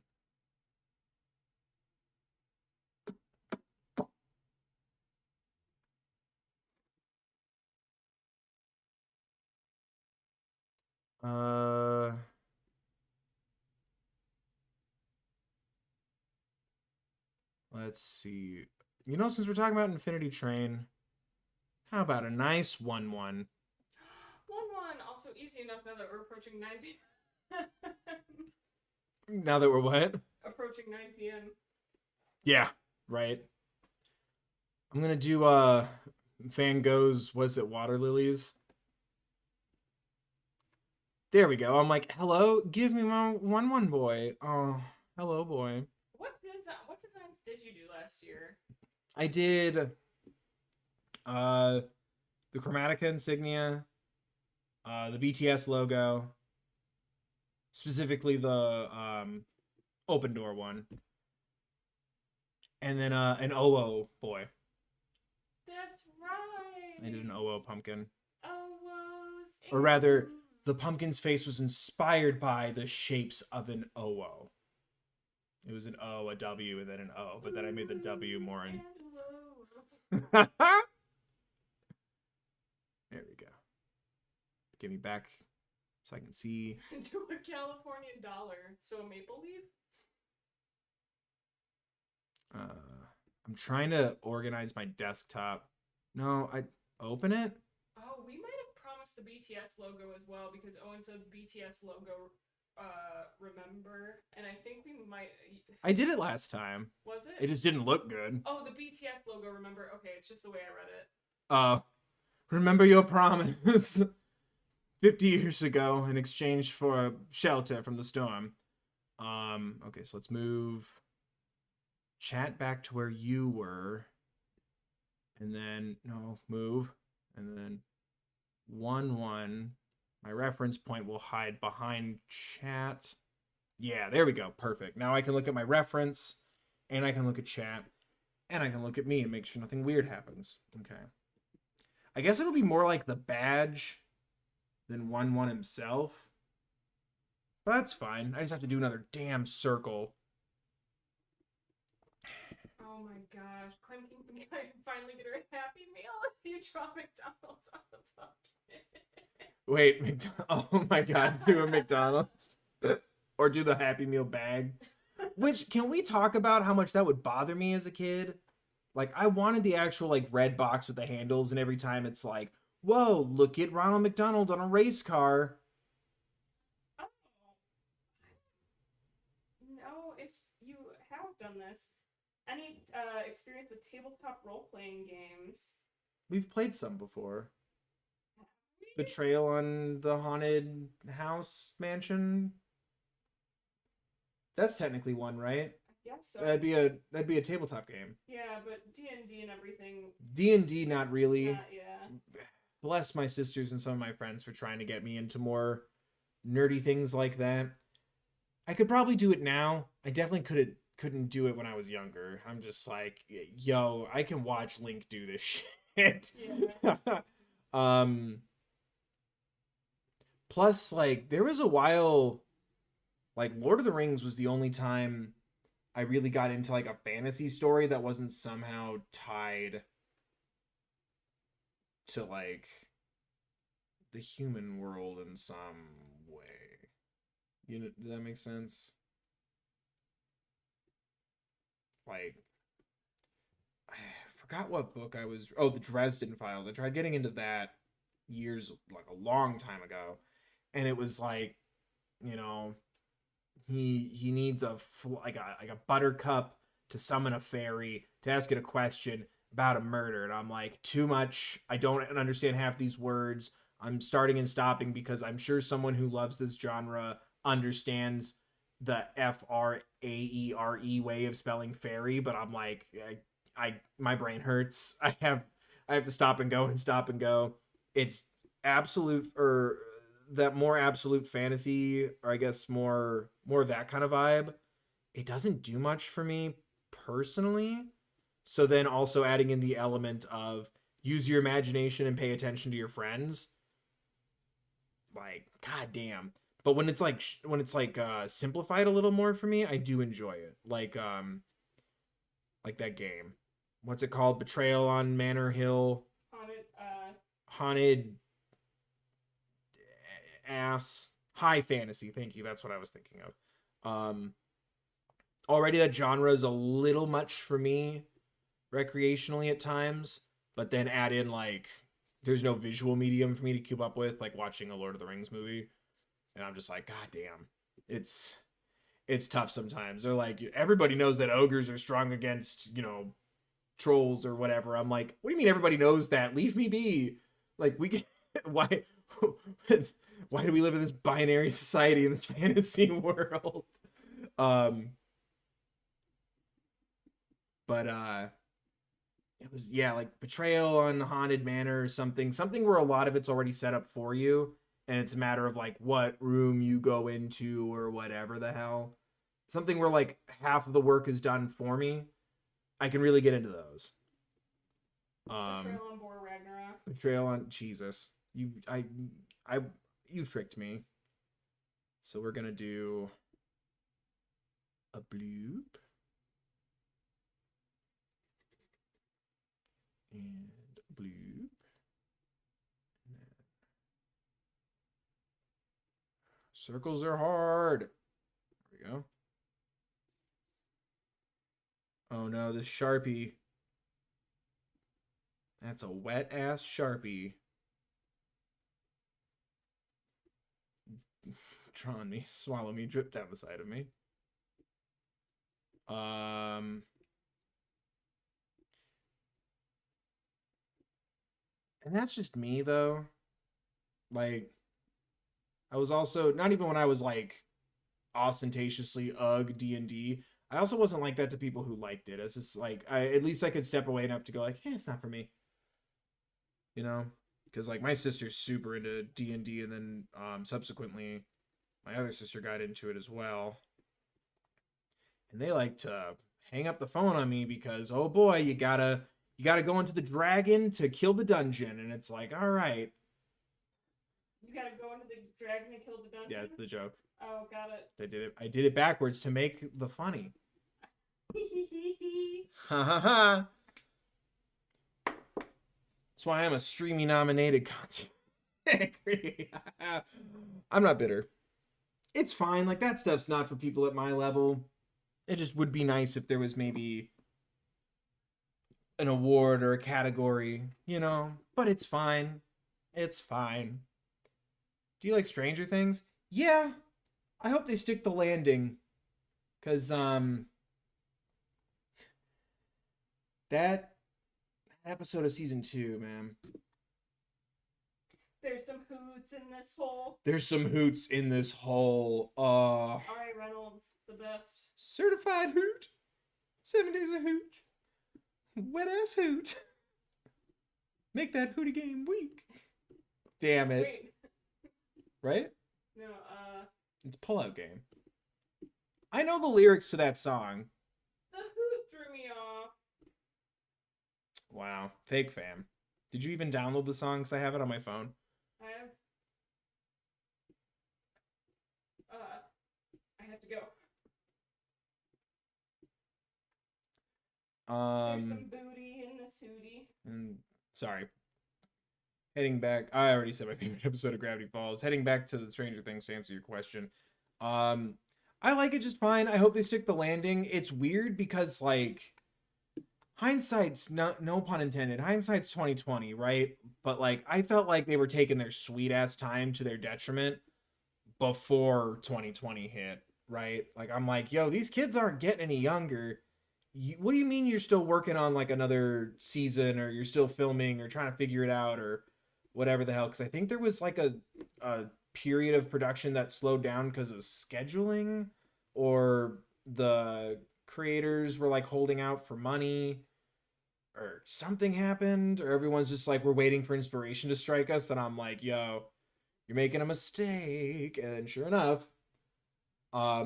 Uh, let's see. Since we're talking about Infinity Train, how about a nice 1-1? 1-1, also easy enough now that we're approaching 9 p.m. Now that we're what? Approaching 9 p.m. Yeah, right. I'm gonna do Van Gogh's, was it Water Lilies? There we go. I'm like, hello, give me my 1-1 boy. Oh, hello boy. What designs did you do last year? I did the Chromatica insignia, the BTS logo, specifically the open door one, and then an OO boy. That's right. I did an OO pumpkin. OOs. Or rather, the pumpkin's face was inspired by the shapes of an OO. It was an O, a W, and then an O, but then I made the W more in. There we go. Give me back so I can see. Do a Californian dollar. So a maple leaf? I'm trying to organize my desktop. No, I open it. Oh, we might have promised the BTS logo as well, because Owen said BTS logo, remember, and I think we might. I did it last time. Was it? It just didn't look good. Oh, the BTS logo, remember? Okay, it's just the way I read it. Remember your promise 50 years ago in exchange for shelter from the storm. Okay, so let's move chat back to where you were. and then no, move, and then 1-1. My reference point will hide behind chat. Yeah, there we go. Perfect. Now I can look at my reference, and I can look at chat, and I can look at me and make sure nothing weird happens. Okay. I guess it'll be more like the badge than 1-1 himself. But that's fine. I just have to do another damn circle. Oh my gosh. Clem can finally get her a Happy Meal if you draw McDonald's on the phone. Wait, oh my god, do a McDonald's? Or do the Happy Meal bag? Which, can we talk about how much that would bother me as a kid? Like, I wanted the actual, like, red box with the handles, and every time it's like, whoa, look at Ronald McDonald on a race car. Oh. No, if you have done this, any experience with tabletop role-playing games? We've played some before. Betrayal on the Haunted House Mansion. That's technically one, right? I guess so. That'd be a tabletop game. Yeah, but D&D and everything. D&D, not really. Yeah. Bless my sisters and some of my friends for trying to get me into more nerdy things like that. I could probably do it now. I definitely couldn't do it when I was younger. I'm just like, yo, I can watch Link do this shit. Yeah. Plus, like, there was a while, like, Lord of the Rings was the only time I really got into, like, a fantasy story that wasn't somehow tied to, like, the human world in some way. You know, does that make sense? Like, I forgot what book I was. Oh, the Dresden Files. I tried getting into that years, like, a long time ago, and it was like, you know, he needs like a buttercup to summon a fairy to ask it a question about a murder, and I'm like, too much. I don't understand half these words. I'm starting and stopping because I'm sure someone who loves this genre understands the F-R-A-E-R-E way of spelling fairy, but I'm like, my brain hurts. I have to stop and go and stop and go. It's absolute, or that more absolute fantasy, or I guess more of that kind of vibe. It doesn't do much for me personally. So then also adding in the element of use your imagination and pay attention to your friends. Like, goddamn. But when it's like simplified a little more for me, I do enjoy it. Like that game. What's it called? Betrayal on Manor Hill. Haunted ass high fantasy. Thank you. That's what I was thinking of. Already that genre is a little much for me recreationally at times, but then add in, like, there's no visual medium for me to keep up with, like watching a Lord of the Rings movie, and I'm just like, god damn, it's tough sometimes. They're like, everybody knows that ogres are strong against, trolls or whatever. I'm like, what do you mean everybody knows that? Leave me be. Like, we can why do we live in this binary society in this fantasy world? But it was, yeah, like Betrayal on Haunted Manor or something where a lot of it's already set up for you, and it's a matter of like what room you go into or whatever the hell. Something where like half of the work is done for me. I can really get into those. Betrayal on Bor Ragnarok. Betrayal on Jesus. You tricked me. So we're gonna do a bloop. And bloop. Circles are hard. There we go. Oh no, this Sharpie. That's a wet ass Sharpie. Drawing me, swallow me, drip down the side of me. And that's just me though. Like, I was also, not even when I was like ostentatiously D&D, I also wasn't like that to people who liked it. It's just like at least I could step away enough to go like, hey, it's not for me. You know, because like my sister's super into D&D, and then subsequently my other sister got into it as well, and they like to hang up the phone on me because oh boy, you gotta go into the dragon to kill the dungeon, and it's like, all right. You gotta go into the dragon to kill the dungeon? Yeah, it's the joke. Oh, got it. I did it backwards to make the funny. Ha ha ha. That's why I'm a streaming nominated content creator. I'm not bitter. It's fine. Like, that stuff's not for people at my level. It just would be nice if there was maybe an award or a category, you know? But it's fine. It's fine. Do you like Stranger Things? Yeah. I hope they stick the landing. Because, that episode of season 2, man. There's some hoots in this hole. There's some hoots in this hole. Alright, Reynolds, the best. Certified hoot. 7 days of hoot. Wet ass hoot. Make that hootie game weak. Damn it. Wait. Right? No, It's Pullout Game. I know the lyrics to that song. the hoot threw me off. Wow. Fake fam. Did you even download the song? Because I have it on my phone. I have to go. There's some booty in this hootie. Sorry. Heading back, I already said my favorite episode of Gravity Falls. Heading back to the Stranger Things to answer your question. I like it just fine. I hope they stick the landing. It's weird because, like, hindsight's no pun intended. Hindsight's 2020, right? But like, I felt like they were taking their sweet ass time to their detriment before 2020 hit, right? Like, I'm like, yo, these kids aren't getting any younger. What do you mean you're still working on like another season, or you're still filming or trying to figure it out or whatever the hell? Because I think there was like a period of production that slowed down because of scheduling, or the creators were like holding out for money, or something happened, or everyone's just like, we're waiting for inspiration to strike us. And I'm like, yo, you're making a mistake. And sure enough, I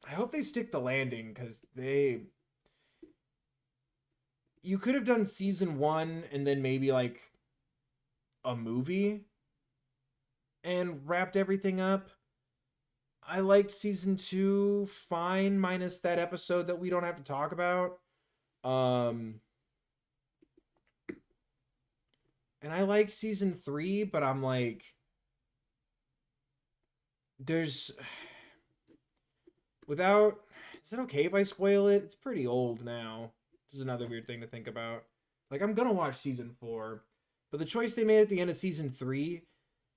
hope they stick the landing, because you could have done season 1 and then maybe like a movie and wrapped everything up. I liked season 2 fine, minus that episode that we don't have to talk about. And I liked season 3, but I'm like, is it okay if I spoil it? It's pretty old now. This is another weird thing to think about. Like, I'm gonna watch season 4, but the choice they made at the end of season 3,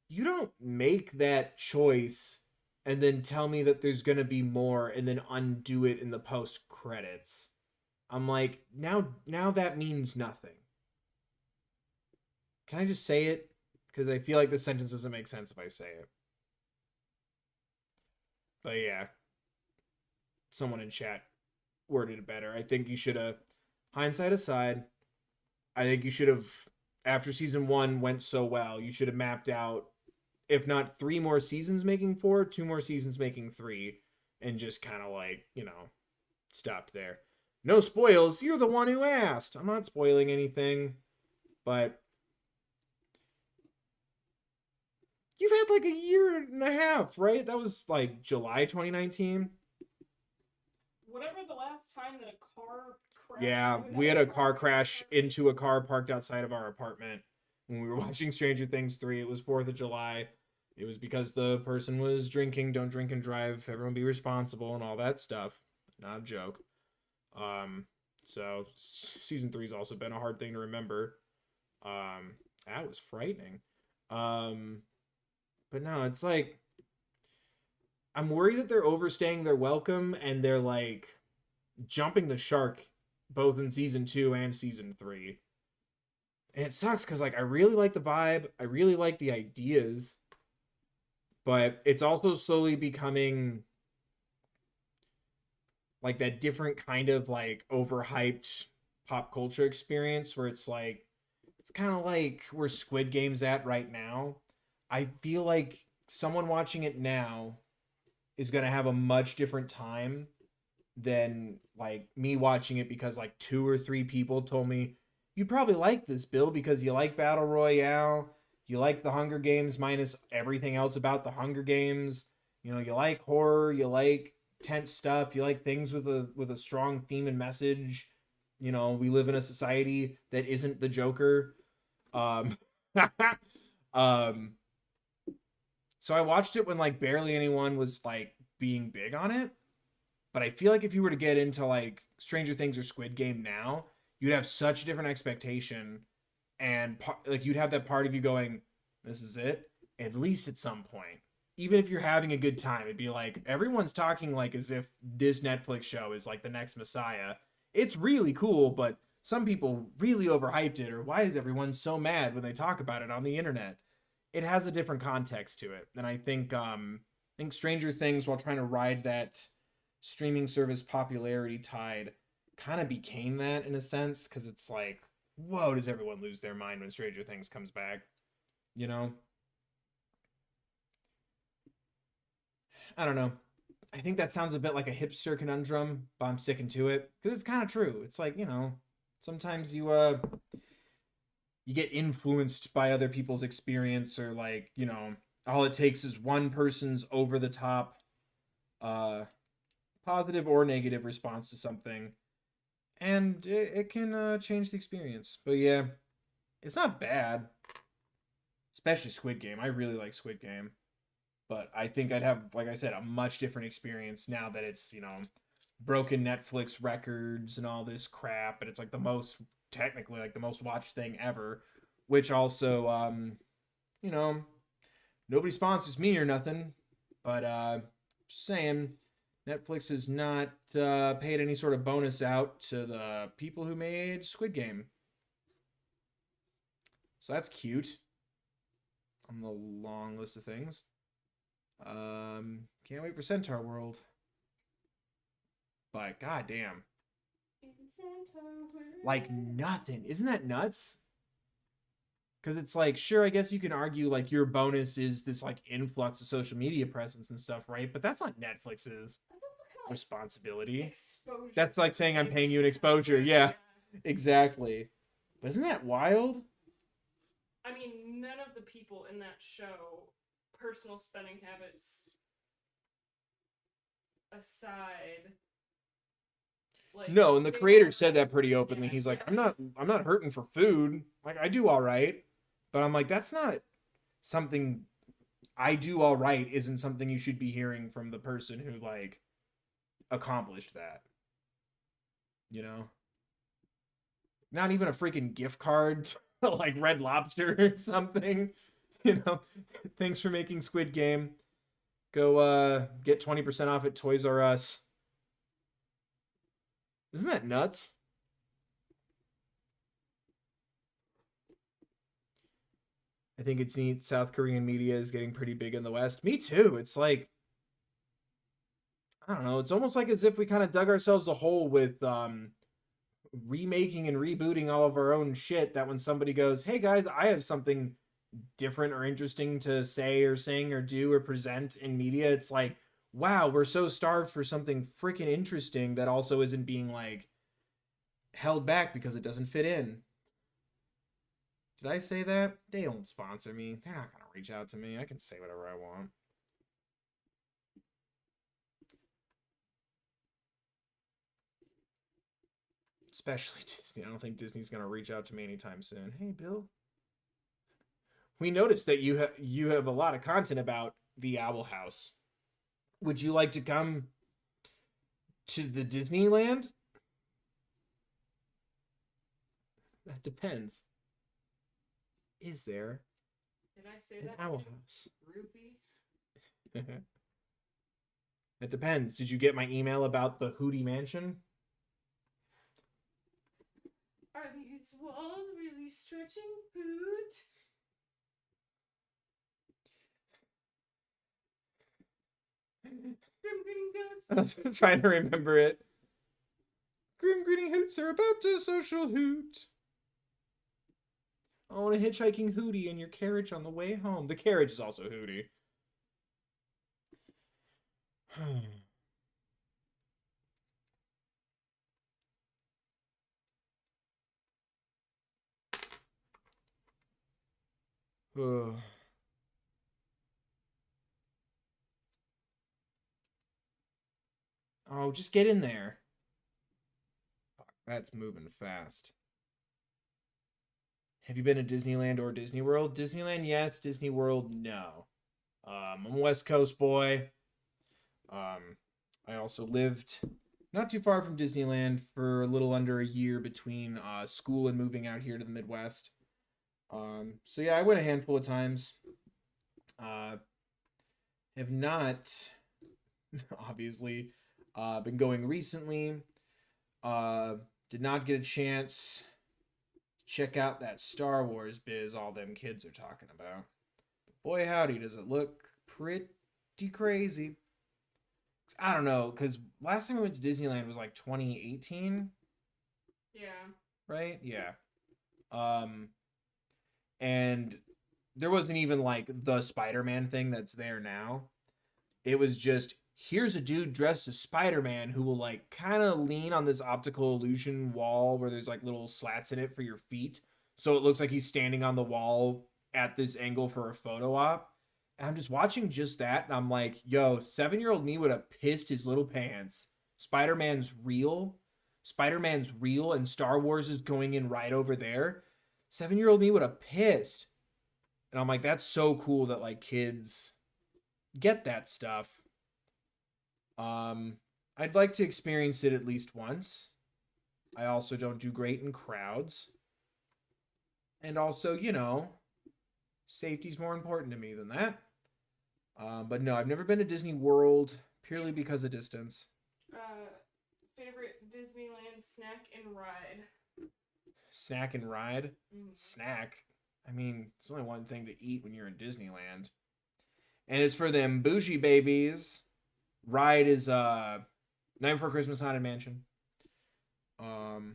you don't make that choice and then tell me that there's gonna be more and then undo it in the post credits. I'm like, now that means nothing. Can I just say it? Because I feel like the sentence doesn't make sense if I say it. But yeah. Someone in chat worded it better. I think you should have, hindsight aside, I think you should have, after season 1 went so well, you should have mapped out, if not 3 more seasons making 4, 2 more seasons making 3, and just kind of like, stopped there. No spoils. You're the one who asked. I'm not spoiling anything, but you've had like a year and a half, right? That was like July 2019. Whatever the last time that a car crashed. Yeah, we had a car crash into a car parked outside of our apartment when we were watching Stranger Things 3. It was 4th of July. It was because the person was drinking. Don't drink and drive. Everyone be responsible and all that stuff. Not a joke. So season 3's also been a hard thing to remember. That was frightening. But no, it's like, I'm worried that they're overstaying their welcome and they're like jumping the shark both in season 2 and season 3. And it sucks because like I really like the vibe, I really like the ideas, but it's also slowly becoming like that different kind of like overhyped pop culture experience where it's like it's kind of like where Squid Game's at right now. I feel like someone watching it now is going to have a much different time than like me watching it because like two or three people told me you probably like this, Bill, because you like Battle Royale, you like the Hunger Games minus everything else about the Hunger Games. You know, you like horror, you like tense stuff, you like things with a strong theme and message. You know, we live in a society that isn't the Joker. Um um so I watched it when like barely anyone was like being big on it. But I feel like if you were to get into like Stranger Things or Squid Game now, you'd have such a different expectation, and like you'd have that part of you going, "This is it." At least at some point, even if you're having a good time, it'd be like everyone's talking like as if this Netflix show is like the next Messiah. It's really cool, but some people really overhyped it. Or why is everyone so mad when they talk about it on the internet? It has a different context to it, and I think Stranger Things, while trying to ride that streaming service popularity tide, kind of became that in a sense because it's like, whoa, does everyone lose their mind when Stranger Things comes back? You know, I don't know. I think that sounds a bit like a hipster conundrum, but I'm sticking to it because it's kind of true. It's like, you know, sometimes you get influenced by other people's experience, or like, you know, all it takes is one person's over the top uh positive or negative response to something, and it can change the experience. But yeah, it's not bad, especially Squid Game. I really like Squid Game, but I think I'd have, like I said, a much different experience now that it's, you know, broken Netflix records and all this crap, and it's like the most, technically like the most watched thing ever, which also you know, nobody sponsors me or nothing, but just saying, Netflix has not paid any sort of bonus out to the people who made Squid Game. So that's cute on the long list of things. Can't wait for Centaur World. But goddamn, like nothing. Isn't that nuts? Because it's like, sure, I guess you can argue like your bonus is this like influx of social media presence and stuff, right? But that's not Netflix's responsibility. Exposure. That's like saying I'm paying you an exposure. Yeah, exactly. But isn't that wild? I mean, none of the people in that show, personal spending habits aside, like, No, and the they creator don't said have- that pretty openly. yeah, He's like, yeah. I'm not hurting for food. Like I do all right. But I'm like, that's not something I do all right isn't something you should be hearing from the person who like accomplished that. You know? Not even a freaking gift card to, like Red Lobster or something. You know, thanks for making Squid Game. Go get 20% off at Toys R Us. Isn't that nuts? I think it's neat. South Korean media is getting pretty big in the West. Me too. It's like, I don't know. It's almost like as if we kind of dug ourselves a hole with remaking and rebooting all of our own shit. That when somebody goes, "Hey guys, I have something different or interesting to say or sing or do or present in media," it's like, wow, we're so starved for something freaking interesting that also isn't being like held back because it doesn't fit in. Did I say that? They don't sponsor me. They're not gonna reach out to me. I can say whatever I want. Especially Disney. I don't think Disney's gonna reach out to me anytime soon. Hey, Bill. We noticed that you have a lot of content about the Owl House. Would you like to come to the Disneyland? That depends. Is there Did I say an that? Owl House? Rupee? It depends. Did you get my email about the Hootie Mansion? Are these walls really stretching, Hoot? I'm getting ghosts. I'm trying to remember it. Grim grinning hoots are about to social hoot. I want a hitchhiking hootie in your carriage on the way home. The carriage is also hootie. Oh, just get in there. Fuck, that's moving fast. Have you been to Disneyland or Disney World? Disneyland, yes. Disney World, no. I'm a West Coast boy. I also lived not too far from Disneyland for a little under a year between school and moving out here to the Midwest. So yeah, I went a handful of times. Have not, obviously, been going recently. Did not get a chance to check out that Star Wars biz all them kids are talking about. But boy, howdy, does it look pretty crazy. I don't know, because last time I went to Disneyland was like 2018. Yeah. Right? Yeah. And there wasn't even like the Spider-Man thing that's there now. It was just, here's a dude dressed as Spider-Man who will like kind of lean on this optical illusion wall where there's like little slats in it for your feet. So it looks like he's standing on the wall at this angle for a photo op. And I'm just watching just that, and I'm like, yo, 7-year-old me would have pissed his little pants. Spider-Man's real. Spider-Man's real, and Star Wars is going in right over there. 7-year-old me would have pissed. And I'm like, that's so cool that like kids get that stuff. I'd like to experience it at least once. I also don't do great in crowds. And also, you know, safety's more important to me than that. But no, I've never been to Disney World purely because of distance. Favorite Disneyland snack and ride? Snack and ride? Mm. Snack? I mean, it's only one thing to eat when you're in Disneyland. And it's for them bougie babies. Ride is Night Before Christmas Haunted Mansion. I've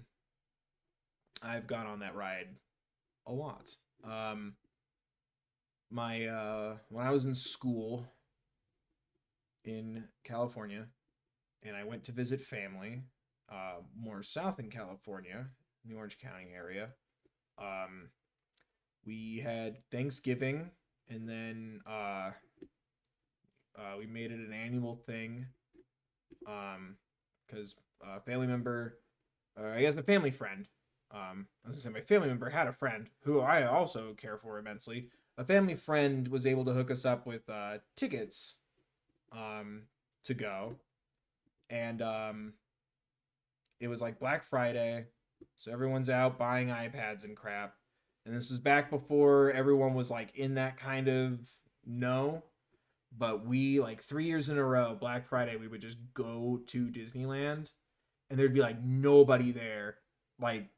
gone on that ride a lot. When I was in school in California and I went to visit family, more south in California, in the Orange County area, we had Thanksgiving, and then we made it an annual thing, because a family member, I guess a family friend, I was gonna say my family member had a friend who I also care for immensely. A family friend was able to hook us up with tickets to go. And it was like Black Friday, so everyone's out buying iPads and crap. And this was back before everyone was like in that kind of no. But we, like 3 years in a row, Black Friday, we would just go to Disneyland and there'd be like nobody there. Like,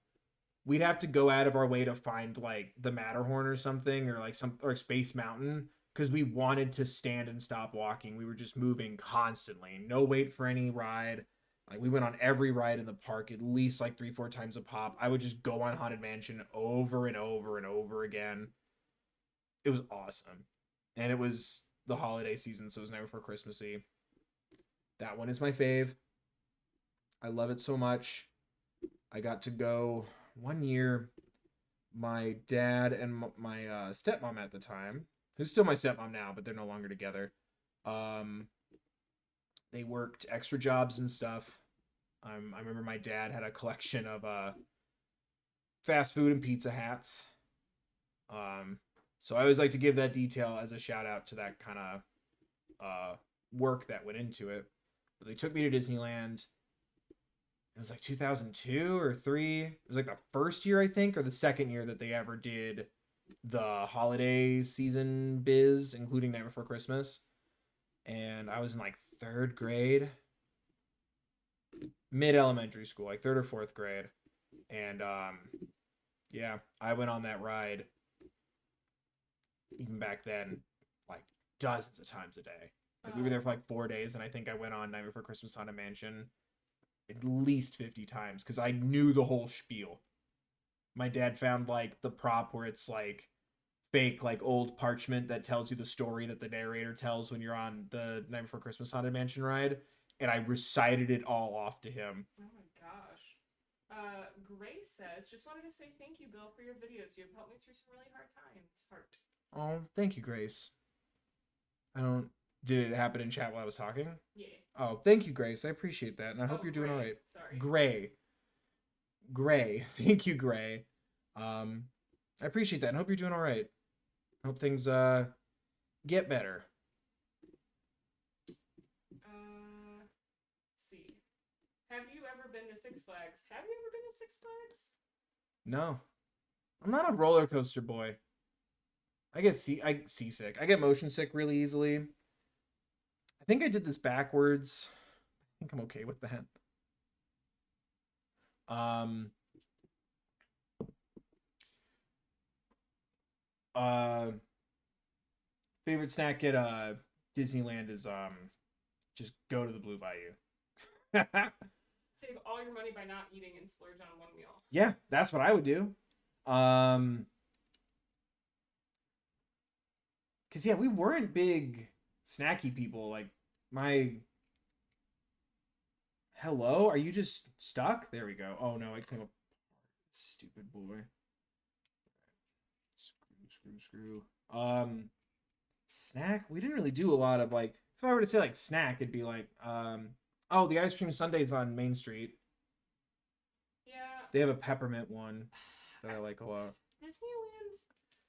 we'd have to go out of our way to find like the Matterhorn or something, or like or Space Mountain, because we wanted to stand and stop walking. We were just moving constantly. No wait for any ride. Like, we went on every ride in the park at least like 3-4 times a pop. I would just go on Haunted Mansion over and over and over again. It was awesome. And it was the holiday season, so it was Night Before Christmas Eve. That one is my fave. I love it so much. I got to go one year. My dad and my stepmom at the time, who's still my stepmom now, but they're no longer together, they worked extra jobs and stuff. I remember my dad had a collection of fast food and pizza hats. So I always like to give that detail as a shout out to that kind of work that went into it. But they took me to Disneyland. It was like 2002 or 3. It was like the first year, I think, or the second year that they ever did the holiday season biz, including Night Before Christmas. And I was in like 3rd grade, mid-elementary school, like 3rd or 4th grade. And yeah, I went on that ride even back then like dozens of times a day. Like, we were there for like 4 days, and I think I went on Night Before Christmas Haunted Mansion at least 50 times because I knew the whole spiel. My dad found like the prop where it's like fake like old parchment that tells you the story that the narrator tells when you're on the Night Before Christmas Haunted Mansion ride, and I recited it all off to him. Oh my gosh. Grace says, just wanted to say thank you, Bill, for your videos. You have helped me through some really hard times. Heart. Oh, thank you, Grace. I don't. Did it happen in chat while I was talking? Yeah. Oh, thank you, Grace. I appreciate that, and I hope you're doing all right. Sorry. Gray. Thank you, Gray. I appreciate that, and hope you're doing all right. Hope things get better. Let's see. Have you ever been to Six Flags? Have you ever been to Six Flags? No, I'm not a roller coaster boy. I get seasick. I get motion sick really easily. I think I did this backwards. I think I'm okay with that. Favorite snack at Disneyland is just go to the Blue Bayou. Save all your money by not eating and splurge on one meal. Yeah, that's what I would do. Cause yeah, we weren't big snacky people. Like my hello, are you just stuck? There we go. Oh no, I came up. Stupid boy. Screw. Snack. We didn't really do a lot of like. So if I were to say like snack, it'd be like oh, the ice cream sundaes on Main Street. Yeah. They have a peppermint one that I like a lot. Disneyland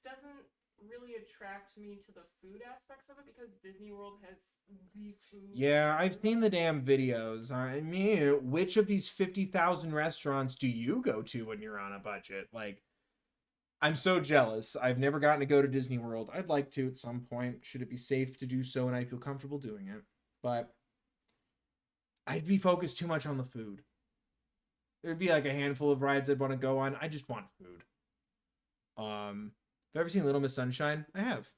doesn't really attract me to the food aspects of it because Disney World has the food. Yeah, I've seen the damn videos. I mean, which of these 50,000 restaurants do you go to when you're on a budget? Like, I'm so jealous. I've never gotten to go to Disney World. I'd like to at some point, should it be safe to do so and I feel comfortable doing it. But I'd be focused too much on the food. There'd be like a handful of rides I'd want to go on. I just want food. Have you ever seen Little Miss Sunshine? I have.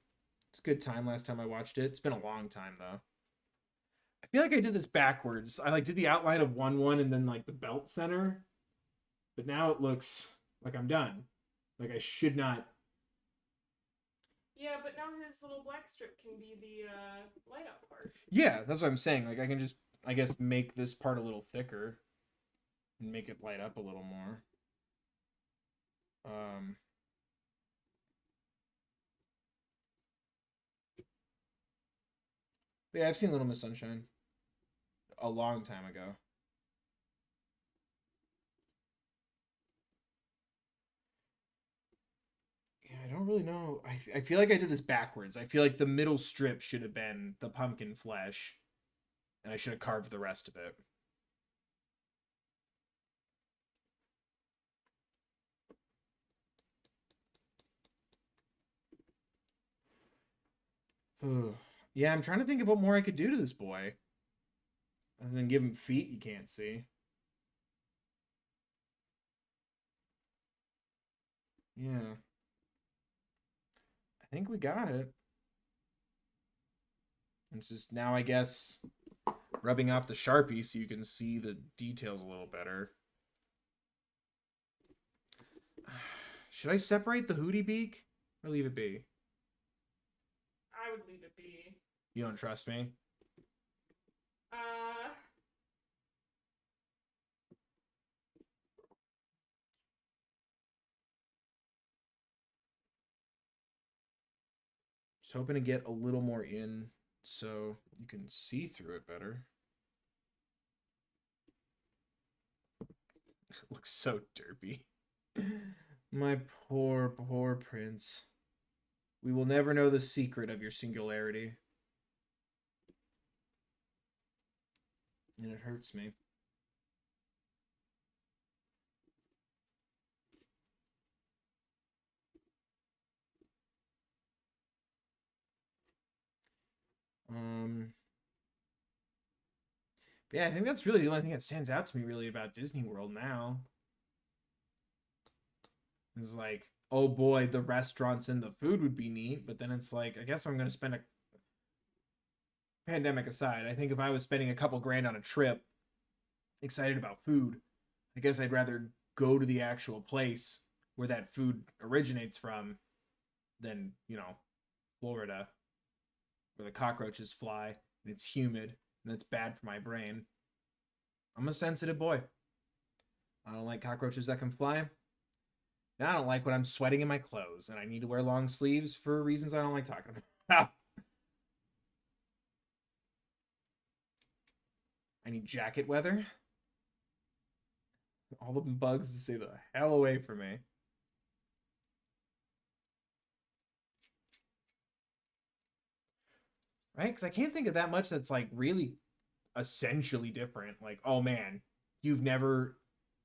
It's a good time last time I watched it. It's been a long time though. I feel like I did this backwards. I like did the outline of one and then like the belt center. But now it looks like I'm done. Like I should not. Yeah, but now his little black strip can be the light up part. Yeah, that's what I'm saying. Like I can just, I guess, make this part a little thicker and make it light up a little more. But yeah, I've seen Little Miss Sunshine a long time ago. Yeah, I don't really know. I feel like I did this backwards. I feel like the middle strip should have been the pumpkin flesh, and I should have carved the rest of it. Yeah, I'm trying to think of what more I could do to this boy. Other than give him feet you can't see. Yeah. I think we got it. It's just now, I guess, rubbing off the Sharpie so you can see the details a little better. Should I separate the hootie beak or leave it be? I would leave it be. You don't trust me? Just hoping to get a little more in so you can see through it better. It looks so derpy. My poor, poor prince. We will never know the secret of your singularity. And it hurts me. But yeah, I think that's really the only thing that stands out to me really about Disney World now. It's like, oh boy, the restaurants and the food would be neat, but then it's like, I guess I'm going to spend a pandemic aside. I think if I was spending a couple grand on a trip, excited about food, I guess I'd rather go to the actual place where that food originates from than, Florida, where the cockroaches fly and it's humid and it's bad for my brain. I'm a sensitive boy. I don't like cockroaches that can fly. And I don't like when I'm sweating in my clothes and I need to wear long sleeves for reasons I don't like talking about. I need jacket weather. All the bugs to stay the hell away from me. Right? Because I can't think of that much that's like really essentially different. Like, oh man, you've never.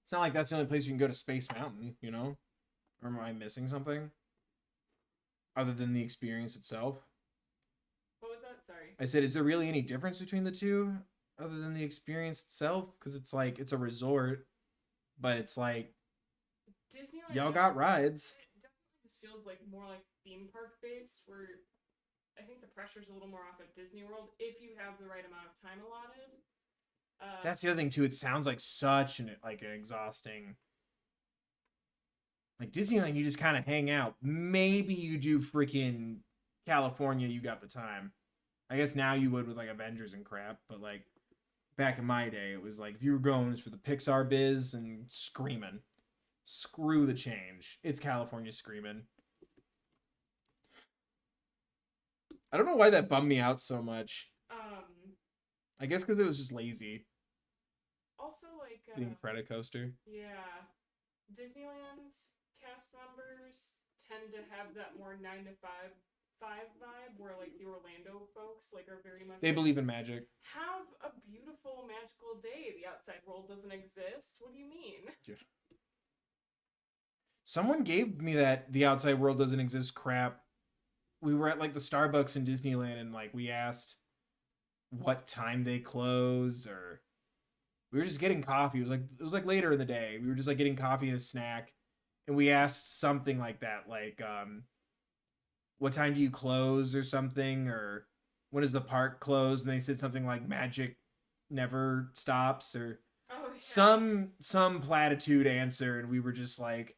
It's not like that's the only place you can go to Space Mountain, Or am I missing something? Other than the experience itself? What was that? Sorry. I said, is there really any difference between the two other than the experience itself? Because it's like, it's a resort, but it's like, Disneyland. y'all got rides. It definitely just feels like more like theme park based, where I think the pressure's a little more off at Disney World if you have the right amount of time allotted. That's the other thing too. It sounds like such an exhausting. Like Disneyland, you just kind of hang out. Maybe you do freaking California. You got the time. I guess now you would with like Avengers and crap. But like back in my day, it was like if you were going, it was for the Pixar biz and screaming. Screw the change. It's California screaming. I don't know why that bummed me out so much. I guess because it was just lazy. Also, like Getting credit coaster. Yeah, Disneyland cast members tend to have that more 9 to 5 vibe, where like the Orlando folks like are very much. They believe in magic. Have a beautiful magical day. The outside world doesn't exist. What do you mean? Yeah. Someone gave me that the outside world doesn't exist crap. We were at like the Starbucks in Disneyland and like we asked what time they close, or we were just getting coffee. It was like later in the day. We were just like getting coffee and a snack, and we asked something like that, like what time do you close or something, or when does the park close? And they said something like magic never stops, or some platitude answer, and we were just like,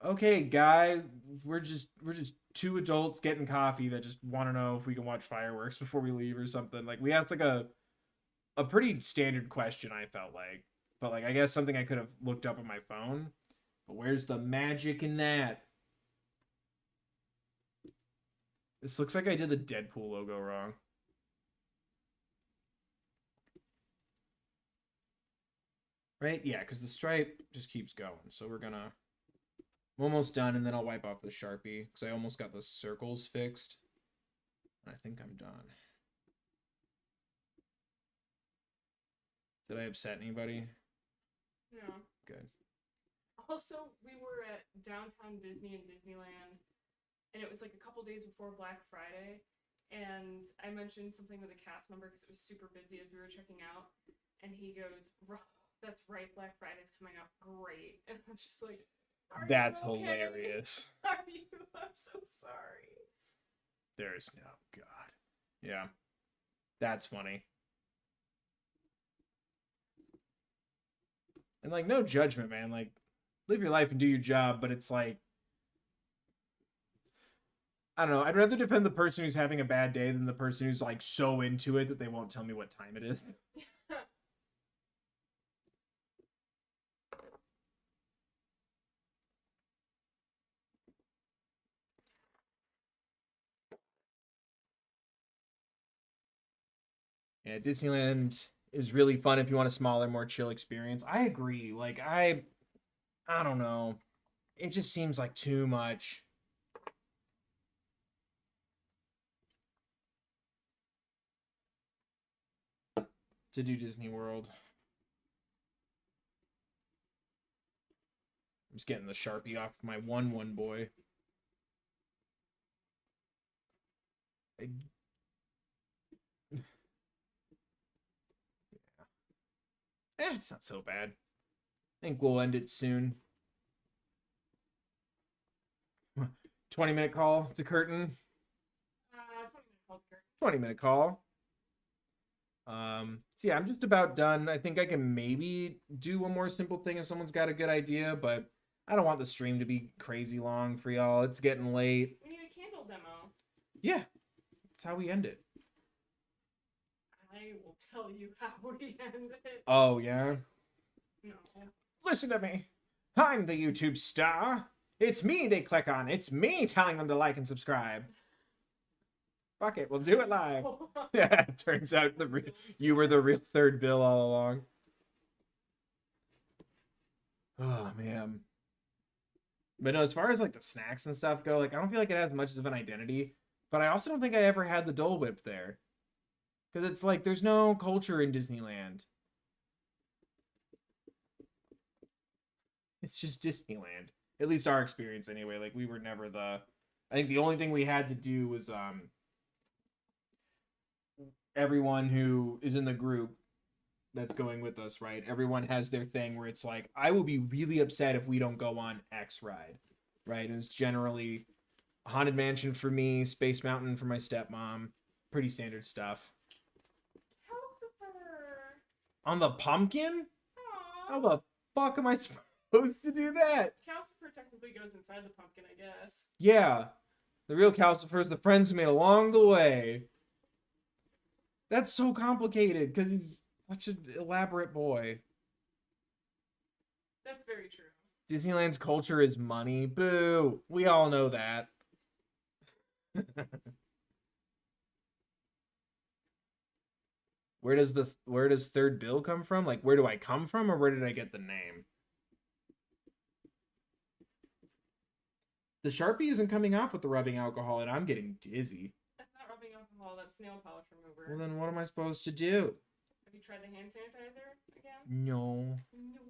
okay, guy, we're just two adults getting coffee that just want to know if we can watch fireworks before we leave or something. Like we asked like a pretty standard question, I felt like, but like I guess something I could have looked up on my phone. But where's the magic in that? This looks like I did the Deadpool logo wrong. Right? Yeah, because the stripe just keeps going. So I'm almost done, and then I'll wipe off the Sharpie, because I almost got the circles fixed. I think I'm done. Did I upset anybody? No. Good. Also, we were at downtown Disney and Disneyland, and it was like a couple days before Black Friday, and I mentioned something with a cast member because it was super busy as we were checking out, and he goes, "That's right, Black Friday's coming up, great," and I was just like, that's hilarious. Are you? I'm so sorry. There's no God. Yeah. That's funny. And like no judgment, man. Like live your life and do your job, but it's like I don't know. I'd rather defend the person who's having a bad day than the person who's like so into it that they won't tell me what time it is. Yeah, Disneyland is really fun if you want a smaller, more chill experience. I agree. Like I don't know. It just seems like too much. To do Disney World. I'm just getting the Sharpie off my one boy. It's not so bad. I think we'll end it soon. 20-minute call to curtain. 20-minute call to curtain. 20-minute call. So yeah, I'm just about done. I think I can maybe do one more simple thing if someone's got a good idea, but I don't want the stream to be crazy long for y'all. It's getting late. We need a candle demo. Yeah, that's how we end it. I will tell you how we end it. Oh, yeah? No. Listen to me. I'm the YouTube star. It's me they click on. It's me telling them to like and subscribe. Fuck it, we'll do it live. Yeah, it turns out you were the real third bill all along. Oh, man. But no, as far as like the snacks and stuff go, like I don't feel like it has much of an identity. But I also don't think I ever had the Dole Whip there. Because it's like there's no culture in Disneyland. It's just Disneyland. At least our experience anyway. Like we were never the... I think the only thing we had to do was everyone who is in the group that's going with us, right? Everyone has their thing where it's like, I will be really upset if we don't go on X ride, right? And it's generally Haunted Mansion for me, Space Mountain for my stepmom. Pretty standard stuff. Calcifer! On the pumpkin? Aww. How the fuck am I supposed to do that? Calcifer technically goes inside the pumpkin, I guess. Yeah. The real Calcifer is the friends we made along the way. That's so complicated because he's such an elaborate boy. That's very true. Disneyland's culture is money. Boo. We all know that. Where does third bill come from? Like, where do I come from, or where did I get the name? The Sharpie isn't coming off with the rubbing alcohol, and I'm getting dizzy. That's not rubbing alcohol, that's nail polish remover. Well, then what am I supposed to do? Have you tried the hand sanitizer again? No. No.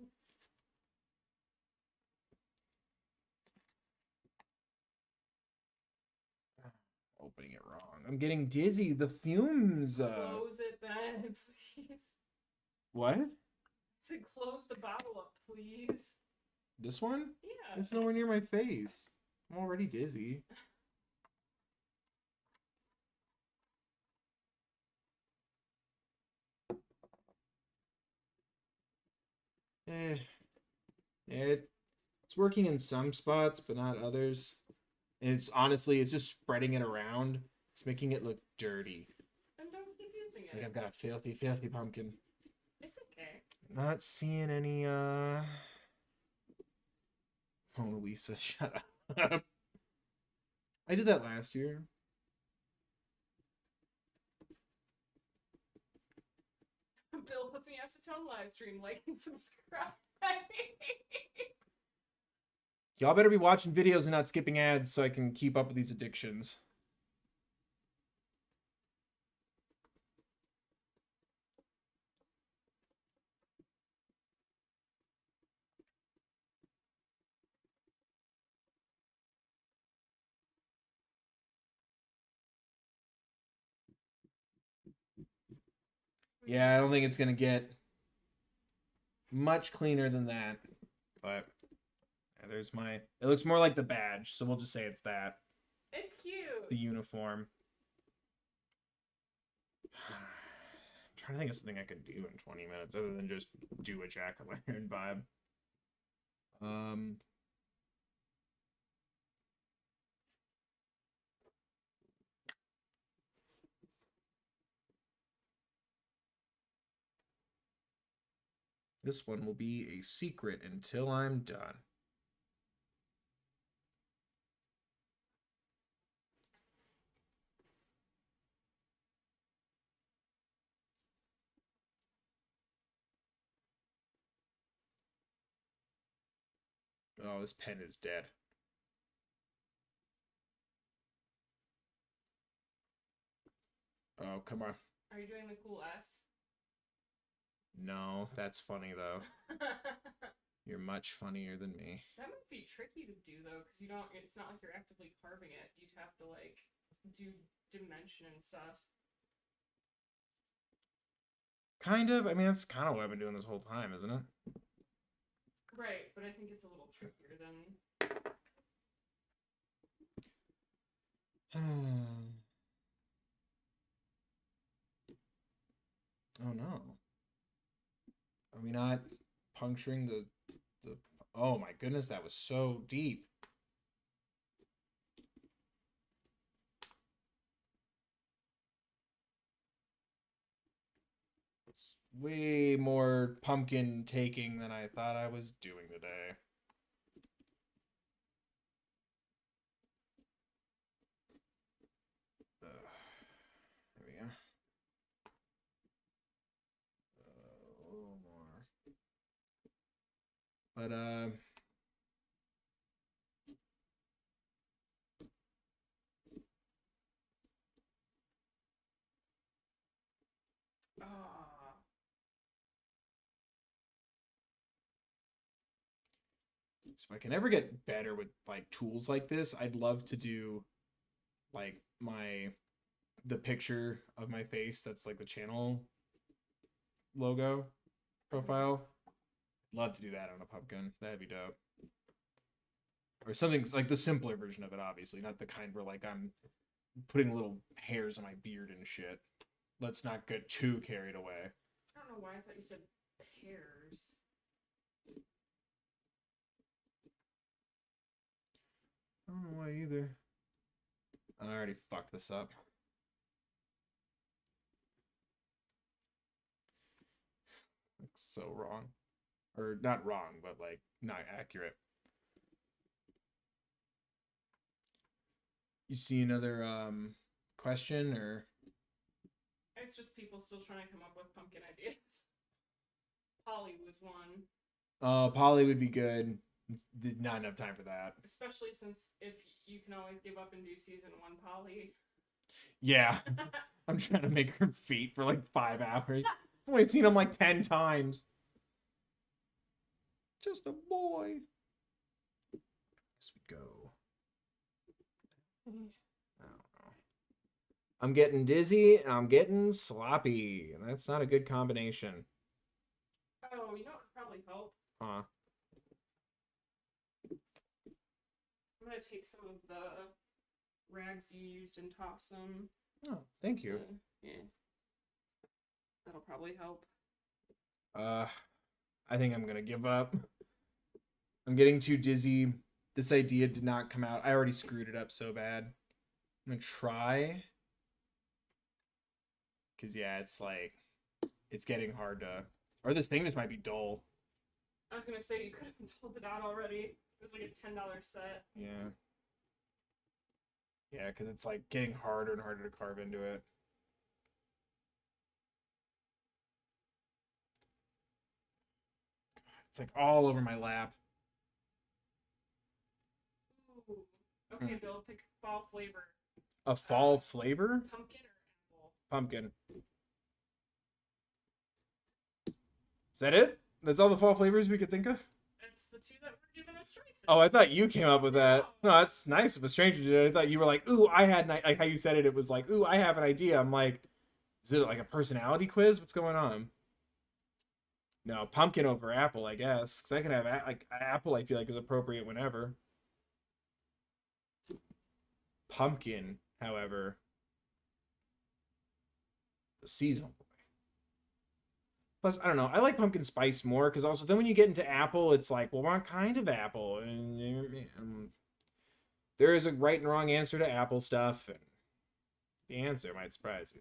Opening it wrong. I'm getting dizzy. The fumes. Close it then, please. What? I said close the bottle up, please. This one? Yeah. It's nowhere near my face. I'm already dizzy. It's working in some spots, but not others. And it's honestly, it's just spreading it around. It's making it look dirty. Then don't keep using it. Like I've got a filthy, filthy pumpkin. It's okay. Not seeing any, Oh, Lisa, shut up. I did that last year. Bill Hoofy Acetone live stream, like and subscribe. Y'all better be watching videos and not skipping ads so I can keep up with these addictions. Yeah, I don't think it's going to get much cleaner than that. But yeah, there's my... It looks more like the badge, so we'll just say it's that. It's cute. The uniform. I'm trying to think of something I could do in 20 minutes other than just do a jack-o'-lantern vibe. This one will be a secret until I'm done. Oh, this pen is dead. Oh, come on. Are you doing the cool S? No, that's funny, though. You're much funnier than me. That might be tricky to do, though, because you don't... It's not like you're actively carving it. You'd have to, like, do dimension and stuff. Kind of. I mean, that's kind of what I've been doing this whole time, isn't it? Right, but I think it's a little trickier than... we not puncturing the... Oh my goodness, that was so deep. It's way more pumpkin taking than I thought I was doing today. There we go. A little more. But, Ah. so if I can ever get better with like tools like this, I'd love to do like the picture of my face that's like the channel logo profile. Love to do that on a pumpkin. That'd be dope. Or something like the simpler version of it, obviously, not the kind where like I'm putting little hairs on my beard and shit. Let's not get too carried away. I don't know why I thought you said pears. I don't know why either. I already fucked this up. It's so wrong. Or not wrong, but like not accurate. You see another question or? It's just people still trying to come up with pumpkin ideas. Polly was one. Polly would be good. Not enough time for that. Especially since if you can always give up and do season 1 Polly. Yeah. I'm trying to make her feet for like 5 hours. I've only seen them like 10 times. Just a boy. This would go. I don't know. I'm getting dizzy and I'm getting sloppy. And that's not a good combination. Oh, you know what would probably help? Huh. I'm gonna take some of the rags you used and toss them. Oh, thank you. Yeah. That'll probably help. I think I'm gonna give up. I'm getting too dizzy. This idea did not come out. I already screwed it up so bad. I'm gonna try. Cause yeah, it's like it's getting hard to. Or this thing just might be dull. I was gonna say you could have told it out already. It was like a $10 set. Yeah. Yeah, because it's like getting harder and harder to carve into it. It's like all over my lap. Ooh. Okay, Bill, pick fall flavor. A fall flavor? Pumpkin or apple? Pumpkin. Is that it? That's all the fall flavors we could think of? That's the two that were given us choices. Oh, I thought you came up with that. No, that's nice if a stranger did it. I thought you were like, ooh, I had like how you said it. It was like, ooh, I have an idea. I'm like, is it like a personality quiz? What's going on? No, pumpkin over apple, I guess. Because I can have like apple. I feel like is appropriate whenever. Pumpkin, however, seasonal. Plus, I don't know. I like pumpkin spice more because also then when you get into apple, it's like, well, what kind of apple? And there is a right and wrong answer to apple stuff, and the answer might surprise you.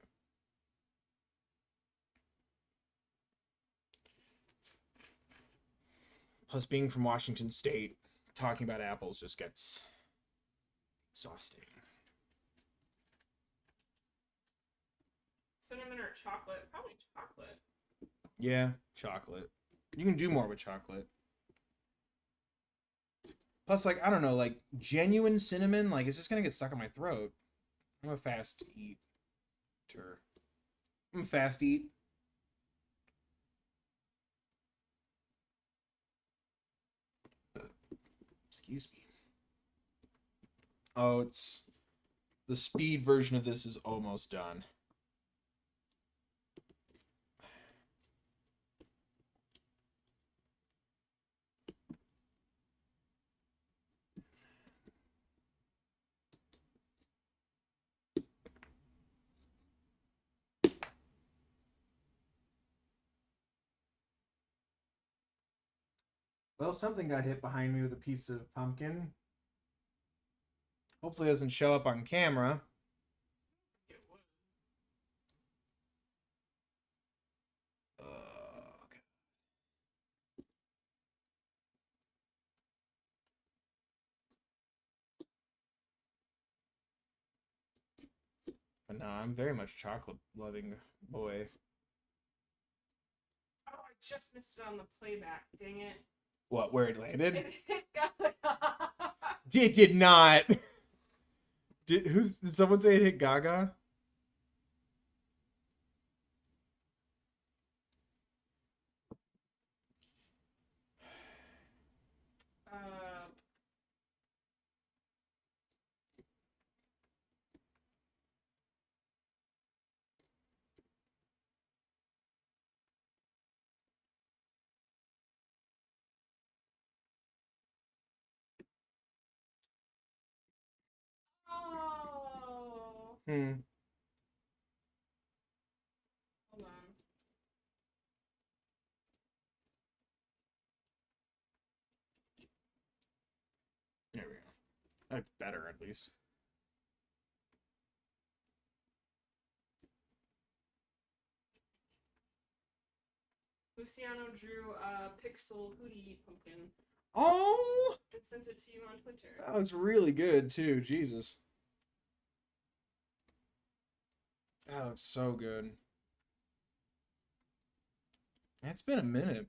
Plus, being from Washington State, talking about apples just gets exhausting. Cinnamon or chocolate? Probably chocolate. Yeah, chocolate. You can do more with chocolate. Plus, like, I don't know, like, genuine cinnamon, like, it's just gonna get stuck in my throat. I'm a fast eater. I'm a fast eat. Excuse me. Oh, it's... The speed version of this is almost done. Well, something got hit behind me with a piece of pumpkin. Hopefully it doesn't show up on camera. It would. Okay. But no, I'm very much chocolate loving boy. Oh, I just missed it on the playback. Dang it. What, where it landed? It hit Gaga. It did not. Did someone say it hit Gaga? Uh, oh. Hmm. Hold on. There we go. That's better at least. Luciano drew a pixel hoodie pumpkin Oh, and sent it to you on Twitter. that looks really good too. Jesus. That looks so good. It's been a minute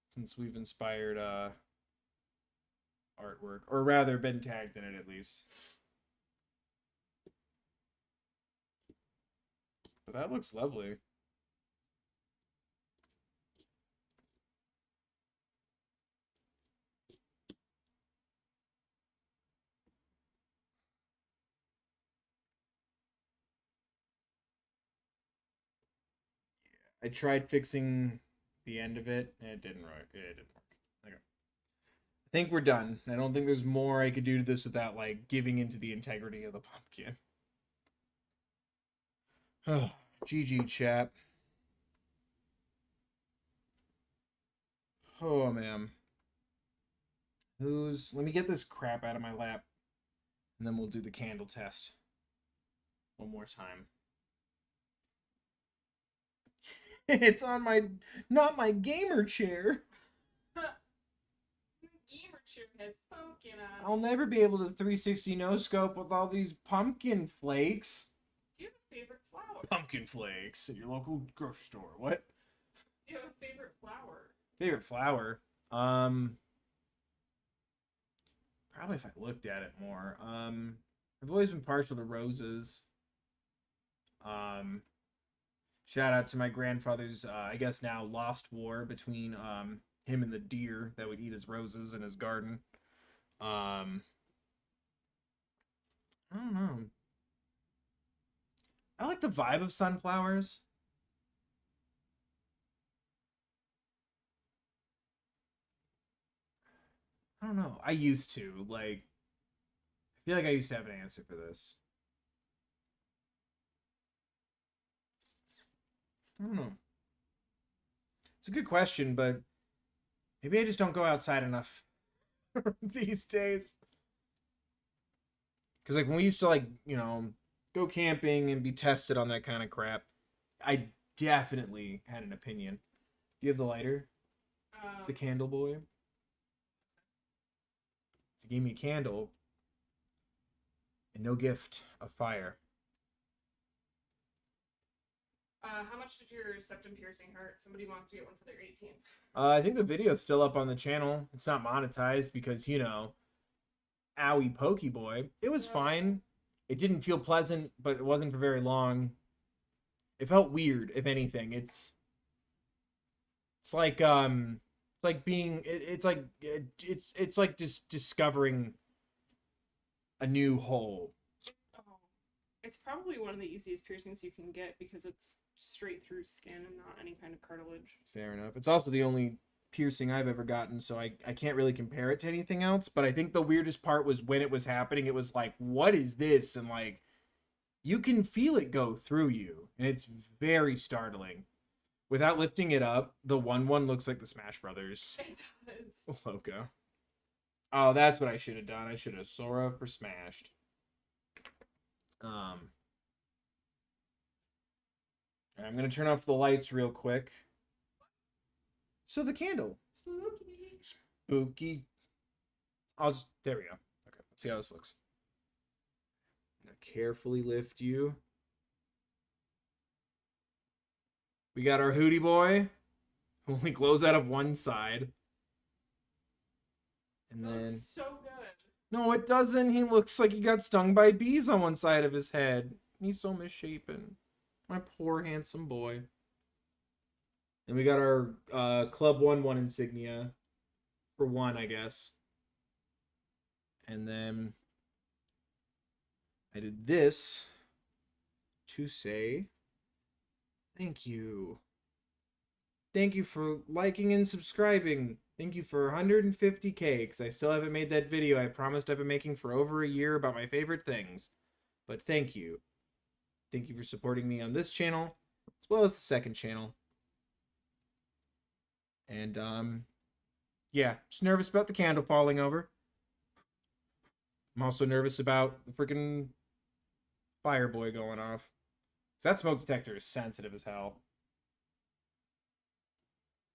since we've inspired artwork, or rather been tagged in it at least. But that looks lovely. I tried fixing the end of it, and it didn't work. It didn't work. Okay. I think we're done. I don't think there's more I could do to this without, like, giving into the integrity of the pumpkin. Oh, GG, chat. Oh, man. Let me get this crap out of my lap, and then we'll do the candle test one more time. It's on not my gamer chair. Gamer chair has pumpkin on. I'll never be able to 360 no scope with all these pumpkin flakes. Do you have a favorite flower? Pumpkin flakes at your local grocery store. What? Do you have a favorite flower? Favorite flower? Probably if I looked at it more. I've always been partial to roses. Shout out to my grandfather's, I guess now lost war between him and the deer that would eat his roses in his garden. I don't know. I like the vibe of sunflowers. I don't know. I used to. Like, I feel like I used to have an answer for this. I don't know. It's a good question, but maybe I just don't go outside enough these days. Because, like, when we used to, like, go camping and be tested on that kind of crap, I definitely had an opinion. Do you have the lighter? The candle boy? So he gave me a candle and no gift of fire. How much did your septum piercing hurt? Somebody wants to get one for their 18th. I think the video's still up on the channel. It's not monetized because, owie pokey boy. It was fine. It didn't feel pleasant, but it wasn't for very long. It felt weird, if anything. It's like just discovering a new hole. Oh. It's probably one of the easiest piercings you can get because it's straight through skin and not any kind of cartilage. Fair enough. It's also the only piercing I've ever gotten, so I can't really compare it to anything else. But I think the weirdest part was when it was happening, it was like, what is this? And like, you can feel it go through you, and it's very startling. Without lifting it up, the one looks like the Smash Brothers It does. logo. Oh, that's what I should have done. I should have Sora for Smashed. I'm gonna turn off the lights real quick. So the candle. Spooky. Spooky. There we go. Okay, let's see how this looks. I'm gonna carefully lift you. We got our Hootie Boy. Only glows out of one side. And then... Looks so good. No, it doesn't. He looks like he got stung by bees on one side of his head. He's so misshapen. My poor handsome boy. And we got our Club 1-1 insignia. For 1, I guess. And then... I did this to say... Thank you. Thank you for liking and subscribing. Thank you for 150K, because I still haven't made that video I promised I've been making for over a year about my favorite things. But thank you. Thank you for supporting me on this channel, as well as the second channel. And, yeah, just nervous about the candle falling over. I'm also nervous about the freaking fire boy going off. That smoke detector is sensitive as hell.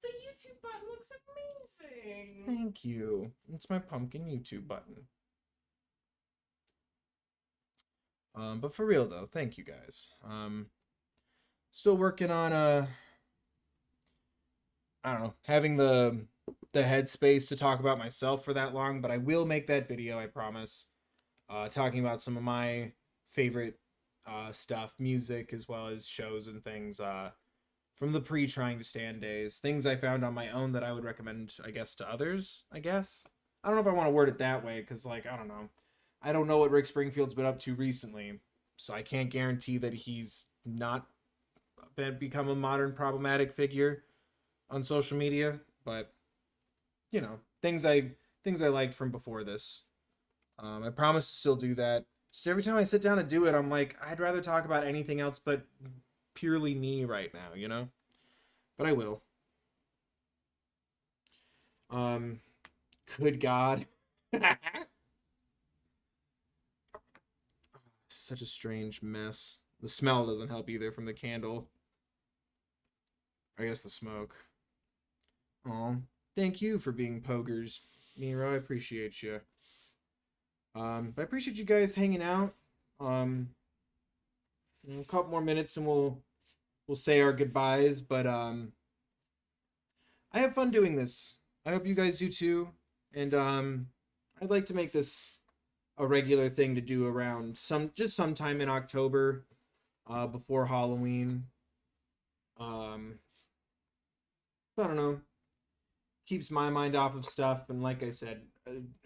The YouTube button looks amazing. Thank you. It's my pumpkin YouTube button. But for real though, thank you guys. Still working on I don't know, having the headspace to talk about myself for that long, but I will make that video, I promise. Talking about some of my favorite stuff, music, as well as shows and things from the pre-trying to stand days. Things I found on my own that I would recommend, I guess, to others, I guess. I don't know if I want to word it that way, because, like, I don't know. I don't know what Rick Springfield's been up to recently, so I can't guarantee that he's not become a modern problematic figure on social media, but, you know, things I liked from before this. I promise to still do that. So every time I sit down to do it, I'm like, I'd rather talk about anything else but purely me right now, you know? But I will. Good God. Such a strange mess. The smell doesn't help either from the candle. I guess the smoke. Oh, thank you for being pogers, Nero. I appreciate you. I appreciate you guys hanging out. A couple more minutes and we'll say our goodbyes. But I have fun doing this. I hope you guys do too. And I'd like to make this a regular thing to do around sometime in October, before Halloween. I don't know. Keeps my mind off of stuff, and like I said,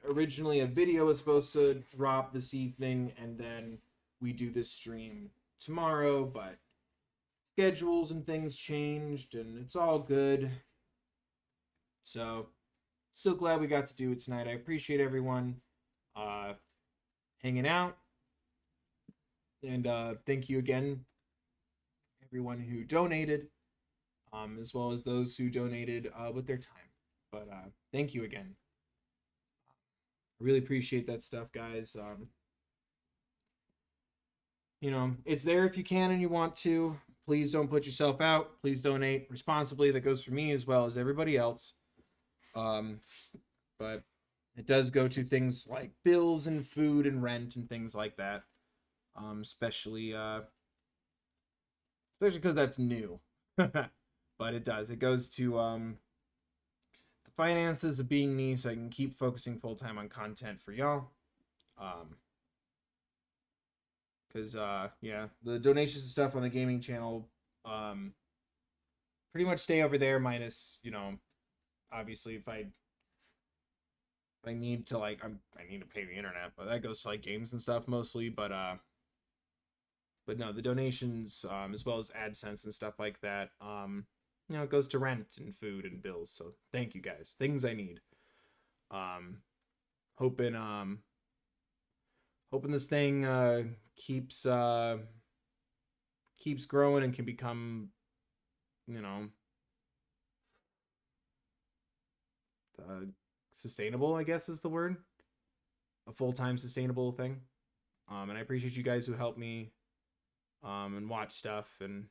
originally a video was supposed to drop this evening, and then we do this stream tomorrow, but schedules and things changed, and it's all good. So, still glad we got to do it tonight. I appreciate everyone hanging out, and thank you again, everyone who donated, as well as those who donated with their time. But thank you again. I really appreciate that stuff, guys. You know, it's there if you can and you want to. Please don't put yourself out. Please donate responsibly. That goes for me as well as everybody else. But it does go to things like bills and food and rent and things like that. Especially because that's new. But it does. It goes to the finances of being me, so I can keep focusing full time on content for y'all. Because yeah, the donations and stuff on the gaming channel pretty much stay over there, minus, you know, obviously if I need to, like, I need to pay the internet, but that goes to like games and stuff mostly. But no, the donations, as well as AdSense and stuff like that, you know, it goes to rent and food and bills. So thank you guys. Things I need. Hoping this thing keeps growing and can become, you know, sustainable, I guess is the word. A full-time sustainable thing. And I appreciate you guys who help me and watch stuff and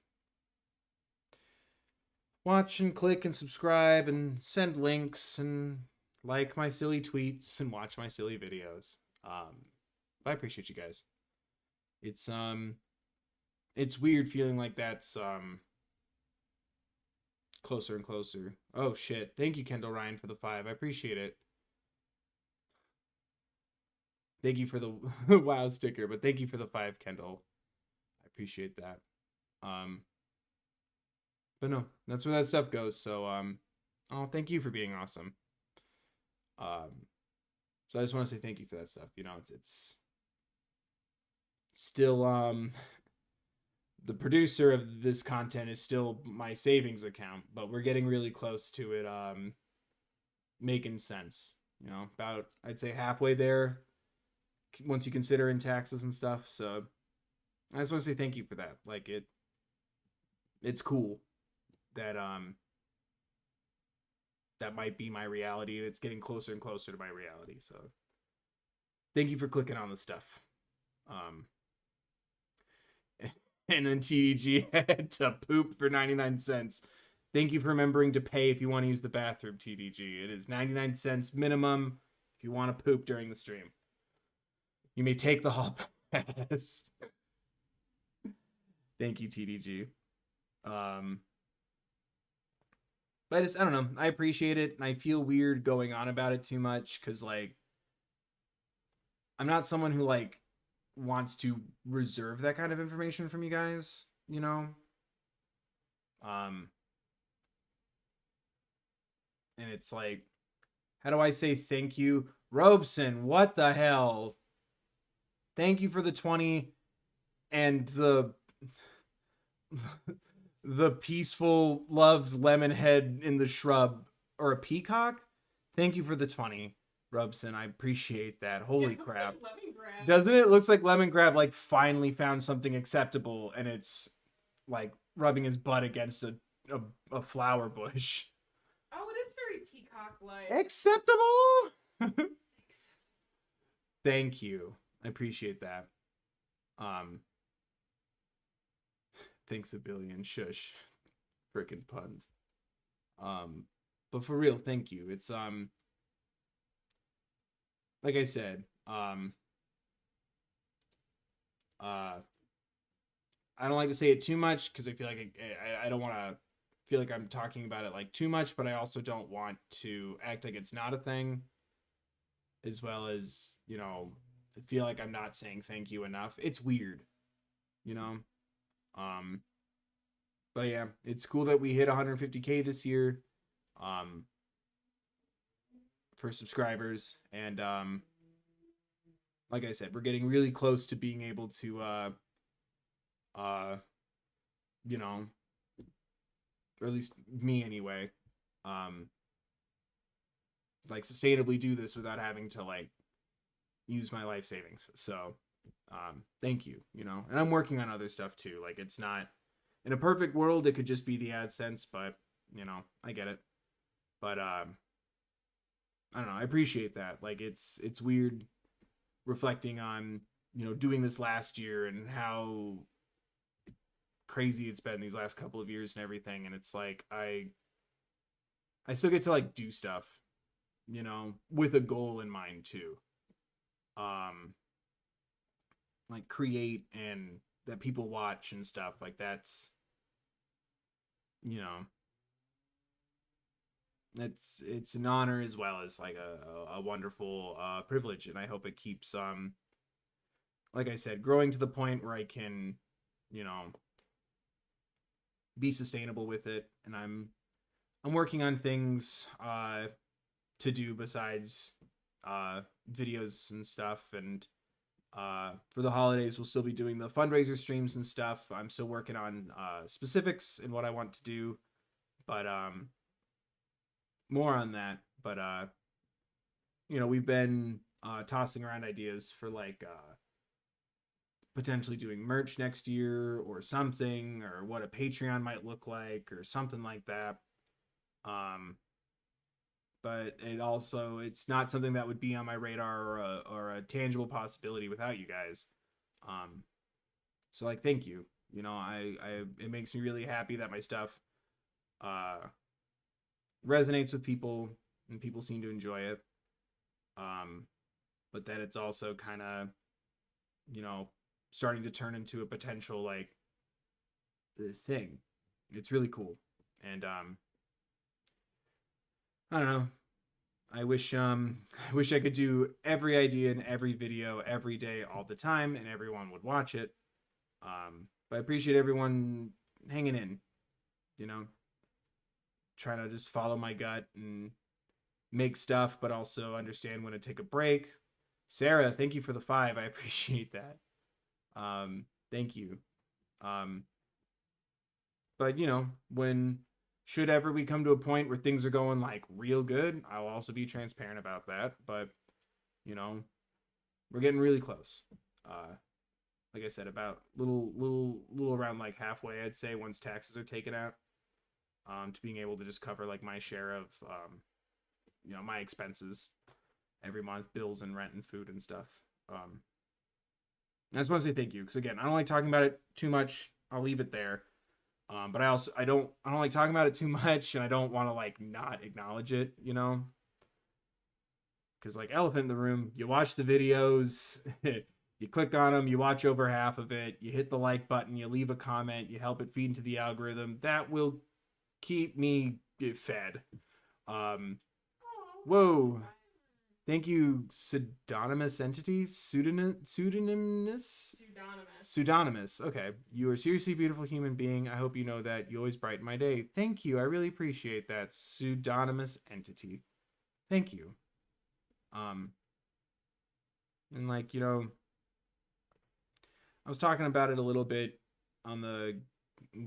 watch and click and subscribe and send links and like my silly tweets and watch my silly videos. I appreciate you guys. It's weird feeling like that's closer and closer. Oh shit. Thank you, Kendall Ryan, for the 5. I appreciate it. Thank you for the wow sticker, but thank you for the 5, Kendall. I appreciate that. But no, that's where that stuff goes. So oh, thank you for being awesome. So I just want to say thank you for that stuff. You know, it's still the producer of this content is still my savings account, but we're getting really close to it making sense. You know, about I'd say halfway there once you consider in taxes and stuff. So I just want to say thank you for that. Like it's cool that that might be my reality, and it's getting closer and closer to my reality. So thank you for clicking on the stuff. And then TDG had to poop for 99 cents. Thank you for remembering to pay if you want to use the bathroom, TDG. It is 99 cents minimum if you want to poop during the stream. You may take the hall pass. Thank you, TDG. But I don't know. I appreciate it, and I feel weird going on about it too much because, like, I'm not someone who, like, wants to reserve that kind of information from you guys, you know? And it's like, how do I say thank you? Robeson, what the hell? Thank you for the 20 and the the peaceful loved lemon head in the shrub, or a peacock. Thank you for the 20, Robeson. I appreciate that. Holy crap. Like doesn't it? Looks like Lemon Grab like finally found something acceptable, and it's like rubbing his butt against a flower bush. Oh, it is very peacock-like. Acceptable. Thank you. I appreciate that. Thanks a billion. Shush. Frickin' puns. But for real, thank you. It's like I said, I don't like to say it too much because I feel like I don't want to feel like I'm talking about it like too much, but I also don't want to act like it's not a thing, as well as, you know, feel like I'm not saying thank you enough. It's weird, you know. But yeah, it's cool that we hit 150K this year for subscribers, and like I said, we're getting really close to being able to you know, or at least me anyway, like sustainably do this without having to like use my life savings. So thank you, you know. And I'm working on other stuff too. Like, it's not in a perfect world, it could just be the AdSense, but you know, I get it. But I don't know, I appreciate that. Like, it's weird reflecting on, you know, doing this last year and how crazy it's been these last couple of years and everything. And it's like I still get to like do stuff, you know, with a goal in mind too. Like create and that people watch and stuff like that's, you know, it's an honor as well as like a wonderful privilege, and I hope it keeps like I said, growing to the point where I can, you know, be sustainable with it. And I'm working on things to do besides videos and stuff, and for the holidays we'll still be doing the fundraiser streams and stuff. I'm still working on specifics and what I want to do, but more on that. But you know, we've been tossing around ideas for like potentially doing merch next year or something, or what a Patreon might look like or something like that. but it's not something that would be on my radar or a tangible possibility without you guys. Um, so like, thank you. You know, it makes me really happy that my stuff uh, resonates with people and people seem to enjoy it. But that it's also kind of, you know, starting to turn into a potential like thing. It's really cool. And I don't know. I wish I could do every idea in every video every day all the time and everyone would watch it. But I appreciate everyone hanging in, you know, trying to just follow my gut and make stuff, but also understand when to take a break. Sarah, thank you for the 5. I appreciate that. Thank you. But you know, when should ever we come to a point where things are going like real good, I'll also be transparent about that. But you know, we're getting really close. Like I said, about little around like halfway, I'd say, once taxes are taken out, to being able to just cover like my share of you know, my expenses every month, bills and rent and food and stuff. I just want to say thank you because again, I don't like talking about it too much. I'll leave it there. But I don't like talking about it too much, and I don't want to like not acknowledge it, you know. Because like elephant in the room, you watch the videos, you click on them, you watch over half of it, you hit the like button, you leave a comment, you help it feed into the algorithm. That will keep me fed. Whoa. Thank you, pseudonymous entities. Pseudonymous. Pseudonymous. Okay. You are seriously a beautiful human being. I hope you know that. You always brighten my day. Thank you. I really appreciate that, pseudonymous entity. Thank you. And like, you know, I was talking about it a little bit on the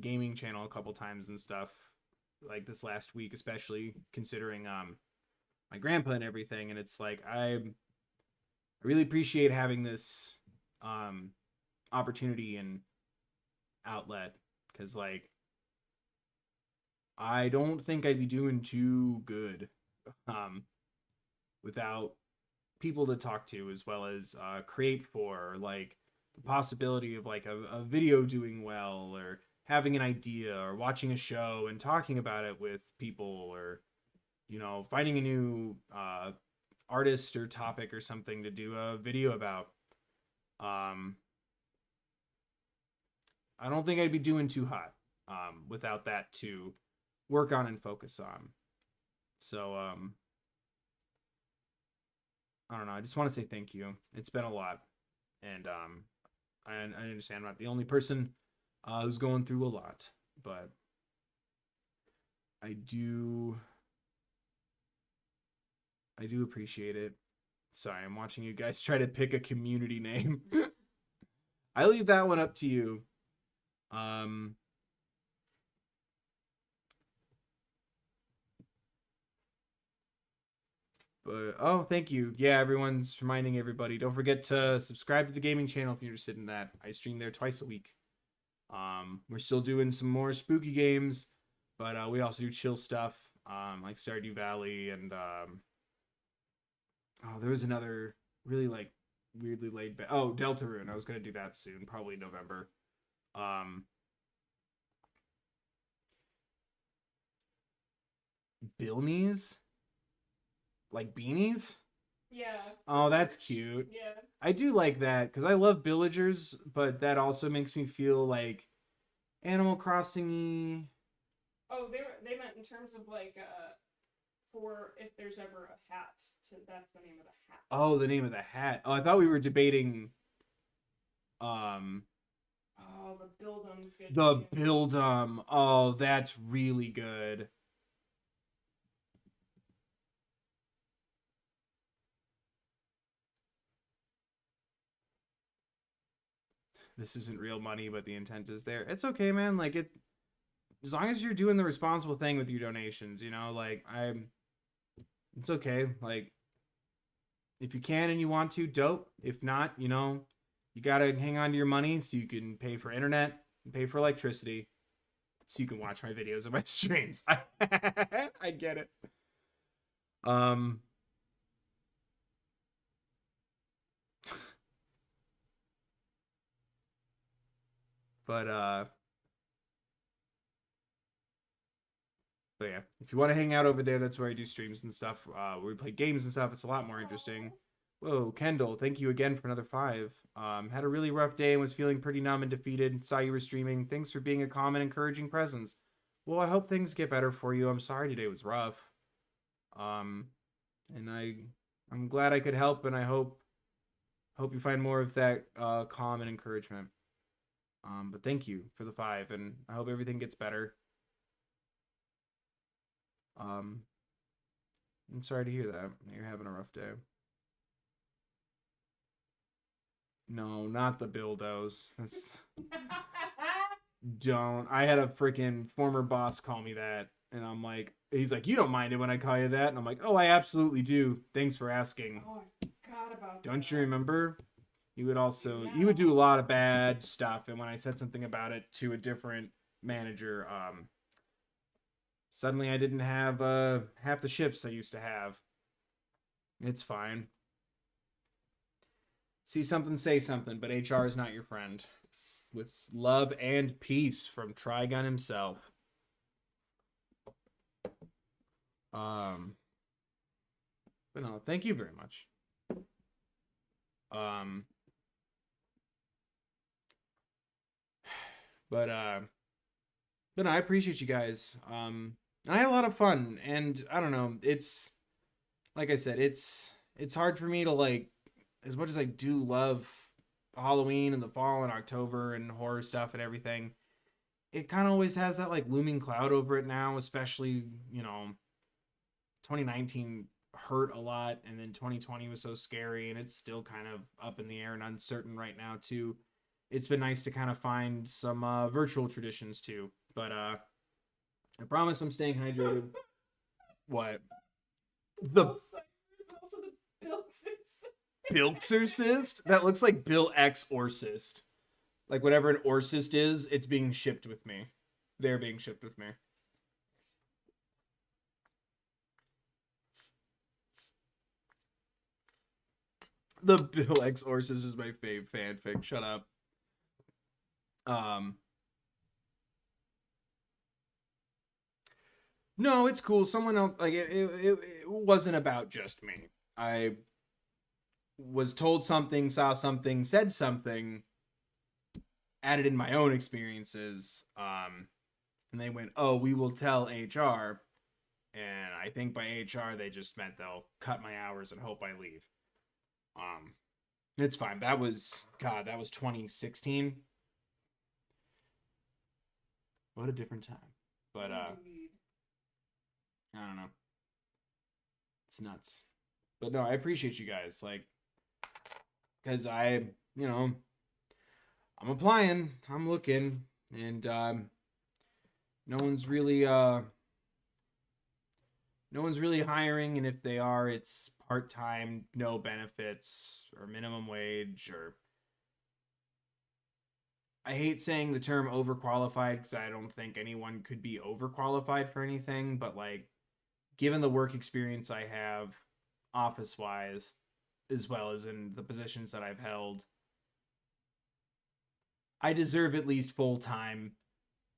gaming channel a couple times and stuff, like this last week, especially considering my grandpa and everything. And it's like I really appreciate having this opportunity and outlet, because like I don't think I'd be doing too good without people to talk to, as well as create for, like the possibility of like a video doing well, or having an idea, or watching a show and talking about it with people, or you know, finding a new artist or topic or something to do a video about. I don't think I'd be doing too hot without that to work on and focus on. So I don't know. I just want to say thank you. It's been a lot, and I understand I'm not the only person who's going through a lot, but I do appreciate it. Sorry, I'm watching you guys try to pick a community name. I leave that one up to you. But oh, thank you. Yeah, everyone's reminding everybody. Don't forget to subscribe to the gaming channel if you're interested in that. I stream there twice a week. We're still doing some more spooky games, but we also do chill stuff, like Stardew Valley and oh, there was another really like weirdly laid back. Oh, Deltarune. I was gonna do that soon, probably November. Billnies, like beanies. Yeah. Oh, that's cute. Yeah. I do like that because I love villagers, but that also makes me feel like Animal Crossing-y. Oh, they meant in terms of like for if there's ever a hat. That's the name of the hat. Oh, the name of the hat. Oh, I thought we were debating. Oh, the Buildum's good. The Buildum. Oh, that's really good. This isn't real money, but the intent is there. It's okay, man. Like it, as long as you're doing the responsible thing with your donations, you know, like it's okay. Like if you can and you want to, dope. If not, you know, you gotta hang on to your money so you can pay for internet and pay for electricity, so you can watch my videos and my streams. I get it. Um, but yeah, if you want to hang out over there, that's where I do streams and stuff. Where we play games and stuff. It's a lot more interesting. Whoa, Kendall, thank you again for another 5. Had a really rough day and was feeling pretty numb and defeated. Saw you were streaming. Thanks for being a calm and encouraging presence. Well, I hope things get better for you. I'm sorry today was rough. Um, and I'm glad I could help, and I hope you find more of that calm and encouragement. But thank you for the 5, and I hope everything gets better. I'm sorry to hear that. You're having a rough day. No, not the Bildos. Don't. I had a freaking former boss call me that, and I'm like, he's like, you don't mind it when I call you that? And I'm like, oh, I absolutely do. Thanks for asking. Oh, I forgot about Don't that. you remember? He would do a lot of bad stuff, and when I said something about it to a different manager, suddenly I didn't have half the shifts I used to have. It's fine. See something, say something, but HR is not your friend. With love and peace from Trigun himself. But no, thank you very much. But no, I appreciate you guys. I had a lot of fun, and I don't know, it's like I said, it's hard for me to, like, as much as I do love Halloween and the fall and October and horror stuff and everything, it kind of always has that, like, looming cloud over it now, especially, 2019 hurt a lot, and then 2020 was so scary, and it's still kind of up in the air and uncertain right now too. It's been nice to kind of find some virtual traditions too, but I promise I'm staying hydrated. What? The Also the Bilxorcist? That looks like Bill X Orcist. Like whatever an Orcist is, it's being shipped with me. They're being shipped with me. The Bill X Orcist is my fave fanfic. Shut up. No, it's cool. Someone else, like, it wasn't about just me. I was told something, saw something, said something, added in my own experiences, and they went, oh, we will tell HR, and I think by HR they just meant they'll cut my hours and hope I leave. It's fine. That was 2016. What a different time. But I don't know. It's nuts. But no, I appreciate you guys, like, because I'm applying, I'm looking, and no one's really hiring, and if they are, it's part-time, no benefits, or minimum wage, or I hate saying the term overqualified because I don't think anyone could be overqualified for anything, but, like, given the work experience I have office-wise, as well as in the positions that I've held, I deserve at least full-time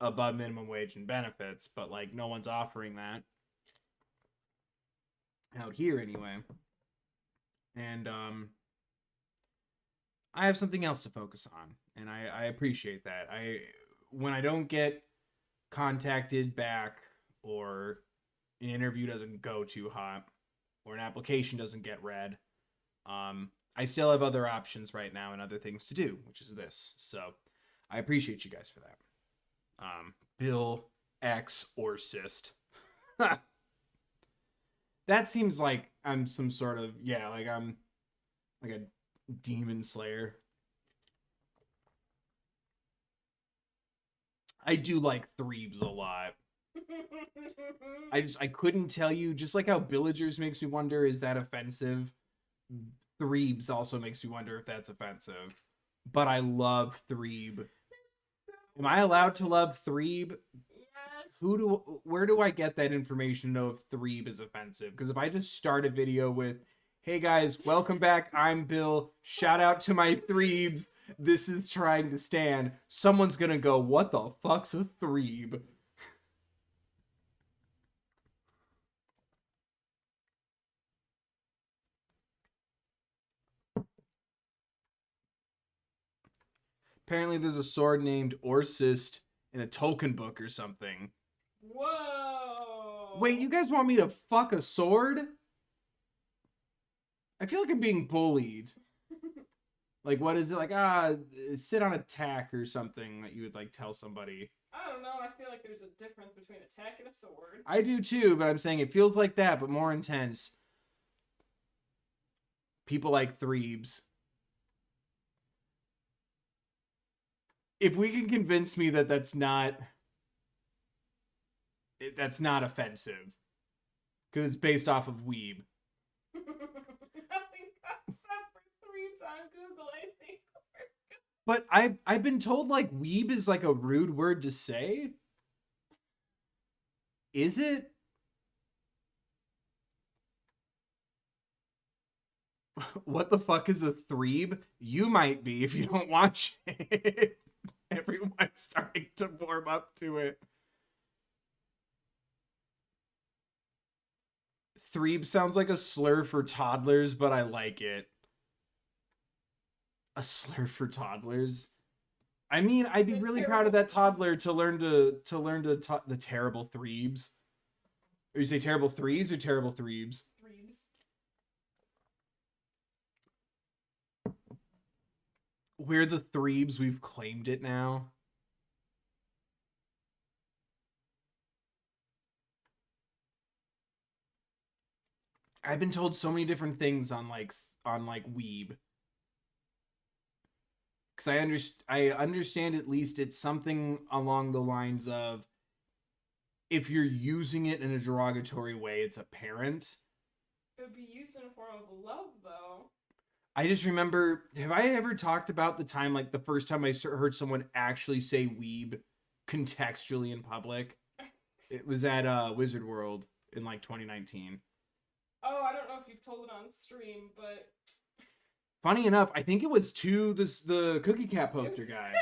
above minimum wage and benefits, but, like, no one's offering that out here anyway. And I have something else to focus on, and I appreciate that. When I don't get contacted back, or an interview doesn't go too hot, or an application doesn't get read, I still have other options right now and other things to do, which is this. So I appreciate you guys for that. Bill X Orcist. That seems like I'm some sort of, like I'm like a demon slayer. I do like Threebs a lot. I couldn't tell you, just like how Villagers makes me wonder, is that offensive? Threebs also makes me wonder if that's offensive. But I love Threeb. Am I allowed to love Threeb? Yes. where do I get that information to know if threeb is offensive? Because if I just start a video with, hey guys, welcome back, I'm Bill, shout out to my threebs, this is trying to stand, someone's gonna go, what the fuck's a threeb? Apparently there's a sword named Orsist in a Tolkien book or something. Whoa. Wait, you guys want me to fuck a sword? I feel like I'm being bullied. Like, what is it? Like, sit on attack or something that you would, like, tell somebody. I don't know. I feel like there's a difference between attack and a sword. I do too, but I'm saying it feels like that, but more intense. People like threebs. If we can convince me that that's not offensive, because it's based off of weeb. Nothing comes up for threebs on Google, I think. But I've been told like weeb is like a rude word to say. Is it? What the fuck is a threeb? You might be if you don't watch it. Everyone's starting to warm up to it. Threeb sounds like a slur for toddlers, but I like it. A slur for toddlers? I mean, I'd be really proud of that toddler to learn the terrible threebs. Or you say terrible threes or terrible threebs? Threebs. We're the threebs, we've claimed it now. I've been told so many different things on weeb. Because I understand at least it's something along the lines of, if you're using it in a derogatory way, it's apparent. It would be used in a form of love, though. I just remember, have I ever talked about the time, like the first time I heard someone actually say weeb contextually in public? It was at Wizard World in like 2019. Oh, I don't know if you've told it on stream, but funny enough, I think it was to the Cookie Cat poster guy.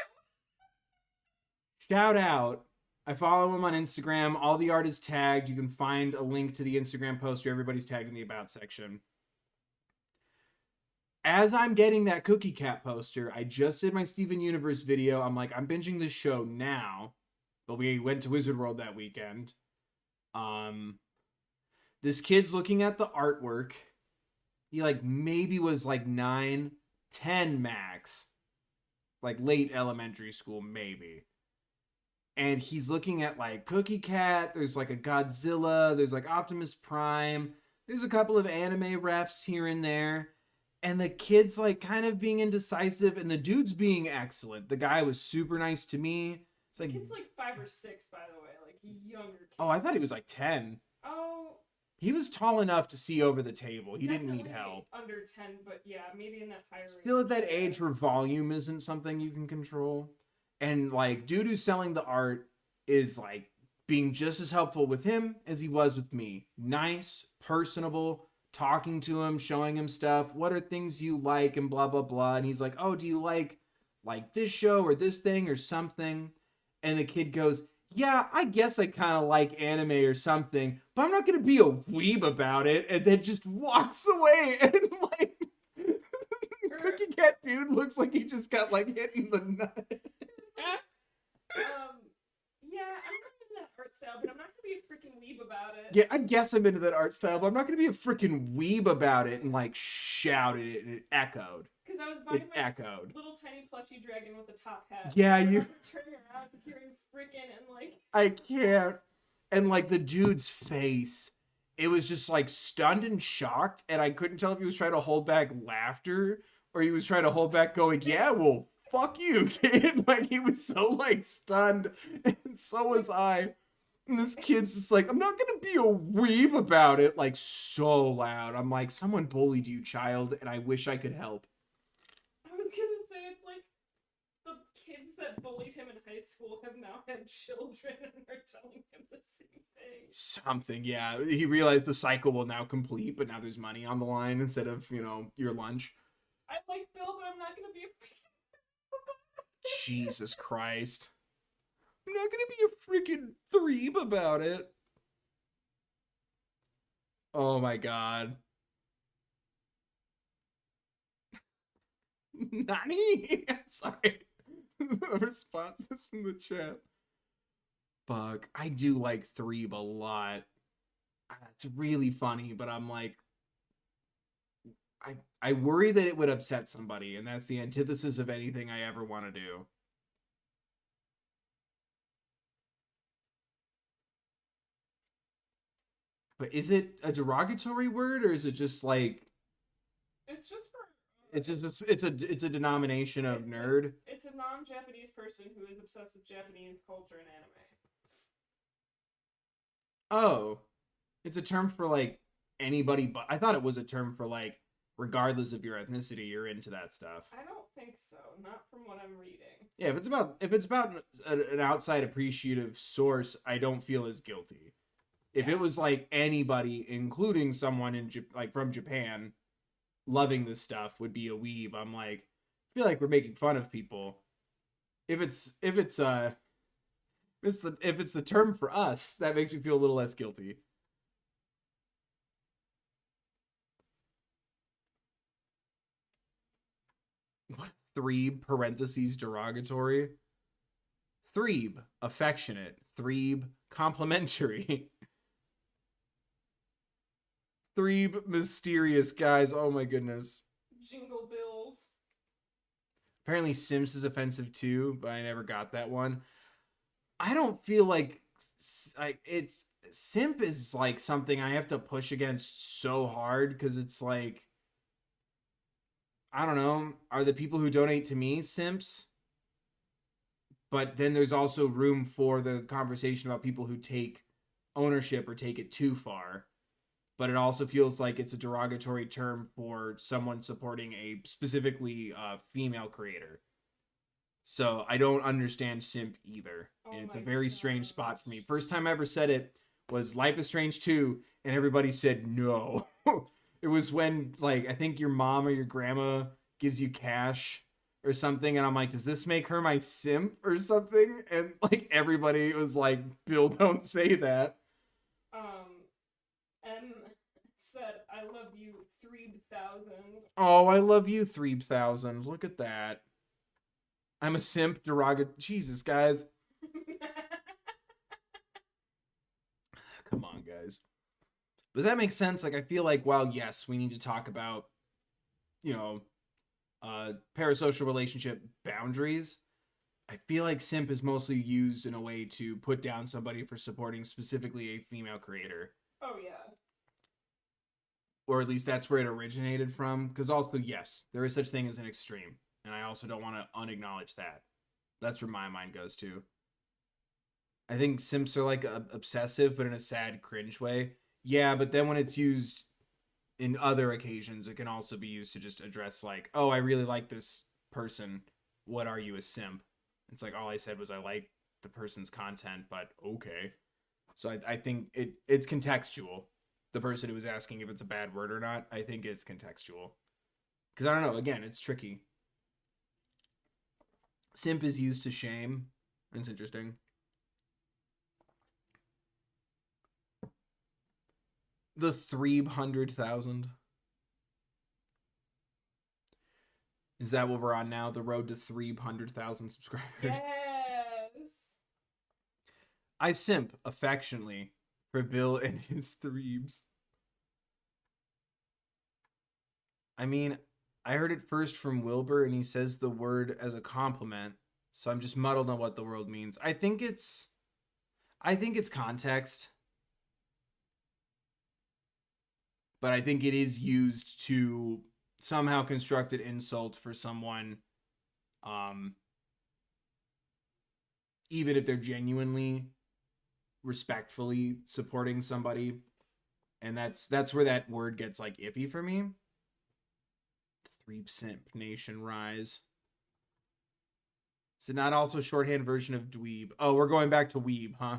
Shout out. I follow him on Instagram. All the art is tagged. You can find a link to the Instagram poster. Everybody's tagged in the About section. As I'm getting that Cookie Cat poster, I just did my Steven Universe video. I'm like, I'm binging this show now. But we went to Wizard World that weekend. This kid's looking at the artwork. He like maybe was like 9, 10 max. Like late elementary school, maybe. And he's looking at like Cookie Cat. There's like a Godzilla. There's like Optimus Prime. There's a couple of anime refs here and there. And the kid's like kind of being indecisive. And the dude's being excellent. The guy was super nice to me. It's like, the kid's like 5 or 6, by the way. Like younger kid. Oh, I thought he was like 10. Oh. He was tall enough to see over the table. He didn't need help. Under 10, but yeah, maybe in that higher Still at that age where volume isn't something you can control. And like, dude who's selling the art is like being just as helpful with him as he was with me. Nice, personable, talking to him, showing him stuff. What are things you like and blah, blah, blah. And he's like, oh, do you like this show or this thing or something? And the kid goes, yeah, I guess I kind of like anime or something, but I'm not going to be a weeb about it. And then just walks away. And like, Cookie Cat dude looks like he just got like hit in the nut. Yeah, I'm not into that art style, but I'm not going to be a freaking weeb about it. Yeah, I guess I'm into that art style, but I'm not going to be a freaking weeb about it and like shouted it and it echoed. Because I was buying my echoed. Little tiny plushy dragon with a top hat. Yeah, you turning around and hearing freaking and like I can't. And like the dude's face, it was just like stunned and shocked, and I couldn't tell if he was trying to hold back laughter or he was trying to hold back going, yeah, well, fuck you, kid. Like he was so like stunned, and so was I. And this kid's just like, I'm not gonna be a weeb about it, like so loud. I'm like, someone bullied you, child, and I wish I could help. I was gonna say it's like the kids that bullied him in high school have now had children and are telling him the same thing. Something, yeah. He realized the cycle will now complete, but now there's money on the line instead of, your lunch. I like Bill, but I'm not gonna be a Jesus Christ. I'm not gonna be a freaking threeb about it. Oh my god. Nani? I'm sorry. The responses in the chat. Fuck. I do like threeb a lot. It's really funny, but I'm like, I worry that it would upset somebody, and that's the antithesis of anything I ever want to do. But is it a derogatory word, or is it just like It's just for. it's a denomination of nerd? It's a non-Japanese person who is obsessed with Japanese culture and anime. Oh, it's a term for like anybody, but I thought it was a term for like regardless of your ethnicity, you're into that stuff. I don't think so. Not from what I'm reading. Yeah, if it's about an outside appreciative source, I don't feel as guilty. If it was like anybody, including someone in like from Japan, loving this stuff would be a weeb, I'm like, I feel like we're making fun of people. If it's the term for us, that makes me feel a little less guilty. What? Threeb, parentheses, derogatory. Threeb, affectionate. Threeb, complimentary. Threeb, mysterious, guys. Oh my goodness. Jingle Bills. Apparently Simps is offensive too, but I never got that one. I don't feel like it's simp is like something I have to push against so hard because it's like, I don't know, are the people who donate to me simps? But then there's also room for the conversation about people who take ownership or take it too far. But it also feels like it's a derogatory term for someone supporting a specifically female creator. So I don't understand simp either. And it's a very strange spot for me. First time I ever said it was Life is Strange 2, and everybody said no. It was when, like, I think your mom or your grandma gives you cash or something, and I'm like, does this make her my simp or something? And, like, everybody was like, Bill, don't say that. M said, I love you, 3,000. Oh, I love you, 3,000. Look at that. I'm a simp, Jesus, guys. Come on, guys. Does that make sense? Like, I feel like, while yes, we need to talk about, parasocial relationship boundaries, I feel like simp is mostly used in a way to put down somebody for supporting specifically a female creator. Oh, yeah. Or at least that's where it originated from. Because also, yes, there is such thing as an extreme. And I also don't want to unacknowledge that. That's where my mind goes to. I think simps are like obsessive, but in a sad, cringe way. Yeah, but then when it's used in other occasions, it can also be used to just address like, oh, I really like this person. What are you, a simp? It's like, all I said was I like the person's content, but okay. So I think it's contextual. The person who was asking if it's a bad word or not, I think it's contextual. Because I don't know, again, it's tricky. Simp is used to shame. It's interesting. The 300,000. Is that what we're on now? The road to 300,000 subscribers? Yes! I simp affectionately for Bill and his threebs. I mean, I heard it first from Wilbur, and he says the word as a compliment, so I'm just muddled on what the word means. I think it's context. But I think it is used to somehow construct an insult for someone, even if they're genuinely, respectfully supporting somebody. And that's where that word gets like iffy for me. 3 simp nation rise. Is it not also shorthand version of dweeb? Oh, we're going back to weeb, huh?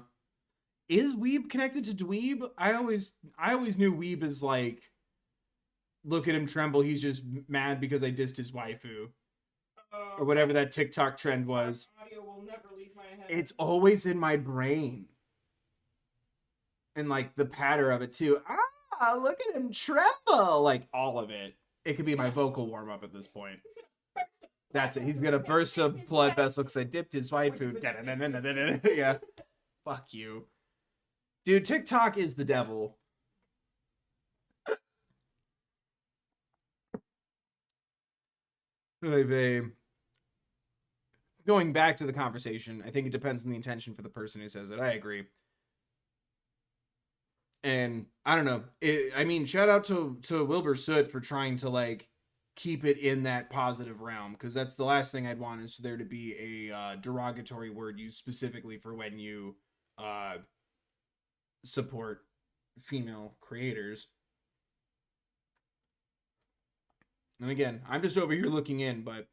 Is weeb connected to dweeb? I always knew weeb is like, look at him tremble, he's just mad because I dissed his waifu. Or whatever that TikTok trend was. Audio will never leave my head. It's always in my brain. And like the patter of it too. Ah, look at him tremble. Like all of it. It could be my vocal warm up at this point. That's it. He's gonna burst a blood vessel because I dipped his waifu. Yeah. Fuck you. Dude, TikTok is the devil. Going back to the conversation, I think it depends on the intention for the person who says it. I agree. And I don't know. I mean, shout out to Wilbur Soot for trying to like keep it in that positive realm, because that's the last thing I'd want is for there to be a derogatory word used specifically for when you support female creators. And again, I'm just over here looking in, but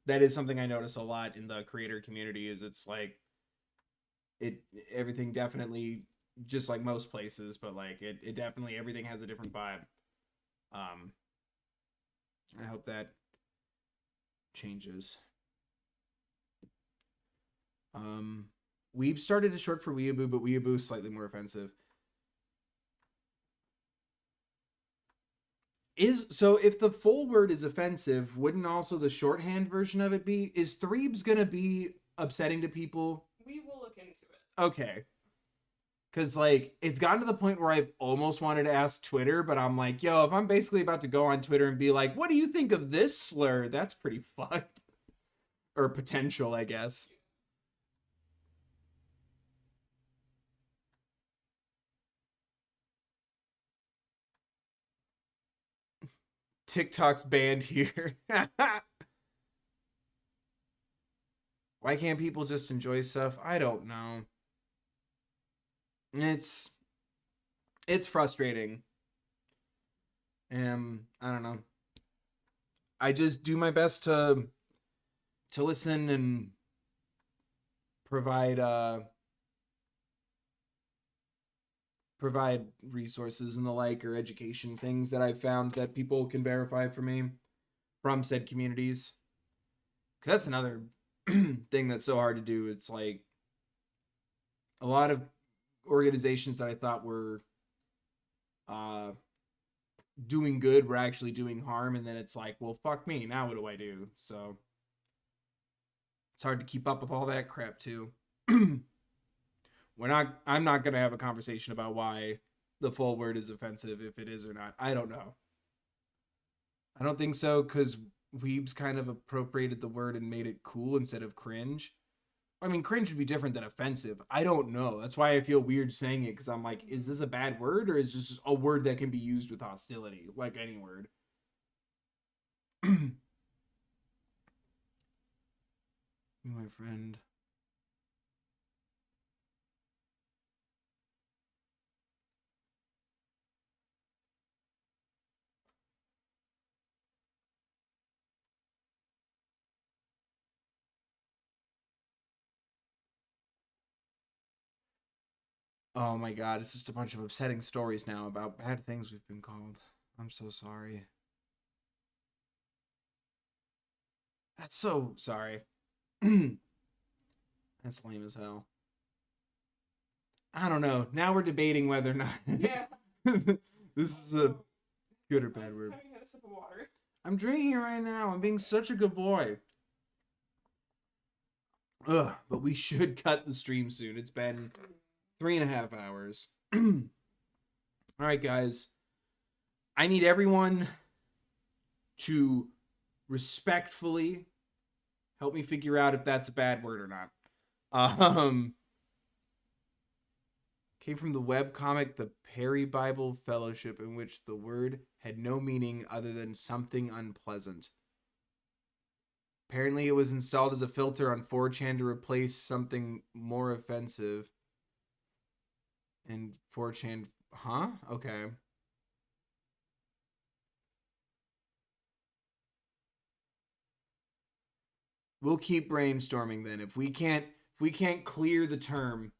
that is something I notice a lot in the creator community. Is it's like everything definitely, just like most places, but like it definitely, everything has a different vibe. I hope that changes. Weeb started as short for weeaboo, but weeaboo is slightly more offensive. So if the full word is offensive, wouldn't also the shorthand version of it be? Is threebs gonna be upsetting to people? We will look into it. Okay. Because, like, it's gotten to the point where I've almost wanted to ask Twitter, but I'm like, yo, if I'm basically about to go on Twitter and be like, what do you think of this slur? That's pretty fucked. Or potential, I guess. TikTok's banned here. Why can't people just enjoy stuff? I don't know. It's frustrating. I don't know. I just do my best to listen and provide resources and the like, or education things that I've found that people can verify for me from said communities. 'Cause that's another thing that's so hard to do. It's like a lot of organizations that I thought were doing good were actually doing harm, and then it's like, well, fuck me, now what do I do? So it's hard to keep up with all that crap too. I'm not gonna have a conversation about why the full word is offensive, if it is or not. I don't know. I don't think so, because weebs kind of appropriated the word and made it cool instead of cringe. I mean, cringe would be different than offensive. I don't know. That's why I feel weird saying it, because I'm like, is this a bad word, or is this just a word that can be used with hostility, like any word? You, my friend. Oh my god, it's just a bunch of upsetting stories now about bad things we've been called. I'm so sorry. That's so sorry. That's lame as hell. I don't know. Now we're debating whether or not. Yeah. This is a good or bad word. Have you had a sip of water? I'm drinking it right now. I'm being such a good boy. Ugh, but we should cut the stream soon. It's been 3.5 hours. All right, guys. I need everyone to respectfully help me figure out if that's a bad word or not. Came from the webcomic The Perry Bible Fellowship, in which the word had no meaning other than something unpleasant. Apparently it was installed as a filter on 4chan to replace something more offensive. And 4chan... Huh? Okay. we'll keep brainstorming then. If we can't clear the term,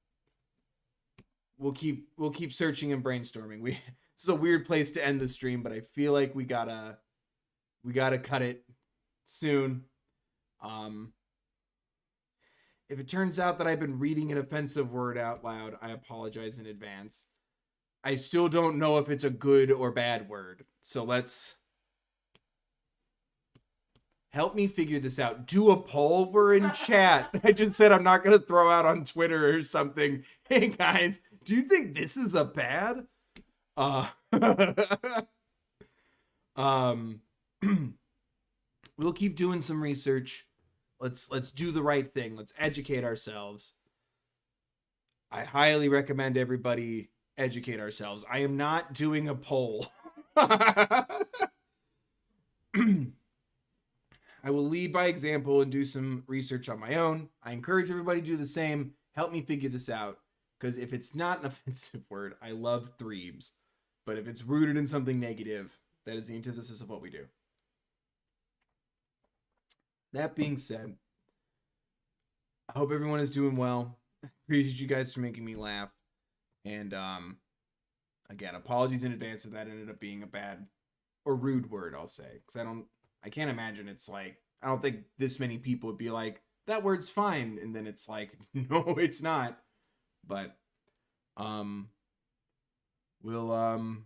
we'll keep searching and brainstorming. This is a weird place to end the stream, but I feel like we gotta cut it soon. If it turns out that I've been reading an offensive word out loud, I apologize in advance. I still don't know if it's a good or bad word. So let's help me figure this out. Do a poll. We're in chat. I just said I'm not going to throw out on Twitter or something. Hey guys, do you think this is a bad? We'll keep doing some research. Let's do the right thing. Let's educate ourselves. I highly recommend everybody educate ourselves. I am not doing a poll. I will lead by example and do some research on my own. I encourage everybody to do the same. Help me figure this out. Because if it's not an offensive word, I love threebs. But if it's rooted in something negative, that is the antithesis of what we do. That being said, I hope everyone is doing well. Appreciate you guys for making me laugh. And again, apologies in advance if that ended up being a bad or rude word, I'll say. Because I can't imagine it's like, I don't think this many people would be like, that word's fine. And then it's like, no, it's not. But we'll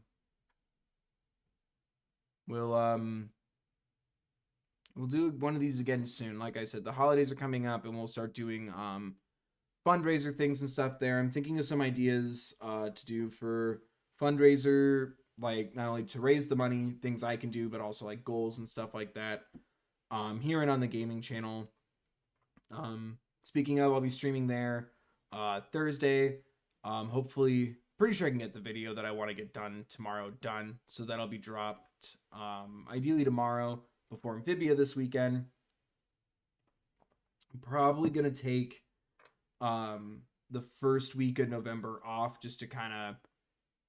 do one of these again soon. Like I said, the holidays are coming up and we'll start doing fundraiser things and stuff there. I'm thinking of some ideas to do for fundraiser, like not only to raise the money, things I can do, but also like goals and stuff like that. Here and on the gaming channel. Speaking of, I'll be streaming there Thursday. Hopefully, pretty sure I can get the video that I want to get done tomorrow done. So that'll be dropped ideally tomorrow before Amphibia this weekend. I'm probably going to take the first week of November off just to kind of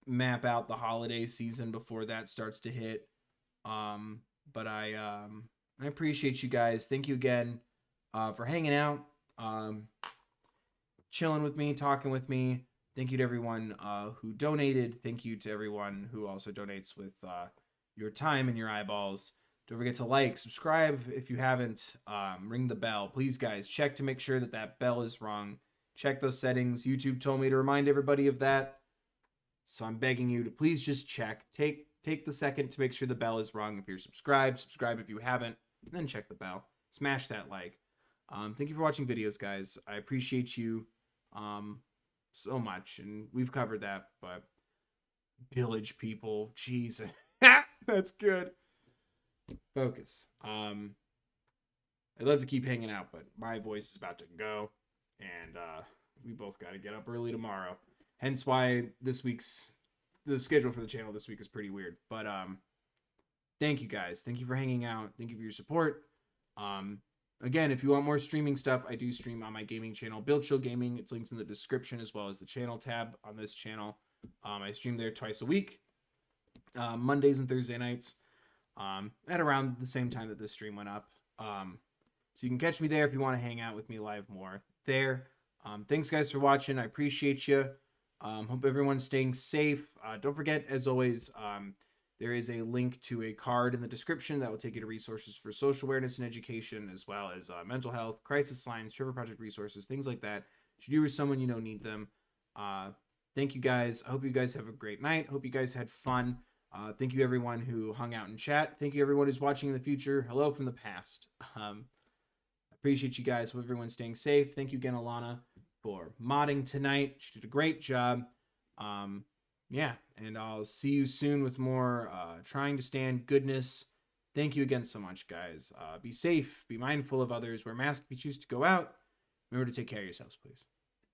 map out the holiday season before that starts to hit. But I appreciate you guys. Thank you again for hanging out, chilling with me, talking with me. Thank you to everyone who donated. Thank you to everyone who also donates with your time and your eyeballs. Don't forget to like, subscribe if you haven't. Ring the bell. Please, guys, check to make sure that that bell is rung. Check those settings. YouTube told me to remind everybody of that. So I'm begging you to please just check. Take the second to make sure the bell is rung. If you're subscribed, subscribe if you haven't, and then check the bell. Smash that like. Thank you for watching videos, guys. I appreciate you so much, and we've covered that, but village people, jeez. That's good. Focus. I'd love to keep hanging out, but my voice is about to go, and we both got to get up early tomorrow. Hence why the schedule for the channel this week is pretty weird. But thank you guys. Thank you for hanging out. Thank you for your support. Again, if you want more streaming stuff, I do stream on my gaming channel, Bill Chill Gaming. It's linked in the description as well as the channel tab on this channel. I stream there twice a week, Mondays and Thursday nights, at around the same time that this stream went up. So you can catch me there if you want to hang out with me live more there. Thanks, guys, for watching. I appreciate you. Hope everyone's staying safe. Don't forget, as always, there is a link to a card in the description that will take you to resources for social awareness and education, as well as mental health, crisis lines, Trevor Project resources, things like that. Should you or someone you know need them. Thank you, guys. I hope you guys have a great night. Hope you guys had fun. Thank you, everyone who hung out in chat. Thank you, everyone who's watching in the future. Hello from the past. Appreciate you guys. Hope everyone's staying safe. Thank you again, Alana, for modding tonight. She did a great job. Yeah, and I'll see you soon with more trying to stand goodness. Thank you again so much, guys. Be safe. Be mindful of others. Wear masks if you choose to go out. Remember to take care of yourselves, please.